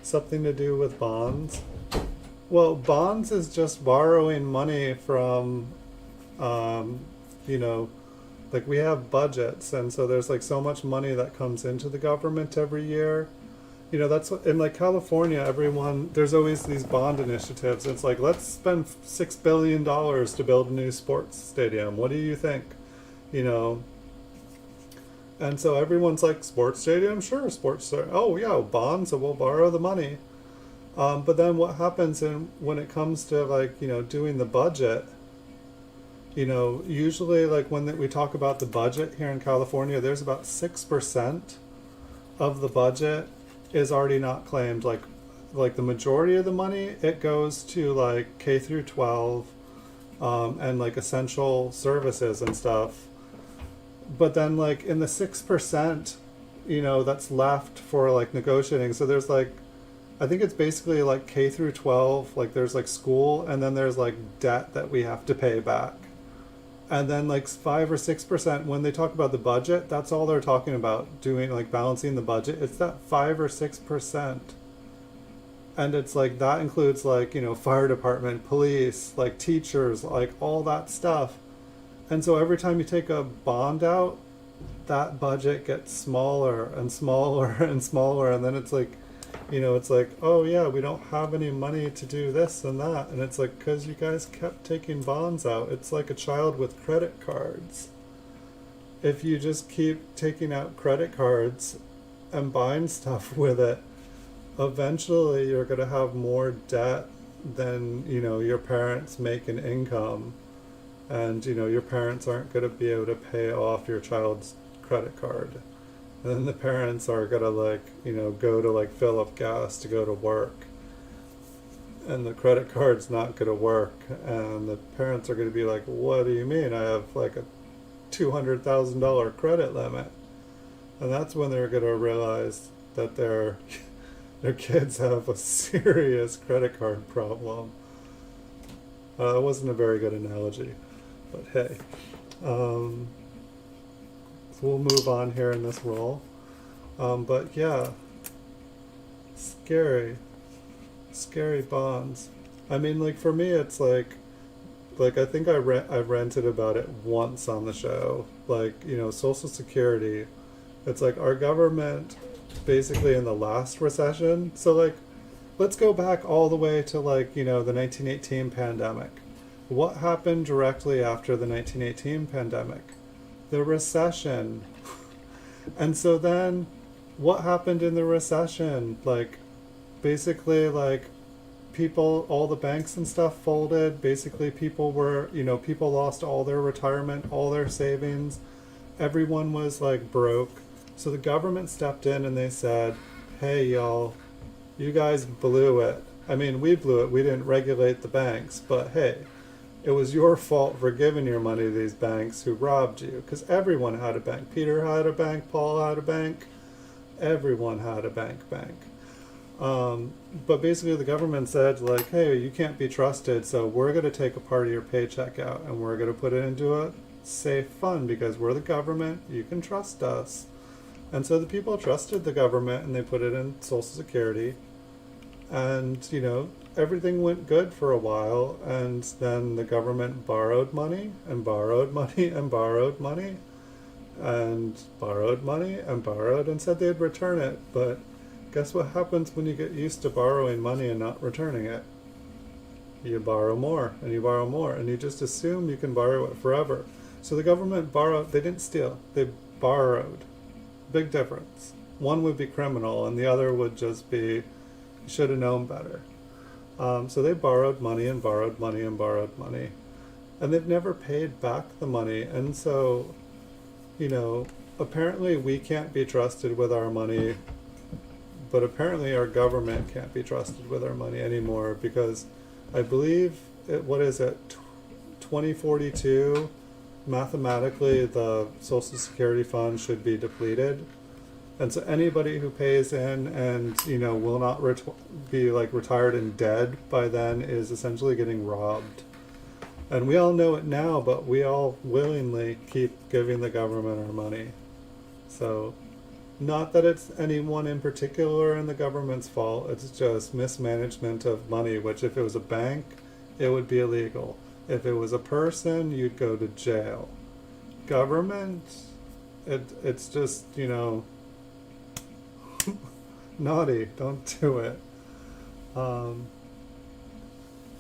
Something to do with bonds? Well, bonds is just borrowing money from, you know, like we have budgets, and so there's like so much money that comes into the government every year. You know, that's what, in like California, there's always these bond initiatives. It's like, let's spend $6 billion to build a new sports stadium. What do you think? You know, and so everyone's like, sports stadium? Sure, oh yeah, bonds, so we'll borrow the money. But then what happens when it comes to like, you know, doing the budget, you know, usually like when we talk about the budget here in California, there's about 6% of the budget is already not claimed. Like the majority of the money, it goes to like K through 12, and like essential services and stuff. But then like in the 6%, you know, that's left for like negotiating. So there's like, I think it's basically like K through 12, like there's like school, and then there's like debt that we have to pay back. And then like 5 or 6%, when they talk about the budget, that's all they're talking about, doing like balancing the budget. It's that 5 or 6%. And it's like, that includes like, you know, fire department, police, like teachers, like all that stuff. And so every time you take a bond out, that budget gets smaller and smaller and smaller. And then it's like, you know, it's like, oh yeah, we don't have any money to do this and that. And it's like, because you guys kept taking bonds out. It's like a child with credit cards. If you just keep taking out credit cards and buying stuff with it, eventually you're going to have more debt than, you know, your parents make an income. And, you know, your parents aren't going to be able to pay off your child's credit card. And then the parents are going to, like, you know, go to, like, fill up gas to go to work. And the credit card's not going to work. And the parents are going to be like, what do you mean? I have, like, a $200,000 credit limit. And that's when they're going to realize that their kids have a serious credit card problem. It wasn't a very good analogy. But hey, so we'll move on here in this role. But yeah, scary bonds. I mean, like for me, it's like I think I rented about it once on the show. Like, you know, Social Security. It's like our government, basically in the last recession. So like, let's go back all the way to like, the 1918 pandemic. What happened directly after the 1918 pandemic? The recession. And so then what happened in the recession? Like, basically, like, people, all the banks and stuff folded. Basically, people were, people lost all their retirement, all their savings. Everyone was like broke. So the government stepped in and they said, hey, y'all, you guys blew it. I mean, we blew it. We didn't regulate the banks, but hey, it was your fault for giving your money to these banks who robbed you. Because everyone had a bank. Peter had a bank. Paul had a bank. Everyone had a bank. But basically the government said, like, hey, you can't be trusted, so we're going to take a part of your paycheck out and we're going to put it into a safe fund because we're the government. You can trust us. And so the people trusted the government and they put it in Social Security. And, everything went good for a while. And then the government borrowed money and borrowed money and borrowed money and borrowed money and borrowed and said they'd return it. But guess what happens when you get used to borrowing money and not returning it? You borrow more and you borrow more and you just assume you can borrow it forever. So the government borrowed, they didn't steal, they borrowed. Big difference. One would be criminal and the other would just be, you should have known better. So they borrowed money and borrowed money and borrowed money. And they've never paid back the money. And so, apparently we can't be trusted with our money, but apparently our government can't be trusted with our money anymore because I believe, 2042, mathematically the Social Security fund should be depleted. And so anybody who pays in and, will not be like retired and dead by then is essentially getting robbed. And we all know it now, but we all willingly keep giving the government our money. So, not that it's anyone in particular in the government's fault, it's just mismanagement of money, which if it was a bank, it would be illegal. If it was a person, you'd go to jail. Government, it's just, naughty, don't do it.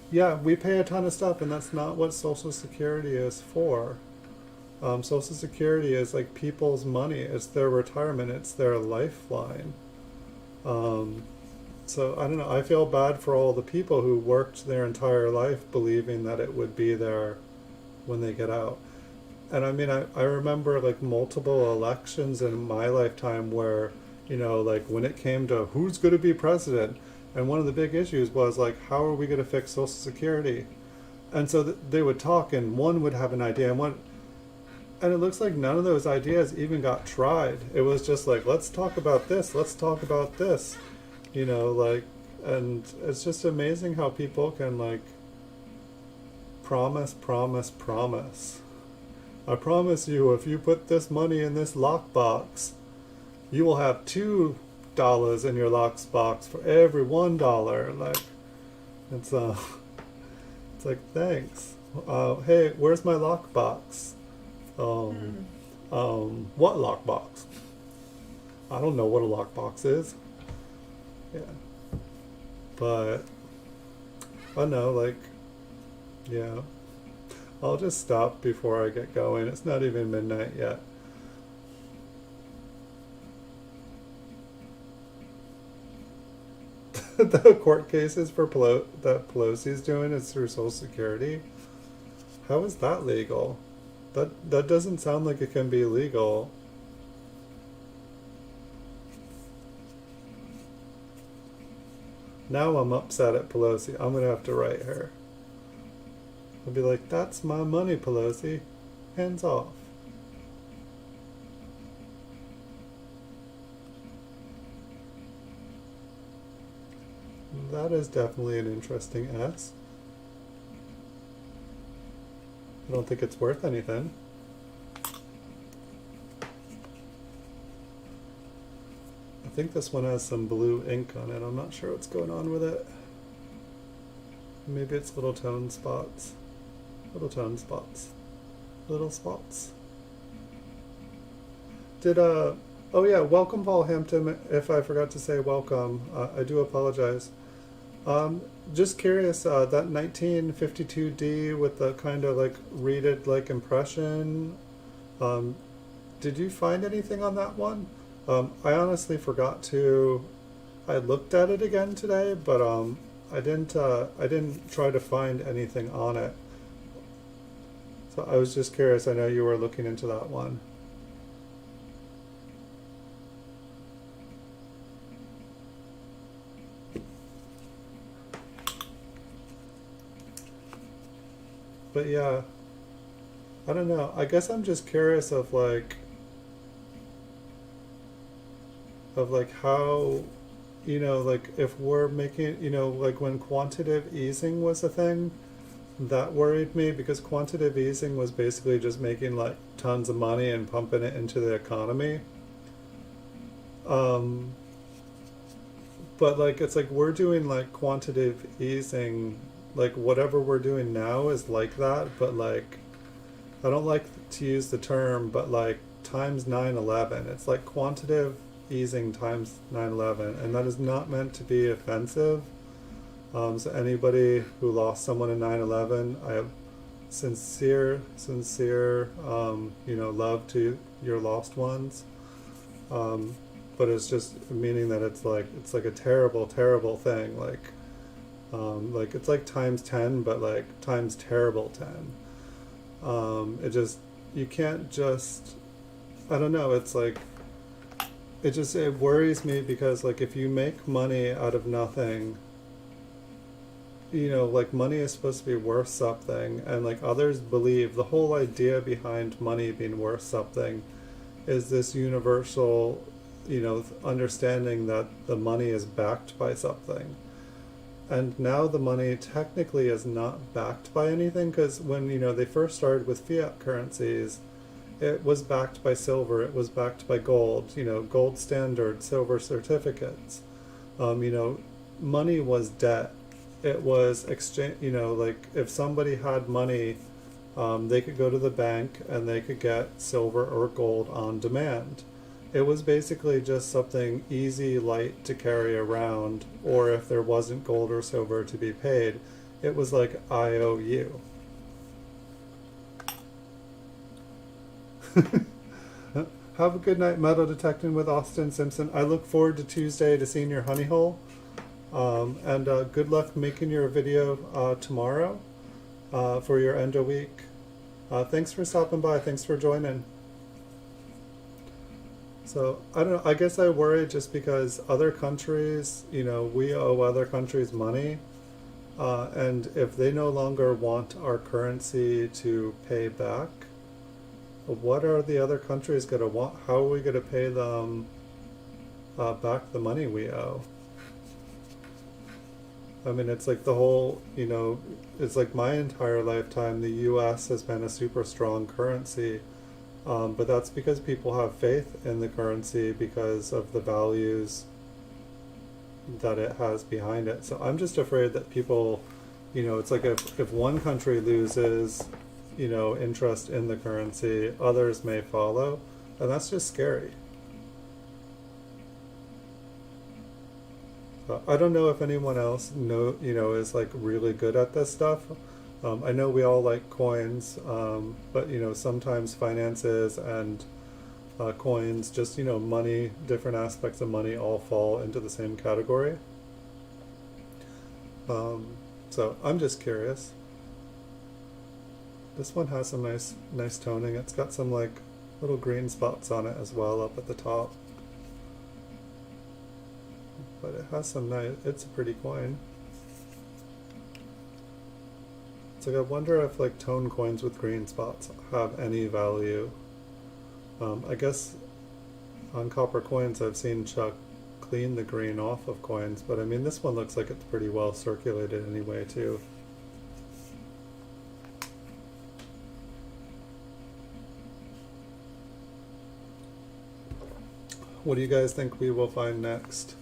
Yeah, we pay a ton of stuff, and that's not what Social Security is for. Social Security is like people's money. It's their retirement. It's their lifeline. So I don't know. I feel bad for all the people who worked their entire life believing that it would be there when they get out. And I mean, I remember like multiple elections in my lifetime where, like when it came to who's going to be president, and one of the big issues was like, how are we going to fix Social Security? And so they would talk and one would have an idea and it looks like none of those ideas even got tried. It was just like, let's talk about this, let's talk about this, and it's just amazing how people can like promise. I promise you, if you put this money in this lockbox, you will have $2 in your lockbox for every $1. Like, it's like, thanks. Hey, where's my lockbox? What lockbox? I don't know what a lockbox is. Yeah. But, I know, like, yeah. I'll just stop before I get going. It's not even midnight yet. The court cases for that Pelosi's doing is through Social Security. How is that legal? That doesn't sound like it can be legal. Now I'm upset at Pelosi. I'm gonna have to write her. I'll be like, that's my money, Pelosi. Hands off. That is definitely an interesting S. I don't think it's worth anything. I think this one has some blue ink on it. I'm not sure what's going on with it. Maybe it's little tone spots. Little tone spots. Little spots. Oh yeah, welcome Paul Hampton. If I forgot to say welcome, I do apologize. Just curious, that 1952D with the kind of like read it like impression, um, did you find anything on that one? I honestly forgot to. I looked at it again today, but I didn't. I didn't try to find anything on it. So I was just curious. I know you were looking into that one. But yeah, I don't know. I guess I'm just curious of like how, like if we're making, like when quantitative easing was a thing, that worried me because quantitative easing was basically just making like tons of money and pumping it into the economy. Um, but like it's like we're doing like quantitative easing, like whatever we're doing now is like that, but like I don't like to use the term, but like times 9/11. It's like quantitative easing times 9/11, and that is not meant to be offensive. So anybody who lost someone in 9/11, I have sincere, love to your lost ones. Um, but it's just meaning that it's like a terrible, terrible thing. Like it's like times 10, but like times terrible 10. It just you can't just I don't know. It's like it worries me because like if you make money out of nothing, like money is supposed to be worth something, and like others believe the whole idea behind money being worth something is this universal, understanding that the money is backed by something. And now the money technically is not backed by anything because when they first started with fiat currencies, it was backed by silver, it was backed by gold, gold standard, silver certificates. Money was debt. It was exchange. Like if somebody had money, they could go to the bank and they could get silver or gold on demand. It was basically just something easy, light to carry around, or if there wasn't gold or silver to be paid, it was like IOU. Have a good night, metal detecting with Austin Simpson. I look forward to Tuesday to seeing your honey hole. And good luck making your video tomorrow for your end of week. Thanks for stopping by. Thanks for joining. So I don't know. I guess I worry just because other countries, we owe other countries money. And if they no longer want our currency to pay back, what are the other countries going to want? How are we going to pay them back the money we owe? I mean, it's like the whole, it's like my entire lifetime, the US has been a super strong currency. But that's because people have faith in the currency because of the values that it has behind it. So I'm just afraid that people, it's like if one country loses, interest in the currency, others may follow. And that's just scary. I don't know if anyone else is like really good at this stuff. I know we all like coins, but sometimes finances and coins, just money, different aspects of money, all fall into the same category. So I'm just curious. This one has some nice toning. It's got some like little green spots on it as well up at the top. But it has some nice, it's a pretty coin. It's like I wonder if like tone coins with green spots have any value. I guess on copper coins I've seen Chuck clean the green off of coins, but I mean this one looks like it's pretty well circulated anyway too. What do you guys think we will find next?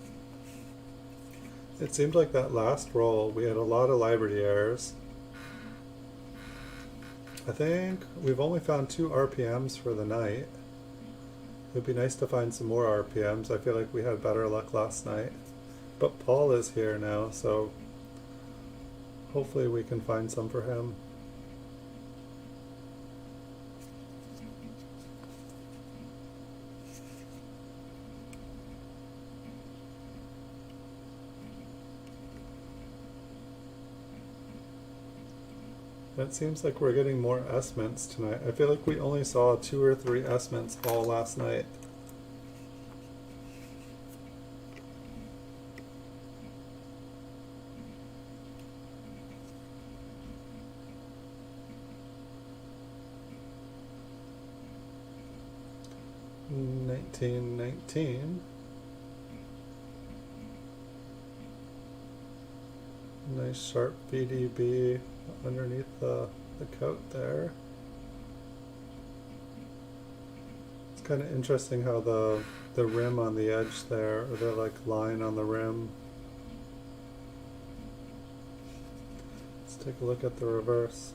It seemed like that last roll we had a lot of library errors. I think we've only found 2 RPMs for the night. It would be nice to find some more RPMs. I feel like we had better luck last night. But Paul is here now, so hopefully we can find some for him. It seems like we're getting more S-mints tonight. I feel like we only saw 2 or 3 S-mints all last night. $19.19. Nice sharp BDB underneath the coat there. It's kind of interesting how the rim on the edge there, or the like line on the rim. Let's take a look at the reverse.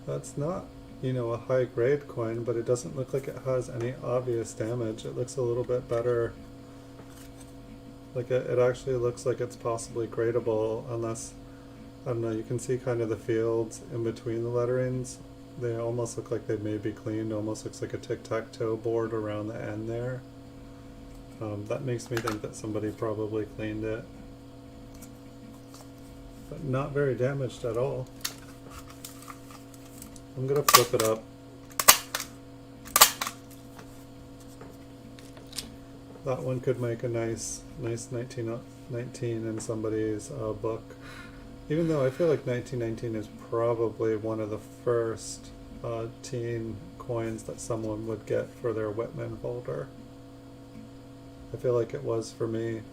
That's not, you know, a high grade coin, but it doesn't look like it has any obvious damage. It looks a little bit better. Like it actually looks like it's possibly gradable, unless, I don't know, you can see kind of the fields in between the letterings. They almost look like they may be cleaned. Almost looks like a tic-tac-toe board around the end there. That makes me think that somebody probably cleaned it. But not very damaged at all. I'm gonna flip it up. That one could make a nice 1919 in somebody's book. Even though I feel like 1919 is probably one of the first teen coins that someone would get for their Whitman folder. I feel like it was for me.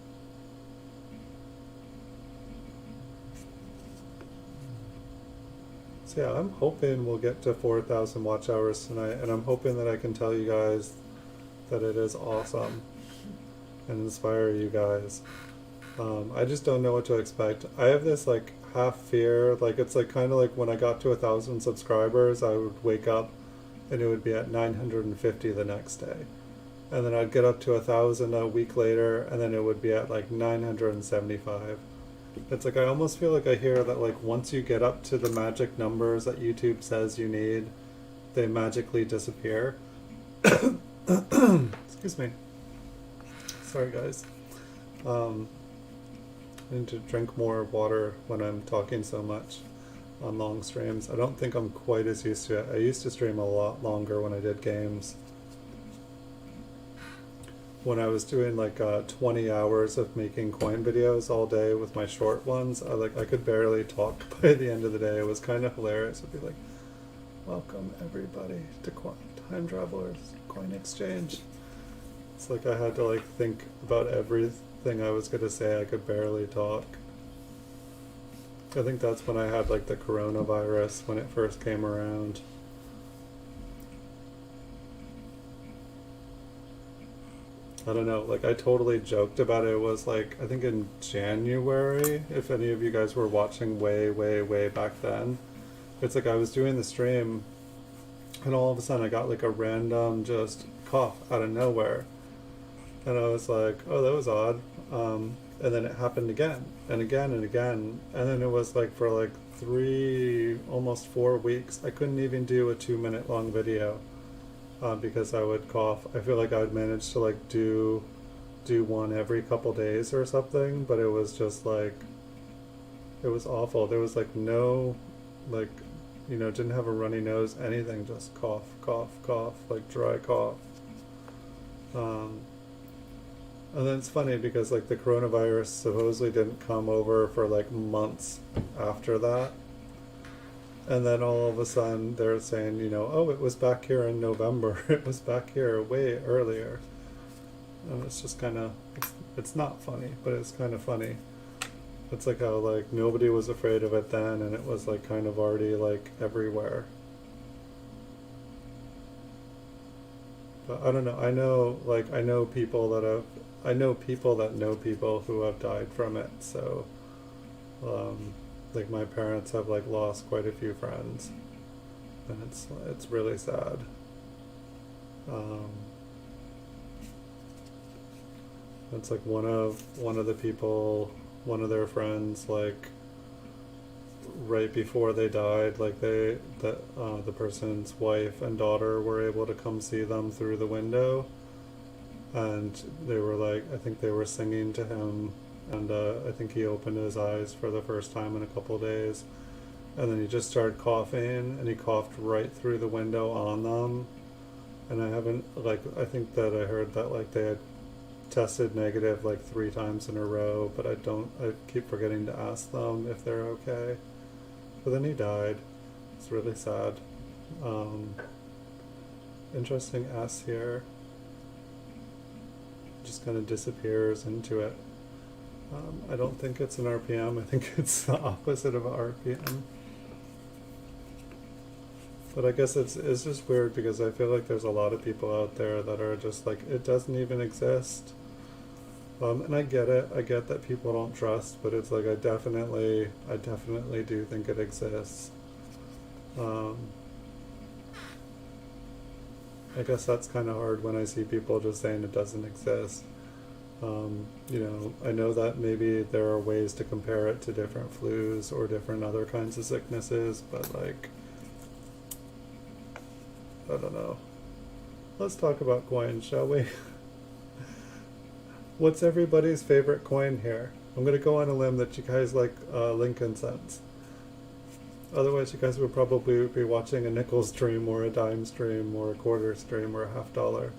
So yeah, I'm hoping we'll get to 4,000 watch hours tonight, and I'm hoping that I can tell you guys that it is awesome and inspire you guys. I just don't know what to expect. I have this like half fear, like it's like kind of like when I got to 1,000 subscribers, I would wake up and it would be at 950 the next day, and then I'd get up to 1,000 a week later, and then it would be at like 975. It's like I almost feel like I hear that like once you get up to the magic numbers that YouTube says you need, they magically disappear. Excuse me. Sorry guys. I need to drink more water when I'm talking so much on long streams. I don't think I'm quite as used to it. I used to stream a lot longer when I did games. When I was doing like 20 hours of making coin videos all day with my short ones, I could barely talk by the end of the day. It was kind of hilarious. I'd be like, welcome everybody to Time Travelers Coin Exchange. It's like I had to like think about everything I was going to say. I could barely talk. I think that's when I had like the coronavirus when it first came around. I don't know, like I totally joked about it. It was like, I think in January, if any of you guys were watching way back then. It's like I was doing the stream and all of a sudden I got like a random just cough out of nowhere. And I was like, oh, that was odd. And then it happened again and again and again. And then it was like for like 3, almost 4 weeks, I couldn't even do a 2-minute long video because I would cough. I feel like I would manage to like do one every couple days or something, but it was just like, it was awful. There was like no, like, you know, didn't have a runny nose, anything, just cough, like dry cough. And then it's funny because like the coronavirus supposedly didn't come over for like months after that. And then all of a sudden they're saying, you know, oh, it was back here in November. It was back here way earlier. And it's just kind of, it's not funny, but it's kind of funny. It's like how like nobody was afraid of it then, and it was like kind of already like everywhere. But I don't know. I know people that know people who have died from it. So, like my parents have like lost quite a few friends, and it's really sad. It's like one of the people, one of their friends, like right before they died, like the person's wife and daughter were able to come see them through the window, and they were like, I think they were singing to him, and I think he opened his eyes for the first time in a couple of days, and then he just started coughing, and he coughed right through the window on them, and I think that I heard that like they had tested negative like 3 times in a row, but I keep forgetting to ask them if they're okay. But then he died. It's really sad. Interesting S here. Just kind of disappears into it. I don't think it's an RPM. I think it's the opposite of a RPM. But I guess it's just weird because I feel like there's a lot of people out there that are just like, it doesn't even exist. And I get it. I get that people don't trust, but it's like I definitely do think it exists. I guess that's kind of hard when I see people just saying it doesn't exist. I know that maybe there are ways to compare it to different flus or different other kinds of sicknesses, but like, I don't know. Let's talk about coins, shall we? What's everybody's favorite coin here? I'm going to go on a limb that you guys like Lincoln cents. Otherwise, you guys would probably be watching a nickel stream or a dime stream or a quarter stream or a $50.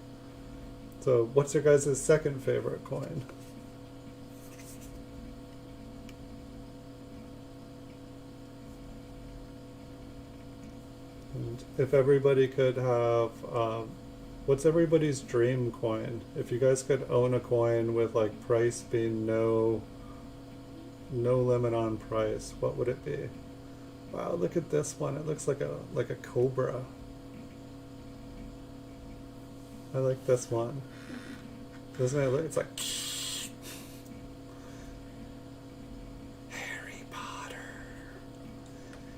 So what's your guys' second favorite coin? And if everybody could have, what's everybody's dream coin? If you guys could own a coin with like price being no limit on price, what would it be? Wow, look at this one. It looks like a cobra. I like this one. Doesn't it look? It's like Harry Potter.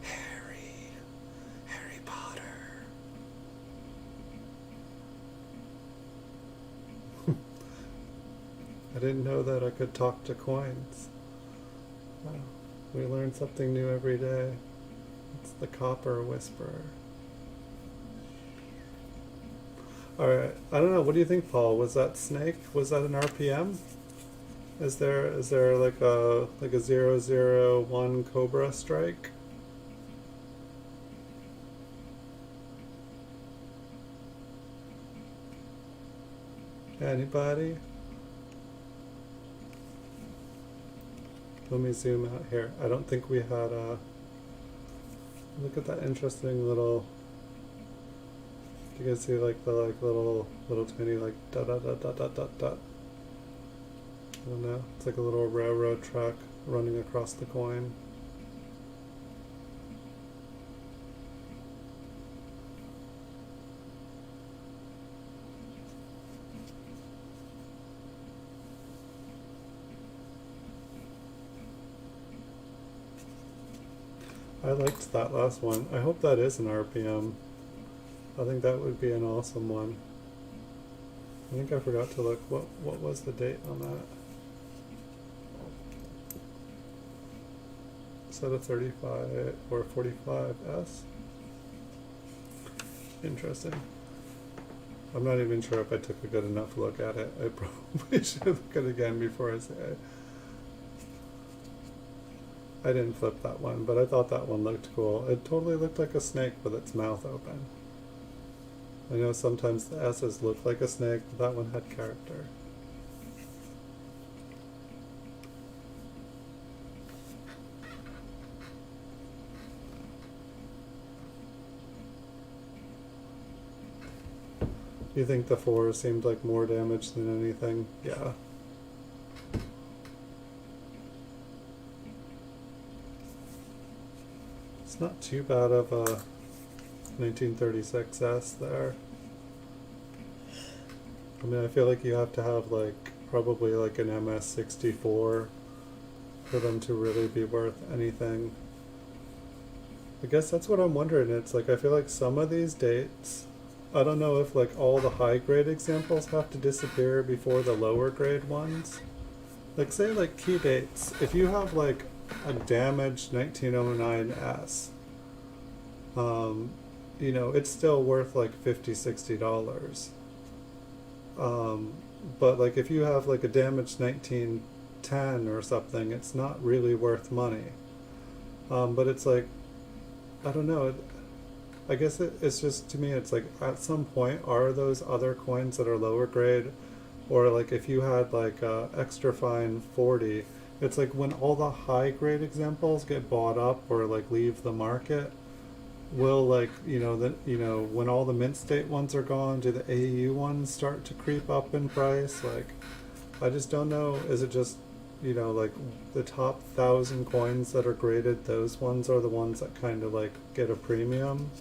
Harry Potter. I didn't know that I could talk to coins. Wow, we learn something new every day. It's the Copper Whisperer. Alright, I don't know, what do you think, Paul? Was that snake? Was that an RPM? Is there like a 001 Cobra strike? Anybody? Let me zoom out here. I don't think we had a... Look at that interesting little... You guys see like the little tiny like dot dot dot dot dot dot dot. I don't know. It's like a little railroad track running across the coin. I liked that last one. I hope that is an RPM. I think that would be an awesome one. I think I forgot to look. What was the date on that? Is that a 35 or 45S? Interesting. I'm not even sure if I took a good enough look at it. I probably should look at it again before I say it. I didn't flip that one, but I thought that one looked cool. It totally looked like a snake with its mouth open. I know sometimes the S's look like a snake, but that one had character. Do you think the 4 seemed like more damage than anything? Yeah. It's not too bad of a 1936S there. I mean, I feel like you have to have like probably like an MS-64 for them to really be worth anything. I guess that's what I'm wondering. It's like I feel like some of these dates I don't know if like all the high grade examples have to disappear before the lower grade ones. Like say like key dates, if you have like a damaged 1909S, you know, it's still worth like $50-$60. But like if you have like a damaged 1910 or something, it's not really worth money. But it's like, I don't know, I guess it's just, to me, it's like at some point, are those other coins that are lower grade, or like if you had like extra fine 40, it's like when all the high grade examples get bought up or like leave the market, will like, you know, when all the mint state ones are gone, do the AU ones start to creep up in price? Like, I just don't know. Is it just, you know, like the top 1,000 coins that are graded, those ones are the ones that kind of like get a premium?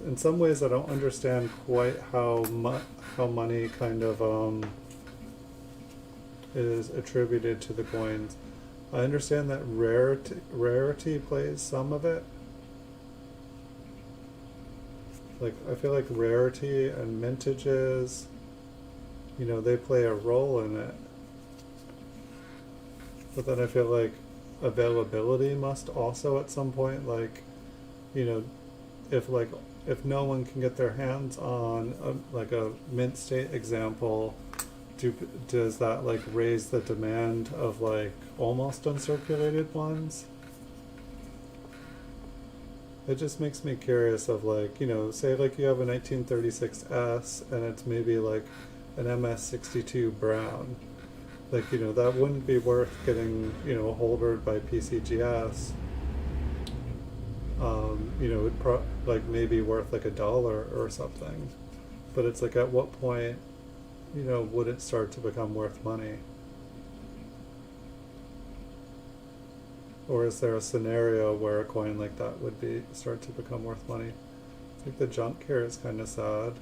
In some ways, I don't understand quite how money kind of is attributed to the coins. I understand that rarity plays some of it. Like, I feel like rarity and mintages, you know, they play a role in it. But then I feel like availability must also at some point, like, you know, if no one can get their hands on like a mint state example, does that like raise the demand of like almost uncirculated ones? It just makes me curious of like, you know, say like you have a 1936S and it's maybe like an MS62 brown. Like, you know, that wouldn't be worth getting, you know, holdered by PCGS. You know, it'd like maybe worth like $1 or something. But it's like, at what point, you know, would it start to become worth money? Or is there a scenario where a coin like that would start to become worth money? I think the junk here is kind of sad.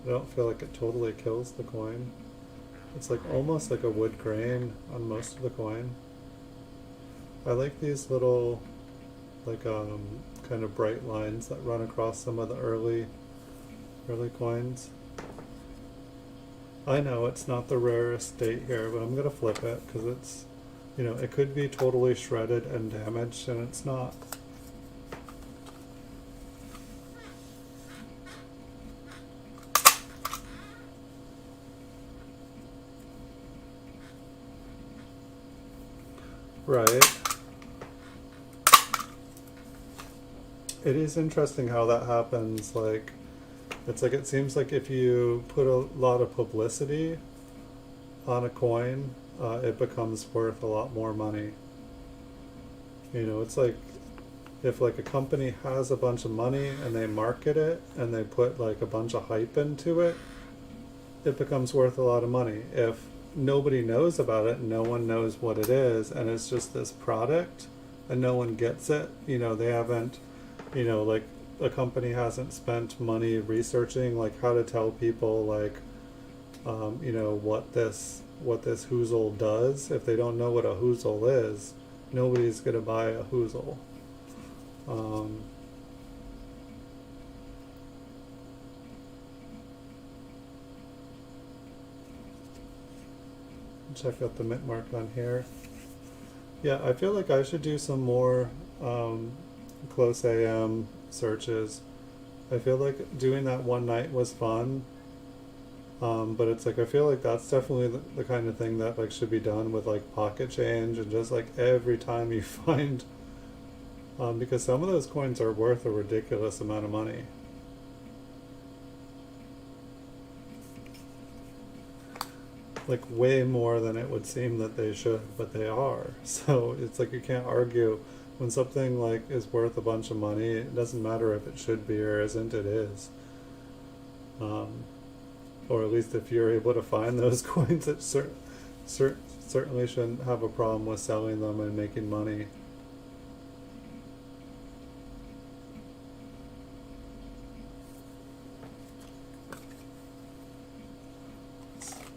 I don't feel like it totally kills the coin. It's like almost like a wood grain on most of the coin. I like these little like kind of bright lines that run across some of the early coins. I know it's not the rarest date here, but I'm gonna flip it because it's, you know, it could be totally shredded and damaged, and it's not. Right. It is interesting how that happens. Like, it's like, it seems like if you put a lot of publicity on a coin, it becomes worth a lot more money. You know, it's like if like a company has a bunch of money and they market it and they put like a bunch of hype into it, it becomes worth a lot of money. If nobody knows about it, no one knows what it is, and it's just this product and no one gets it, you know, they haven't, you know, like a company hasn't spent money researching like how to tell people like, you know, what this hoozle does. If they don't know what a hoozle is, nobody's gonna buy a hoozle. Check out the mint mark on here. Yeah, I feel like I should do some more close AM searches. I feel like doing that one night was fun, but it's like I feel like that's definitely the kind of thing that like should be done with like pocket change and just like every time you find, because some of those coins are worth a ridiculous amount of money. Like way more than it would seem that they should, but they are. So it's like you can't argue when something like is worth a bunch of money. It doesn't matter if it should be or isn't, it is. Or at least if you're able to find those coins, it certainly shouldn't have a problem with selling them and making money.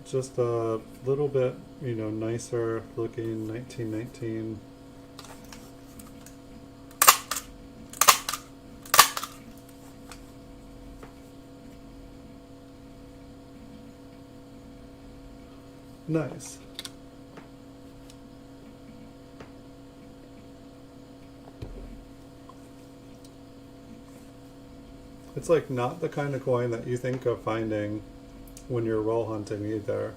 Just a little bit, you know, nicer looking 1919. Nice. It's like not the kind of coin that you think of finding when you're roll hunting either.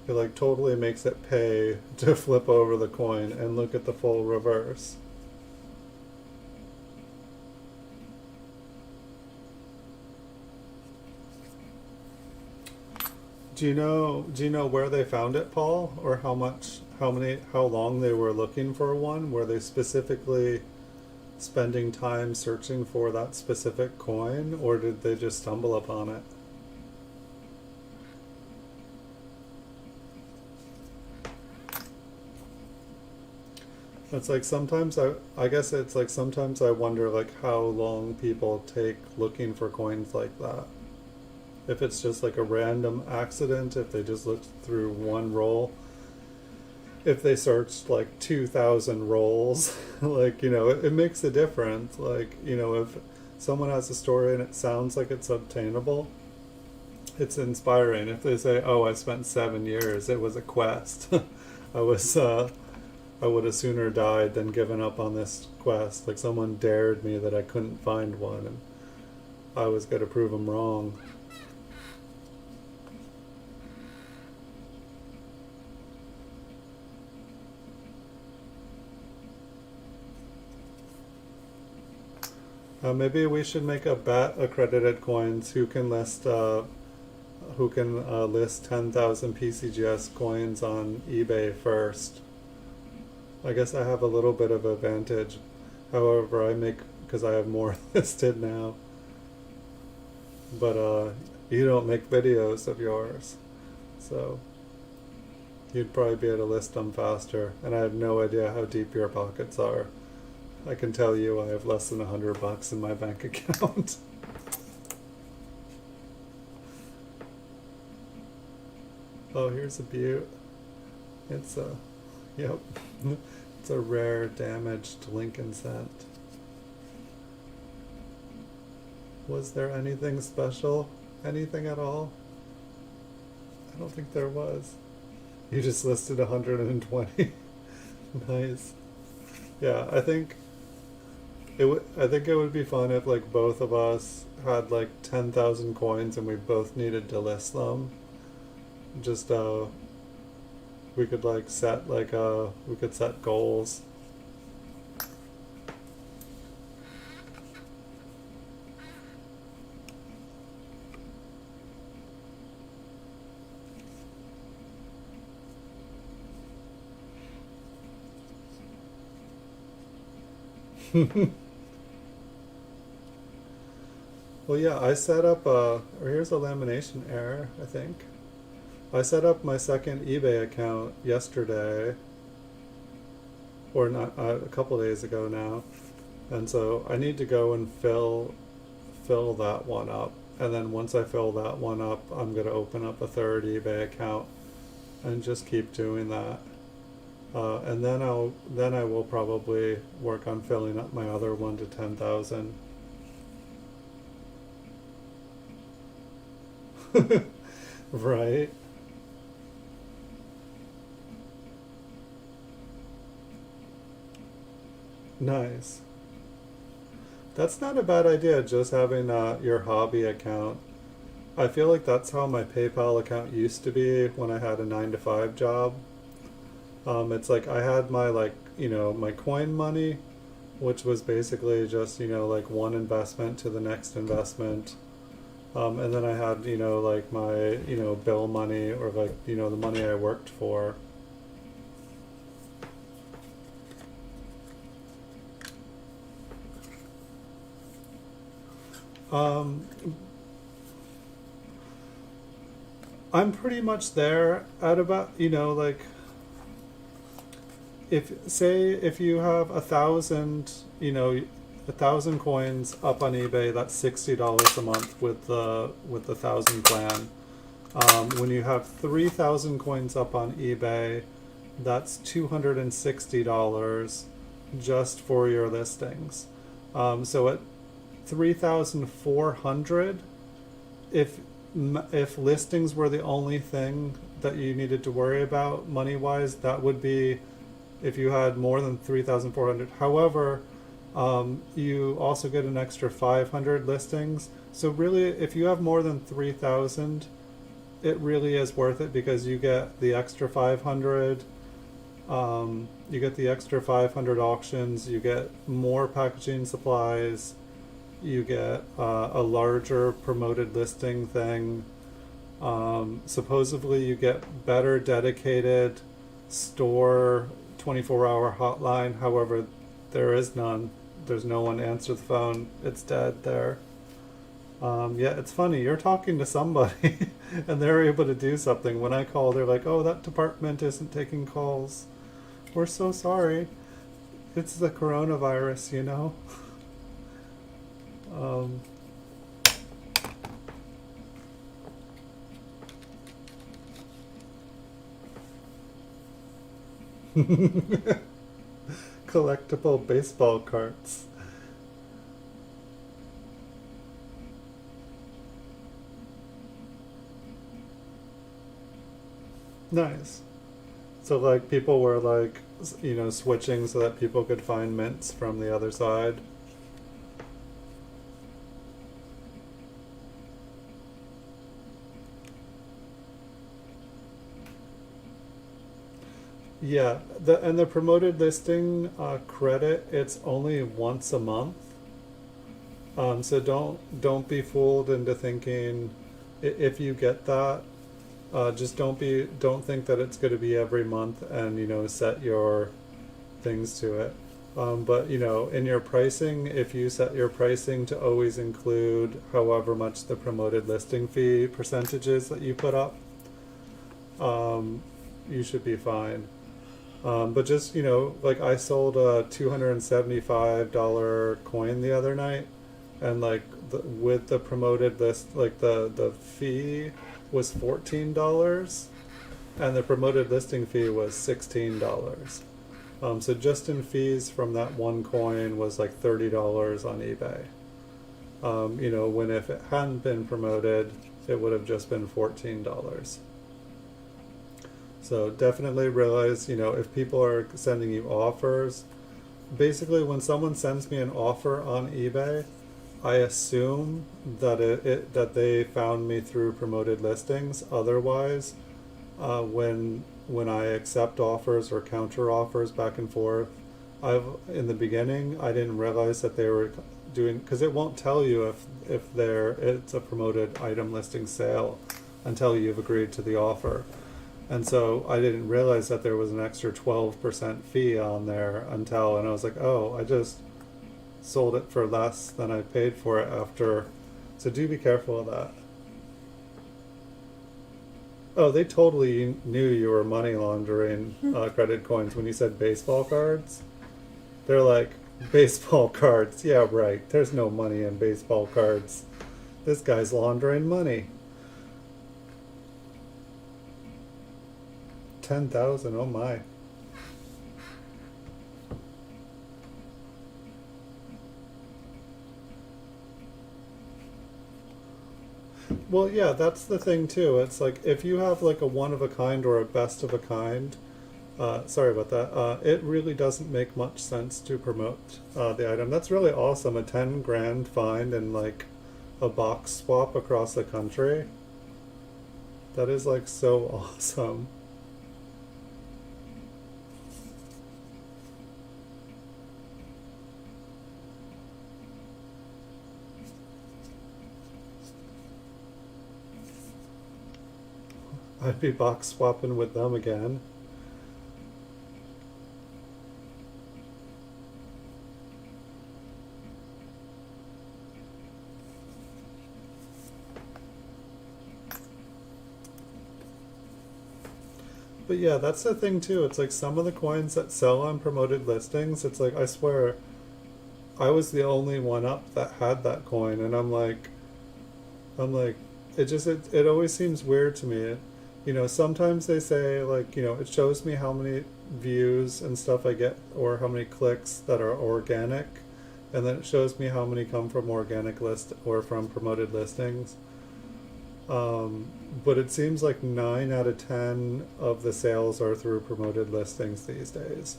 It like totally makes it pay to flip over the coin and look at the full reverse. Do you know where they found it, Paul? Or how long they were looking for one? Were they specifically spending time searching for that specific coin, or did they just stumble upon it? It's like sometimes I guess it's like sometimes I wonder like how long people take looking for coins like that. If it's just like a random accident, if they just looked through one roll, if they searched like 2,000 rolls, like, it makes a difference. Like, if someone has a story and it sounds like it's obtainable, it's inspiring. If they say, oh, I spent 7 years, it was a quest. I would have sooner died than given up on this quest. Like someone dared me that I couldn't find one, and I was going to prove them wrong. Maybe we should make a bet, accredited coins, who can list 10,000 PCGS coins on eBay first. I guess I have a little bit of advantage. However, because I have more listed now. But you don't make videos of yours, so you'd probably be able to list them faster. And I have no idea how deep your pockets are. I can tell you I have less than $100 in my bank account. Oh, here's a beaut. It's yep. It's a rare damaged Lincoln cent. Was there anything special? Anything at all? I don't think there was. You just listed 120. Nice. Yeah, I think it would be fun if like both of us had like 10,000 coins and we both needed to list them. Just we could like set we could set goals. Well, yeah, I set up or here's a lamination error, I think. I set up my second eBay account yesterday, or not, a couple days ago now, and so I need to go and fill that one up, and then once I fill that one up, I'm going to open up a third eBay account and just keep doing that, and then I will probably work on filling up my other one to 10,000. Right. Nice. That's not a bad idea, just having your hobby account. I feel like that's how my PayPal account used to be when I had a 9 to 5 job. It's like I had my my coin money, which was basically just like one investment to the next investment. And then I had like my bill money, or like the money I worked for. Um, I'm pretty much there at about like, if you have 1,000 1,000 coins up on eBay, that's $60 a month with the 1,000 plan. When you have 3,000 coins up on eBay, that's $260 just for your listings. So at 3,400, if if listings were the only thing that you needed to worry about money wise, that would be if you had more than 3,400. However, you also get an extra 500 listings. So really, if you have more than 3,000, it really is worth it because you get the extra 500. You get the extra 500 auctions. You get more packaging supplies. You get a larger promoted listing thing. Supposedly, you get better dedicated store 24-hour hotline. However, there is none. There's no one to answer the phone. It's dead there. Yeah, it's funny. You're talking to somebody and they're able to do something. When I call, they're like, oh, that department isn't taking calls. We're so sorry. It's the coronavirus, you know? Um, collectible baseball cards. Nice. So like people were like, switching so that people could find mints from the other side. Yeah, the promoted listing credit, it's only once a month. So don't be fooled into thinking if you get that, just don't think that it's going to be every month and set your things to it. But in your pricing, if you set your pricing to always include however much the promoted listing fee percentages that you put up, you should be fine. But just, like I sold a $275 coin the other night, and like with the promoted list, like the fee was $14, and the promoted listing fee was $16. So just in fees from that one coin was like $30 on eBay. When if it hadn't been promoted, it would have just been $14. So definitely realize, if people are sending you offers, basically when someone sends me an offer on eBay, I assume that that they found me through promoted listings. Otherwise, when I accept offers or counter offers back and forth, in the beginning I didn't realize that they were doing, because it won't tell you if it's a promoted item listing sale until you've agreed to the offer. And so I didn't realize that there was an extra 12% fee on there and I was like, oh, I just sold it for less than I paid for it after. So do be careful of that. Oh, they totally knew you were money laundering credit coins when you said baseball cards. They're like, baseball cards? Yeah, right. There's no money in baseball cards. This guy's laundering money. 10,000, oh my. Well, yeah, that's the thing too. It's like if you have like a one of a kind or a best of a kind, sorry about that, it really doesn't make much sense to promote the item. That's really awesome. A 10 grand find and like a box swap across the country. That is like so awesome. I'd be box swapping with them again. But yeah, that's the thing too. It's like some of the coins that sell on promoted listings, it's like I swear I was the only one up that had that coin, and I'm like it always seems weird to me. Sometimes they say like, it shows me how many views and stuff I get or how many clicks that are organic, and then it shows me how many come from organic list or from promoted listings. But it seems like 9 out of 10 of the sales are through promoted listings these days.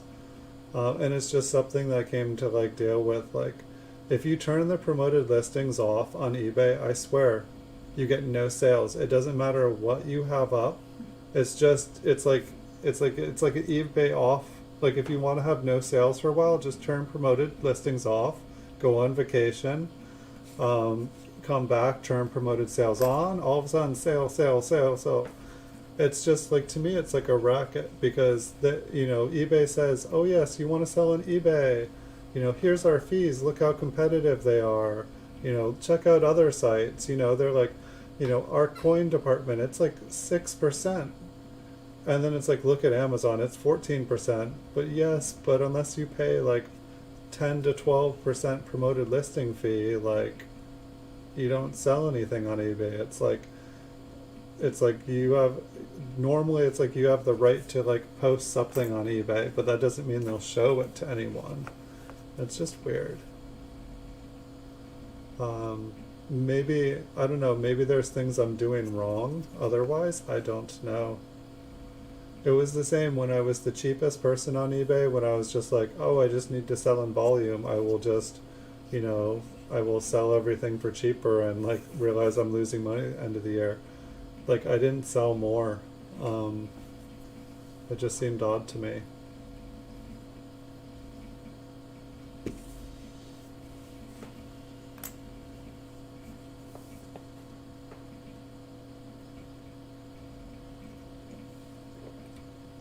And it's just something that I came to like deal with. Like, if you turn the promoted listings off on eBay, I swear, you get no sales. It doesn't matter what you have up. It's like an eBay off. Like, if you want to have no sales for a while, just turn promoted listings off, go on vacation, come back, turn promoted sales on, all of a sudden sale, sale, sale. So it's just like, to me, it's like a racket, because eBay says, oh yes, you want to sell on eBay, here's our fees, look how competitive they are, check out other sites. They're like, our coin department, it's like 6%. And then it's like, look at Amazon, it's 14%. But yes, but unless you pay like 10 to 12% promoted listing fee, like, you don't sell anything on eBay. Normally it's like you have the right to like post something on eBay, but that doesn't mean they'll show it to anyone. It's just weird. Maybe, I don't know, maybe there's things I'm doing wrong otherwise, I don't know. It was the same when I was the cheapest person on eBay, when I was just like, oh, I just need to sell in volume. I will just, I will sell everything for cheaper, and like realize I'm losing money at the end of the year. Like, I didn't sell more. It just seemed odd to me.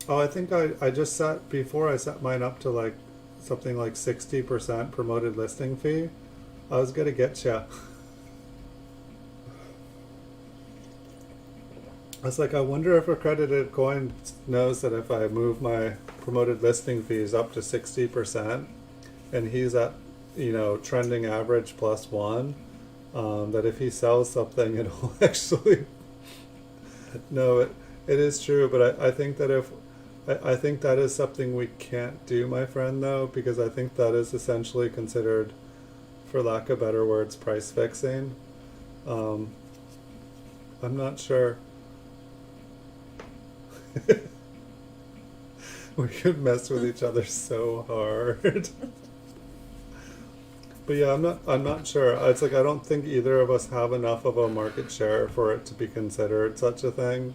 Oh, I think I just before I set mine up to like something like 60% promoted listing fee. I was gonna get ya. I was like, I wonder if Accredited Coin knows that if I move my promoted listing fees up to 60%, and he's at, trending average +1, that if he sells something, it'll actually. No, it is true, but I think that I think that is something we can't do, my friend, though, because I think that is essentially considered, for lack of better words, price fixing. I'm not sure. We could mess with each other so hard. But yeah, I'm not sure. It's like, I don't think either of us have enough of a market share for it to be considered such a thing.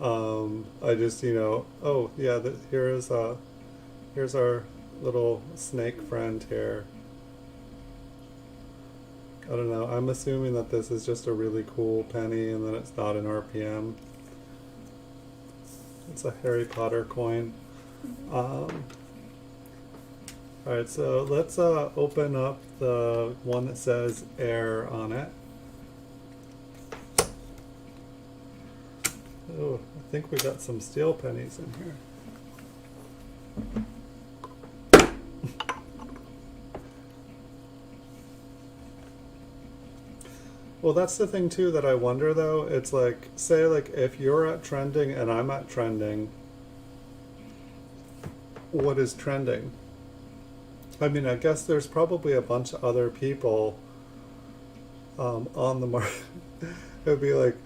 I just, oh yeah, here's our little snake friend here. I don't know, I'm assuming that this is just a really cool penny and that it's not an RPM. It's a Harry Potter coin. Alright, so let's open up the one that says air on it. Oh, I think we got some steel pennies in here. Well, that's the thing too that I wonder though. It's like, say like if you're at trending and I'm at trending, what is trending? I mean, I guess there's probably a bunch of other people on the market. It would be like,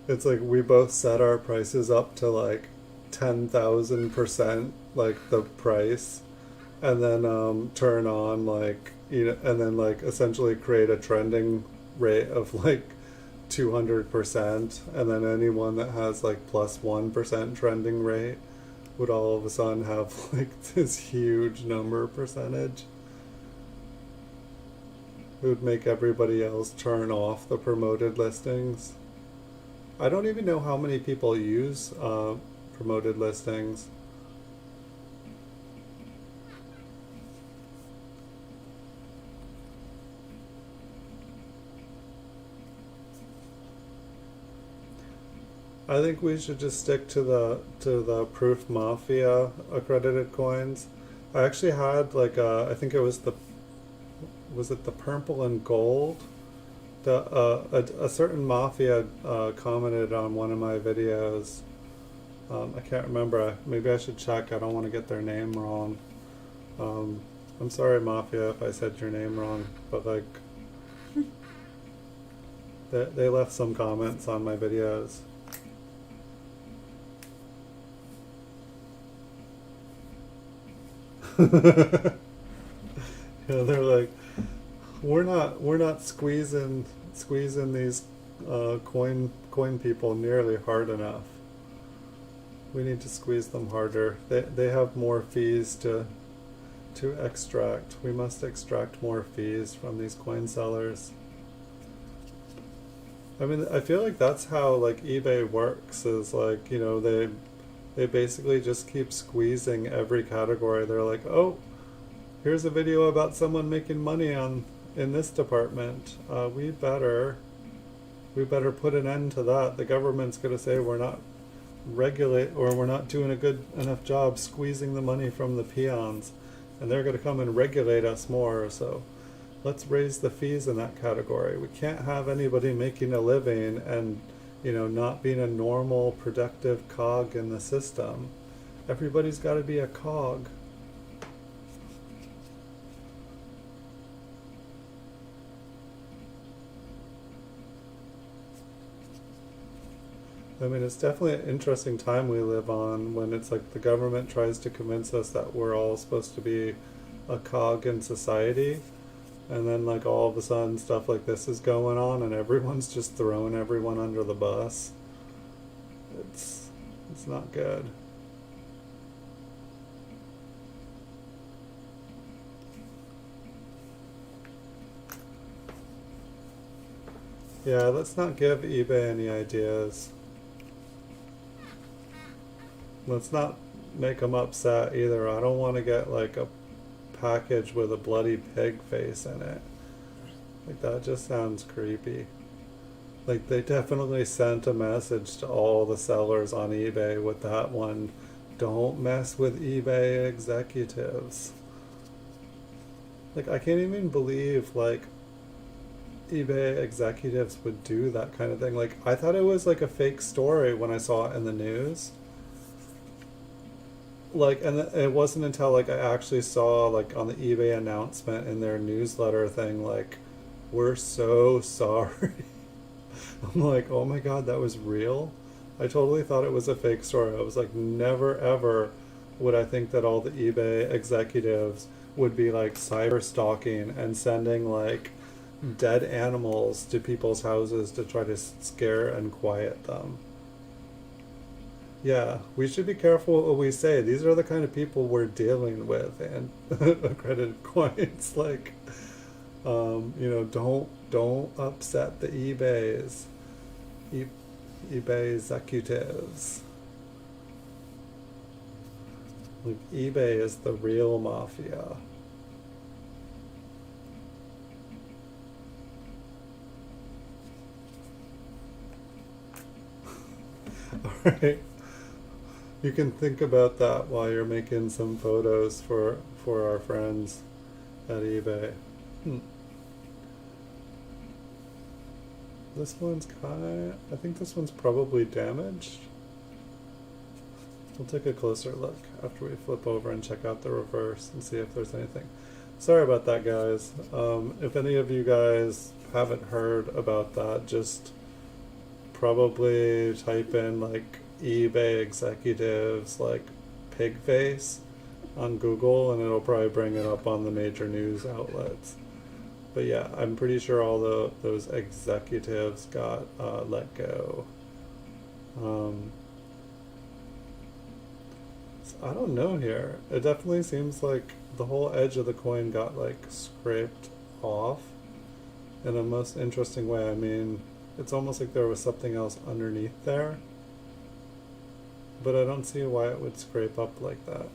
it's like we both set our prices up to like 10,000% like the price, and then turn on like, and then like essentially create a trending rate of like 200%, and then anyone that has like +1% trending rate would all of a sudden have like this huge number percentage. It would make everybody else turn off the promoted listings. I don't even know how many people use promoted listings. I think we should just stick to the Proof Mafia accredited coins. I actually had like I think it was the purple and gold. A certain mafia commented on one of my videos. I can't remember. Maybe I should check. I don't want to get their name wrong. I'm sorry, Mafia, if I said your name wrong. But like, They left some comments on my videos. Yeah, they're like, we're not squeezing these coin people nearly hard enough. We need to squeeze them harder. They have more fees to extract. We must extract more fees from these coin sellers. I mean, I feel like that's how like eBay works, is like, you know, they basically just keep squeezing every category. They're like, oh, here's a video about someone making money in this department. We better put an end to that. The government's going to say we're not we're not doing a good enough job squeezing the money from the peons, and they're going to come and regulate us more. So let's raise the fees in that category. We can't have anybody making a living and, you know, not being a normal productive cog in the system. Everybody's got to be a cog. I mean, it's definitely an interesting time we live on, when it's like the government tries to convince us that we're all supposed to be a cog in society, and then like all of a sudden stuff like this is going on and everyone's just throwing everyone under the bus. It's not good. Yeah, let's not give eBay any ideas. Let's not make them upset either. I don't want to get like a package with a bloody pig face in it. Like, that just sounds creepy. Like, they definitely sent a message to all the sellers on eBay with that one. Don't mess with eBay executives. Like, I can't even believe like eBay executives would do that kind of thing. Like, I thought it was like a fake story when I saw it in the news. Like, and it wasn't until like I actually saw like on the eBay announcement in their newsletter thing, like, we're so sorry. I'm like, oh my god, that was real? I totally thought it was a fake story. I was like, never ever would I think that all the eBay executives would be like cyber stalking and sending like dead animals to people's houses to try to scare and quiet them. Yeah, we should be careful what we say. These are the kind of people we're dealing with, and accredited coins. Like, you know, don't upset the eBay executives. Like, eBay is the real mafia. All right. You can think about that while you're making some photos for our friends at eBay. This one's I think this one's probably damaged. We'll take a closer look after we flip over and check out the reverse and see if there's anything. Sorry about that, guys. If any of you guys haven't heard about that, just probably type in like eBay executives like pig face on Google, and it'll probably bring it up on the major news outlets. But yeah, I'm pretty sure all those executives got let go. I don't know here. It definitely seems like the whole edge of the coin got like scraped off in a most interesting way. I mean, it's almost like there was something else underneath there, but I don't see why it would scrape up like that.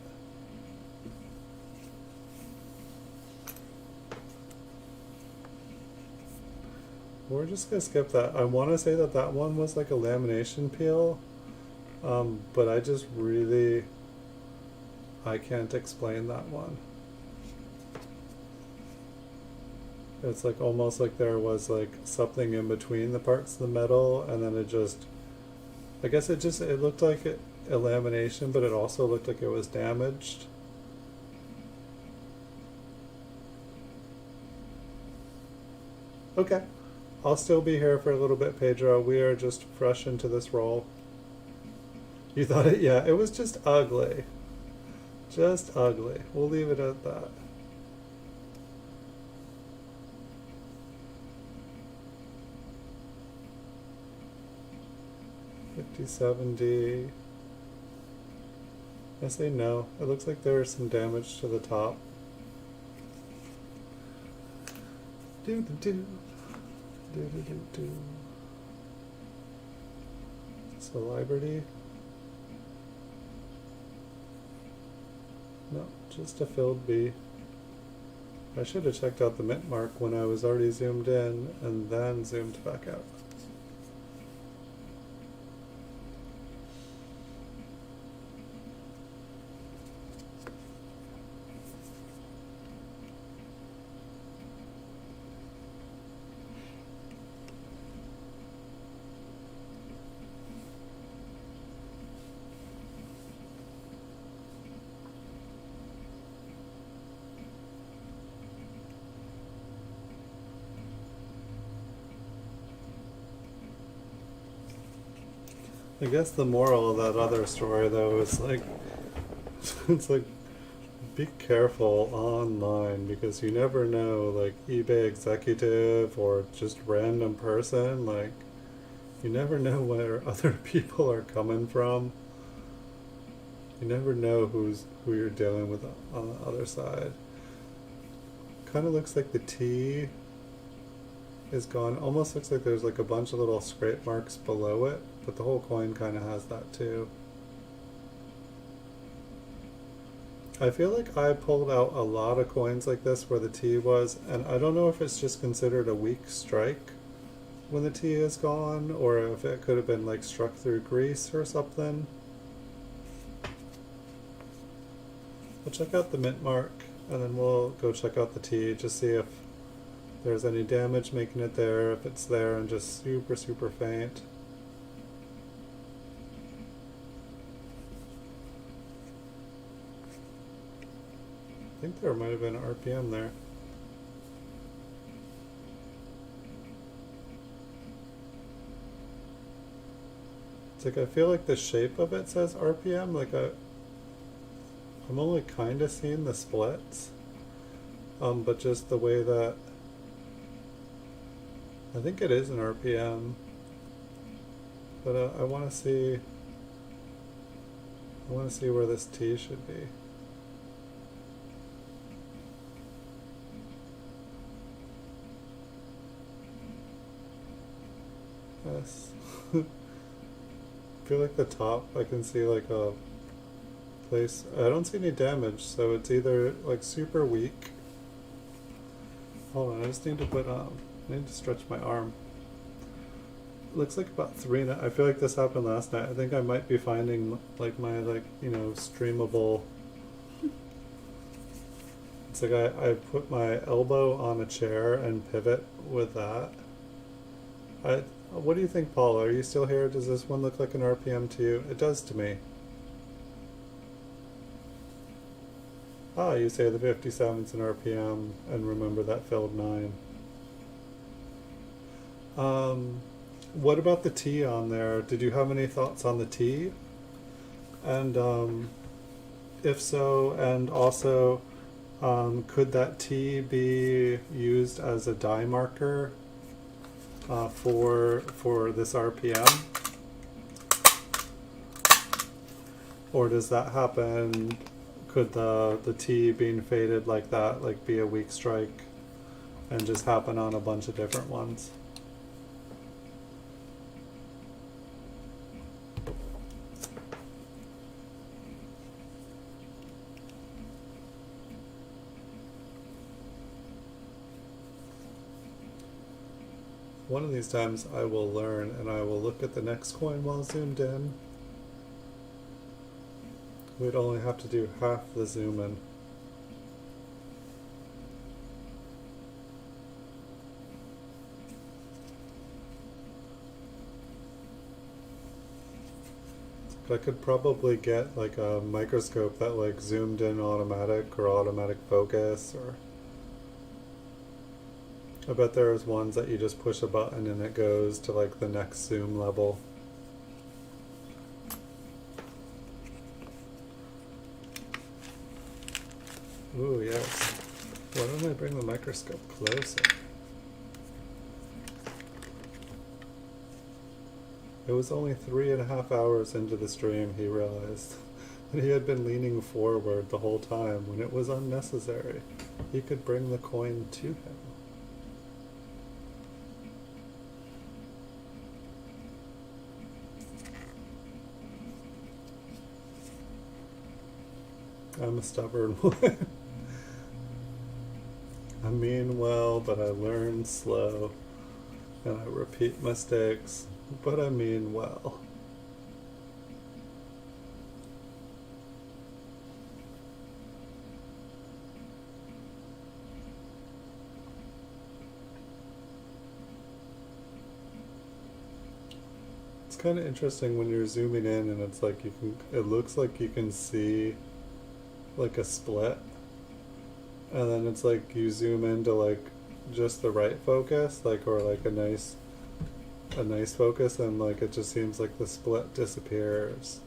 We're just gonna skip that. I want to say that that one was like a lamination peel, but I can't explain that one. It's like almost like there was like something in between the parts of the metal, and then I guess it looked like a lamination, but it also looked like it was damaged. Okay. I'll still be here for a little bit, Pedro. We are just fresh into this role. You thought it? Yeah, it was just ugly. Just ugly. We'll leave it at that. $50.70. I say no. It looks like there's some damage to the top. Do do do. Do do do do. Celebrity? No, just a filled B. I should have checked out the mint mark when I was already zoomed in and then zoomed back out. I guess the moral of that other story though is like, it's like, be careful online because you never know, like eBay executive or just random person, like you never know where other people are coming from. You never know who you're dealing with on the other side. Kind of looks like the T is gone. Almost looks like there's like a bunch of little scrape marks below it, but the whole coin kind of has that too. I feel like I pulled out a lot of coins like this where the T was, and I don't know if it's just considered a weak strike when the T is gone, or if it could have been like struck through grease or something. We'll check out the mint mark, and then we'll go check out the T, just see if there's any damage making it there, if it's there and just super, super faint. I think there might have been an RPM there. It's like I feel like the shape of it says RPM, like I'm only kind of seeing the splits, but just the way that I think it is an RPM, but I want to see where this T should be. Yes. I feel like the top, I can see like a place. I don't see any damage, so it's either like super weak. Hold on, I just need to put I need to stretch my arm. It looks like about 3. I feel like this happened last night. I think I might be finding like my streamable. It's like I put my elbow on a chair and pivot with that. What do you think, Paul? Are you still here? Does this one look like an RPM to you? It does to me. Ah, you say the 57's an RPM, and remember that filled 9. What about the T on there? Did you have any thoughts on the T? And if so, and also, could that T be used as a die marker for this RPM? Or does that happen? Could the T being faded like that like be a weak strike and just happen on a bunch of different ones? One of these times I will learn and I will look at the next coin while zoomed in. We'd only have to do half the zoom in. I could probably get like a microscope that like zoomed in automatic or automatic focus, or I bet there's ones that you just push a button and it goes to like the next zoom level. Ooh, yes. Why don't I bring the microscope closer? It was only 3.5 hours into the stream he realized that he had been leaning forward the whole time when it was unnecessary. He could bring the coin to him. I'm a stubborn one. I mean well, but I learn slow, and I repeat mistakes, but I mean well. It's kind of interesting when you're zooming in and it's like it looks like you can see like a split, and then it's like you zoom into like just the right focus, like, or like a nice focus, and like it just seems like the split disappears.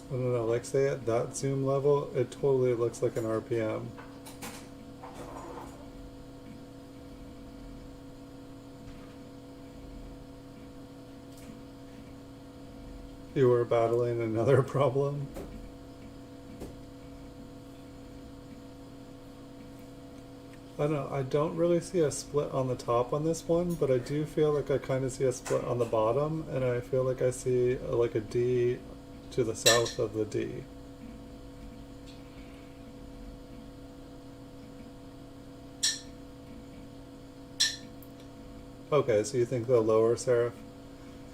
I don't know, like say at that zoom level, it totally looks like an RPM. You were battling another problem. I don't know, I don't really see a split on the top on this one, but I do feel like I kind of see a split on the bottom, and I feel like I see like a D to the south of the D. Okay, so you think the lower serif?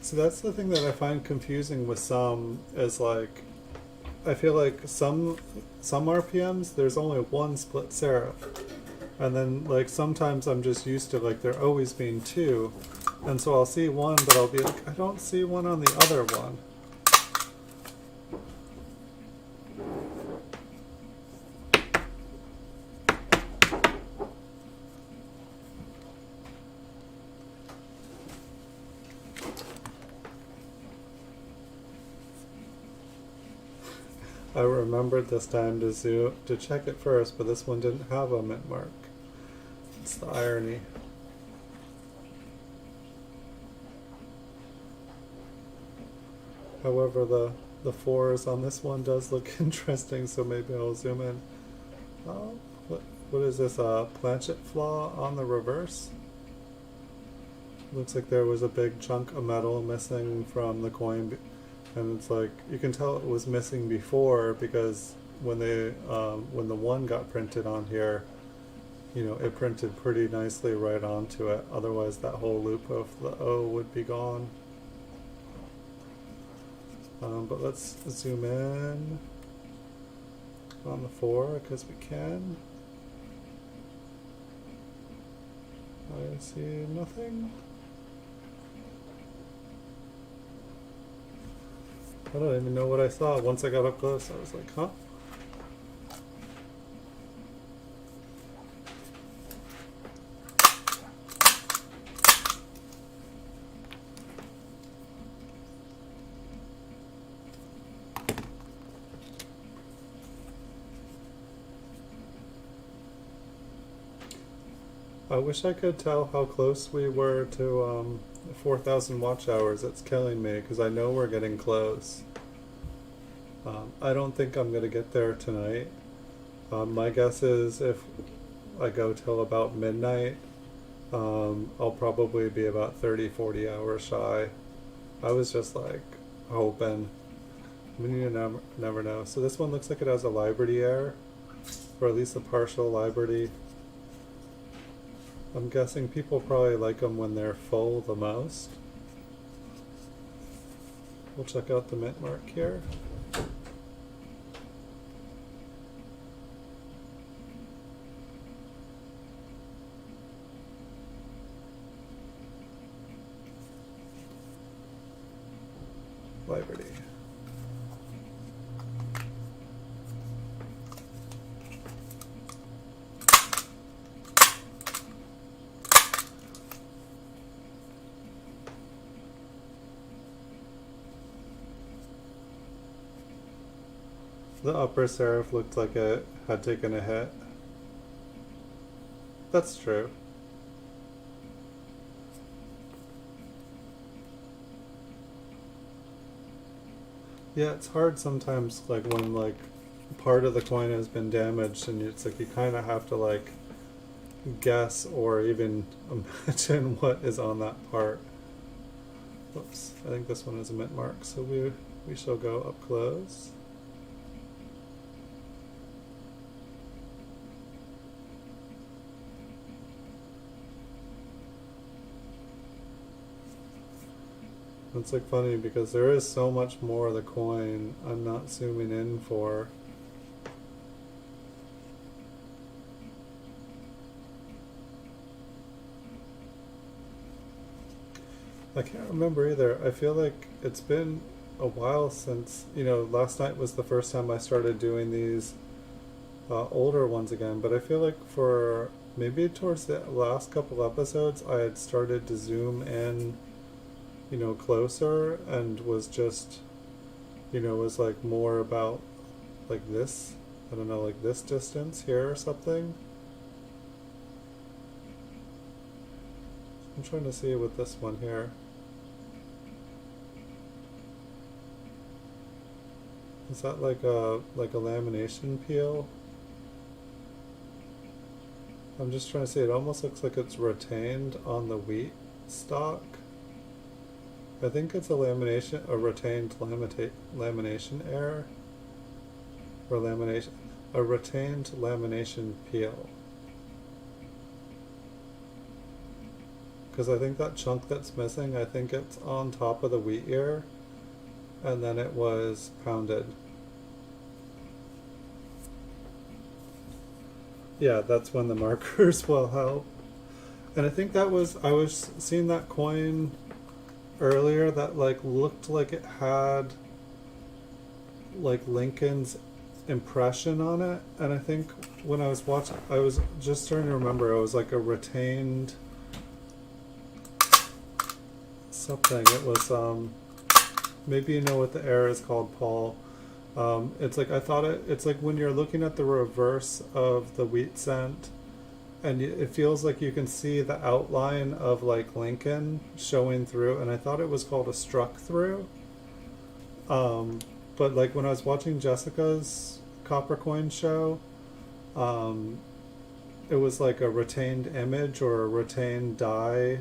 So that's the thing that I find confusing with some, is like, I feel like some RPMs, there's only one split serif. And then like sometimes I'm just used to like there always being two. And so I'll see one, but I'll be like, I don't see one on the other one. I remembered this time to check it first, but this one didn't have a mint mark. It's the irony. However, the fours on this one does look interesting, so maybe I'll zoom in. Oh, what is this? A planchet flaw on the reverse? Looks like there was a big chunk of metal missing from the coin. And it's like, you can tell it was missing before because when when the one got printed on here, you know, it printed pretty nicely right onto it. Otherwise that whole loop of the O would be gone. But let's zoom in on the 4 because we can. I see nothing. I don't even know what I saw. Once I got up close, I was like, huh? I wish I could tell how close we were to 4,000 watch hours. It's killing me because I know we're getting close. I don't think I'm going to get there tonight. My guess is if I go till about midnight, I'll probably be about 30-40 hours shy. I was just like hoping. I mean, you never know. So this one looks like it has a Liberty error, or at least a partial Liberty. I'm guessing people probably like them when they're full the most. We'll check out the mint mark here. Liberty. The upper serif looked like it had taken a hit. That's true. Yeah, it's hard sometimes, like when like part of the coin has been damaged, and it's like you kind of have to like guess or even imagine what is on that part. Whoops, I think this one is a mint mark, so we shall go up close. It's like funny because there is so much more of the coin I'm not zooming in for. I can't remember either. I feel like it's been a while since, last night was the first time I started doing these older ones again, but I feel like for maybe towards the last couple episodes I had started to zoom in closer, and was just, was like more about like this, I don't know, like this distance here or something. I'm trying to see with this one here. Is that like a lamination peel? I'm just trying to see, it almost looks like it's retained on the wheat stock. I think it's a retained lamination error, or a retained lamination peel. Because I think that chunk that's missing, I think it's on top of the wheat ear, and then it was pounded. Yeah, that's when the markers will help. And I think I was seeing that coin earlier that like looked like it had like Lincoln's impression on it, and I think when I was watching, I was just starting to remember it was like a retained something. It was maybe you know what the error is called, Paul. It's like, I thought it's like when you're looking at the reverse of the wheat cent, and it feels like you can see the outline of like Lincoln showing through, and I thought it was called a struck through. But like when I was watching Jessica's copper coin show, it was like a retained image or a retained die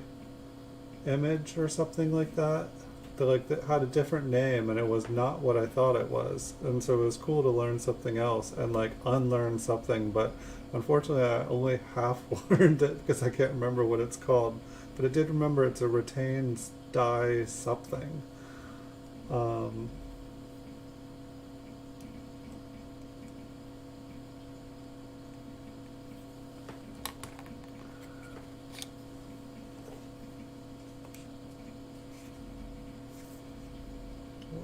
image or something like that. That had a different name, and it was not what I thought it was. And so it was cool to learn something else and like unlearn something, but unfortunately I only half learned it because I can't remember what it's called. But I did remember it's a retained die something.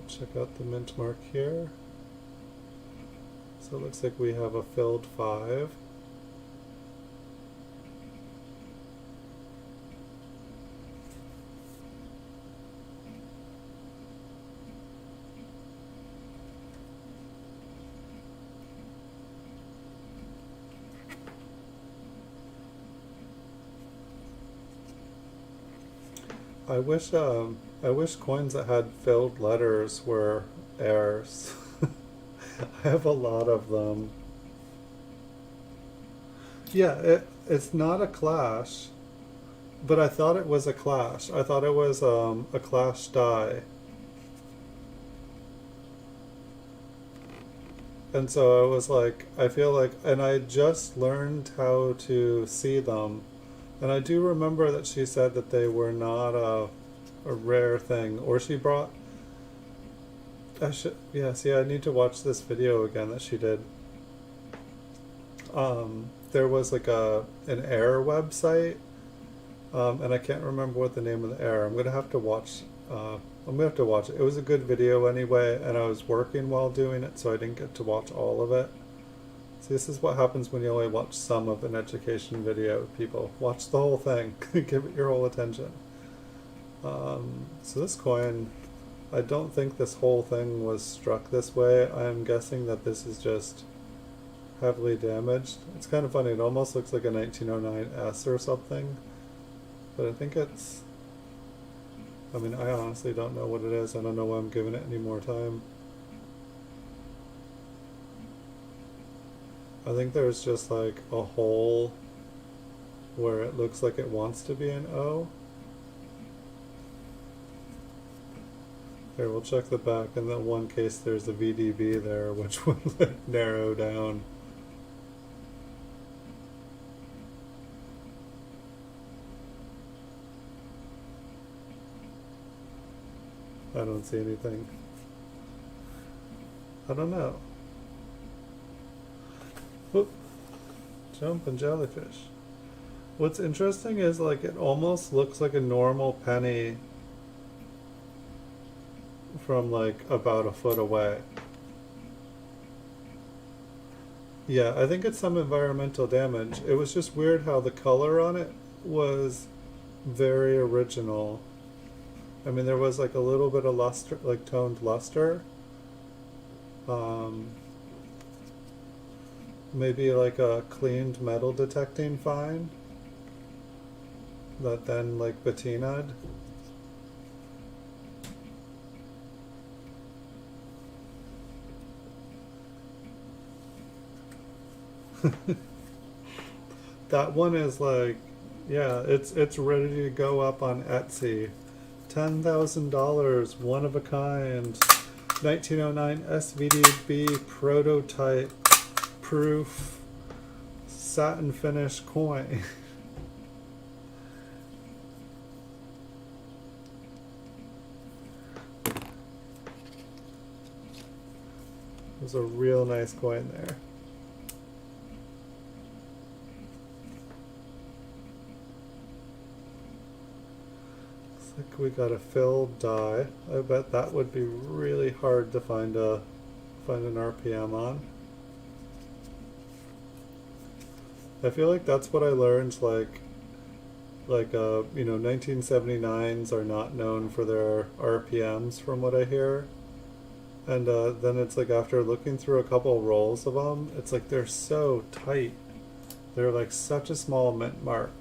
Check out the mint mark here. So it looks like we have a filled 5. I wish coins that had filled letters were errors. I have a lot of them. Yeah, it's not a clash, but I thought it was a clash. I thought it was a clash die. And so I was like, I feel like, and I just learned how to see them. And I do remember that she said that they were not a rare thing. Or she brought, I need to watch this video again that she did. There was like an error website, and I can't remember what the name of the error. I'm gonna have to watch it. It was a good video anyway, and I was working while doing it, so I didn't get to watch all of it. See, this is what happens when you only watch some of an education video, people. Watch the whole thing. Give it your whole attention. So this coin, I don't think this whole thing was struck this way. I'm guessing that this is just heavily damaged. It's kind of funny. It almost looks like a 1909 S or something. But I think it's... I mean, I honestly don't know what it is. I don't know why I'm giving it any more time. I think there's just like a hole where it looks like it wants to be an O. Here, we'll check the back. In that one case, there's a VDB there, which would like narrow down. I don't see anything. I don't know. Whoop. Jumping jellyfish. What's interesting is like it almost looks like a normal penny from like about a foot away. Yeah, I think it's some environmental damage. It was just weird how the color on it was very original. I mean, there was like a little bit of luster, like toned luster. Maybe like a cleaned metal detecting fine that then like patinaed. That one is like, yeah, it's ready to go up on Etsy. $10,000, one of a kind, 1909 SVDB prototype proof satin finish coin. There's a real nice coin there. We got a filled die. I bet that would be really hard to find an RPM on. I feel like that's what I learned, like 1979s are not known for their RPMs from what I hear. And then it's like after looking through a couple rolls of them, it's like they're so tight. They're like such a small mint mark.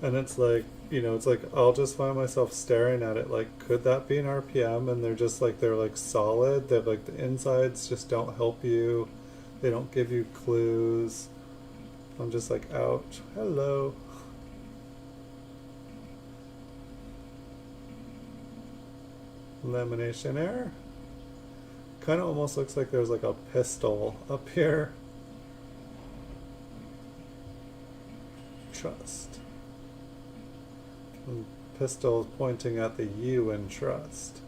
And it's like, it's like I'll just find myself staring at it like, could that be an RPM? And they're just like, they're like solid. They're like, the insides just don't help you. They don't give you clues. I'm just like, ouch. Hello. Lamination error. Kind of almost looks like there's like a pistol up here. Trust. And pistol pointing at the U in trust.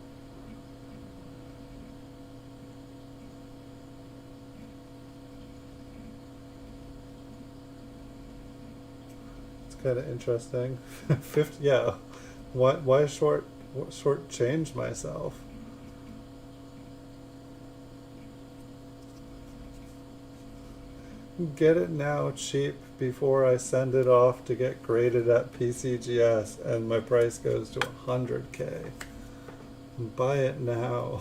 It's kind of interesting. 50, yeah. Why short change myself? Get it now cheap before I send it off to get graded at PCGS and my price goes to 100K. Buy it now.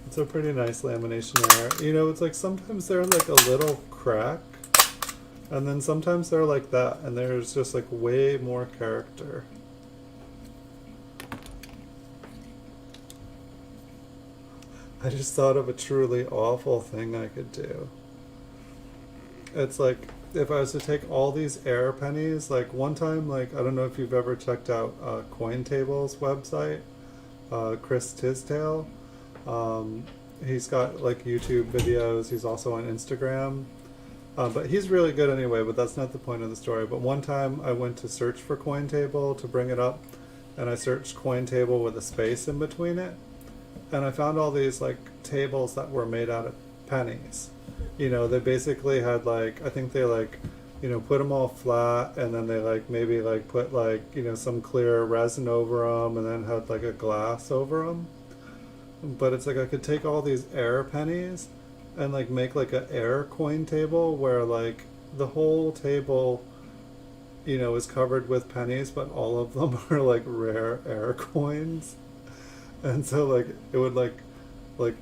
It's a pretty nice lamination error. It's like sometimes they're like a little crack and then sometimes they're like that and there's just like way more character. I just thought of a truly awful thing I could do. It's like if I was to take all these air pennies, like one time, like I don't know if you've ever checked out CoinTable's website, Chris Tisdale. He's got like YouTube videos. He's also on Instagram. But he's really good anyway, but that's not the point of the story. But one time I went to search for CoinTable to bring it up, and I searched CoinTable with a space in between it. And I found all these like tables that were made out of pennies. They basically had like, I think they like, put them all flat and then they like maybe like put like, some clear resin over them and then had like a glass over them. But it's like I could take all these air pennies and like make like an air coin table where like the whole table you know, is covered with pennies, but all of them are like rare air coins. And so like it would like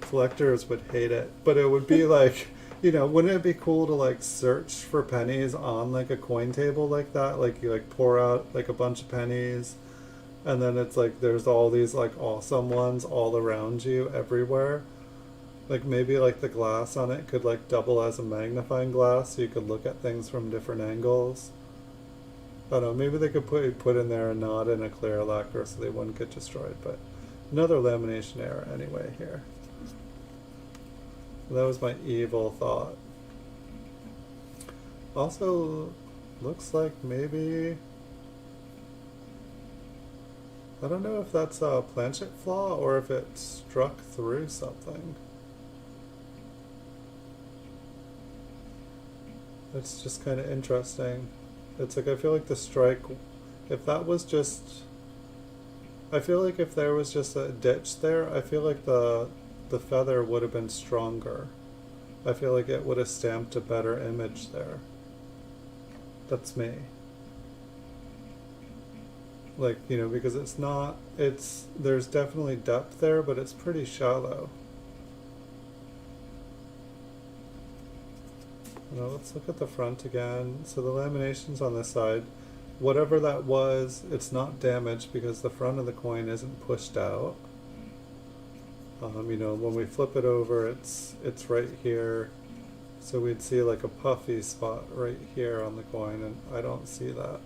collectors would hate it, but it would be like, you know, wouldn't it be cool to like search for pennies on like a coin table like that? Like you like pour out like a bunch of pennies, and then it's like there's all these like awesome ones all around you everywhere. Like maybe like the glass on it could like double as a magnifying glass so you could look at things from different angles. I don't know, maybe they could put in there and not in a clear lacquer so they wouldn't get destroyed, but another lamination error anyway here. That was my evil thought. Also, looks like maybe, I don't know if that's a planchet flaw or if it struck through something. It's just kind of interesting. It's like I feel like the strike, if that was just, I feel like if there was just a ditch there, I feel like the feather would have been stronger. I feel like it would have stamped a better image there. That's me. Like, you know, because it's not, there's definitely depth there, but it's pretty shallow. Now let's look at the front again. So the lamination's on this side. Whatever that was, it's not damaged because the front of the coin isn't pushed out. You know, when we flip it over, it's right here. So we'd see like a puffy spot right here on the coin, and I don't see that.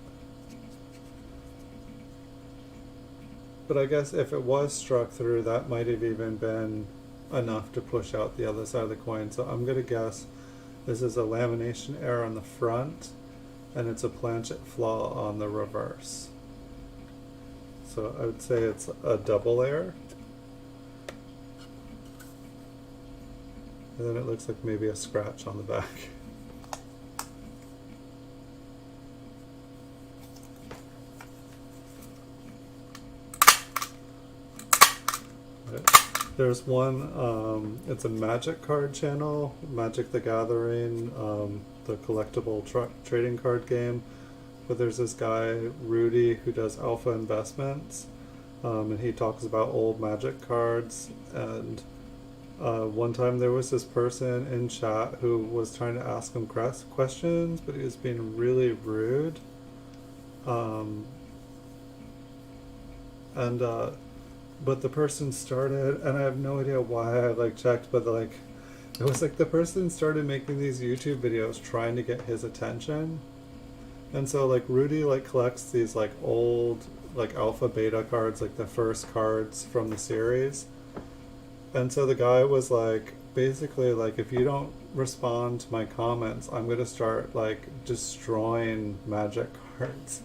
But I guess if it was struck through, that might have even been enough to push out the other side of the coin. So I'm going to guess this is a lamination error on the front, and it's a planchet flaw on the reverse. So I would say it's a double error. And then it looks like maybe a scratch on the back. There's one, it's a Magic card channel, Magic the Gathering, the collectible trading card game. But there's this guy, Rudy, who does alpha investments, and he talks about old Magic cards. And one time there was this person in chat who was trying to ask him questions, but he was being really rude. But the person started, and I have no idea why I like checked, but like it was like the person started making these YouTube videos trying to get his attention. And so like Rudy like collects these like old like alpha beta cards, like the first cards from the series. And so the guy was like, basically like, if you don't respond to my comments, I'm gonna start like destroying Magic cards.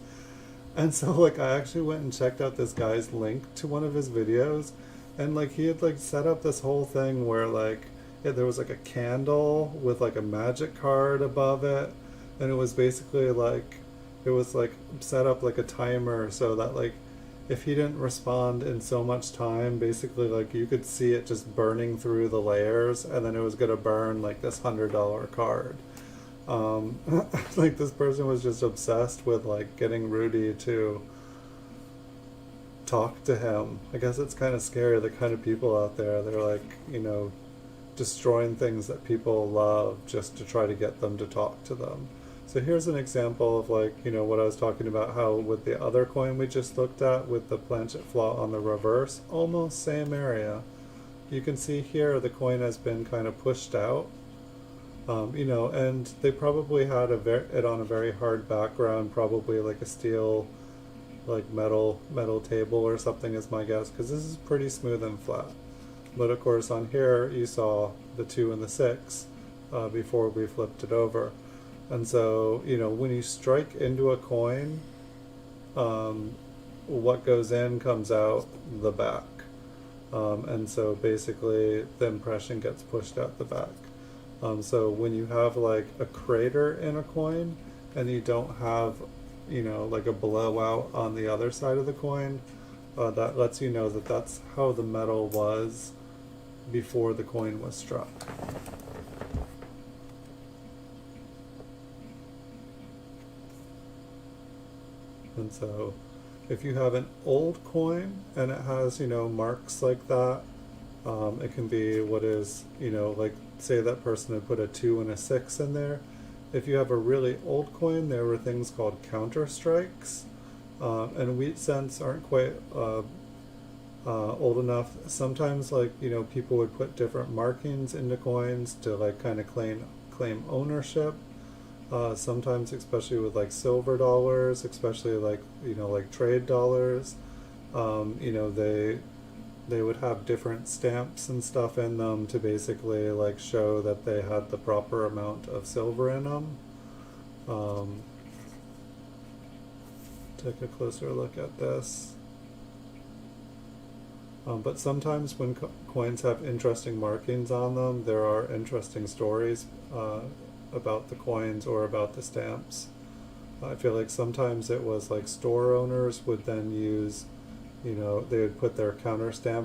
And so like I actually went and checked out this guy's link to one of his videos, and like he had like set up this whole thing where like there was like a candle with like a Magic card above it, and it was basically like it was like set up like a timer so that like if he didn't respond in so much time, basically like you could see it just burning through the layers, and then it was gonna burn like this $100 card. Like this person was just obsessed with like getting Rudy to talk to him. I guess it's kind of scary, the kind of people out there, they're like, you know, destroying things that people love just to try to get them to talk to them. So here's an example of like, you know, what I was talking about, how with the other coin we just looked at with the planchet flaw on the reverse, almost same area. You can see here the coin has been kind of pushed out. You know, and they probably had it on a very hard background, probably like a steel, like metal table or something is my guess, because this is pretty smooth and flat. But of course on here you saw the 2 and the 6 before we flipped it over. And so, you know, when you strike into a coin, what goes in comes out the back. And so basically the impression gets pushed out the back. So when you have like a crater in a coin and you don't have, you know, like a blowout on the other side of the coin, that lets you know that that's how the metal was before the coin was struck. And so if you have an old coin and it has, marks like that, it can be what is, like say that person had put a 2 and a 6 in there. If you have a really old coin, there were things called counter strikes, and wheat cents aren't quite old enough. Sometimes, like, people would put different markings into coins to like kind of claim ownership. Sometimes, especially with like silver dollars, especially like like trade dollars, they would have different stamps and stuff in them to basically like show that they had the proper amount of silver in them. Take a closer look at this. But sometimes when coins have interesting markings on them, there are interesting stories about the coins or about the stamps. I feel like sometimes it was like store owners would then use, they would put their counter stamp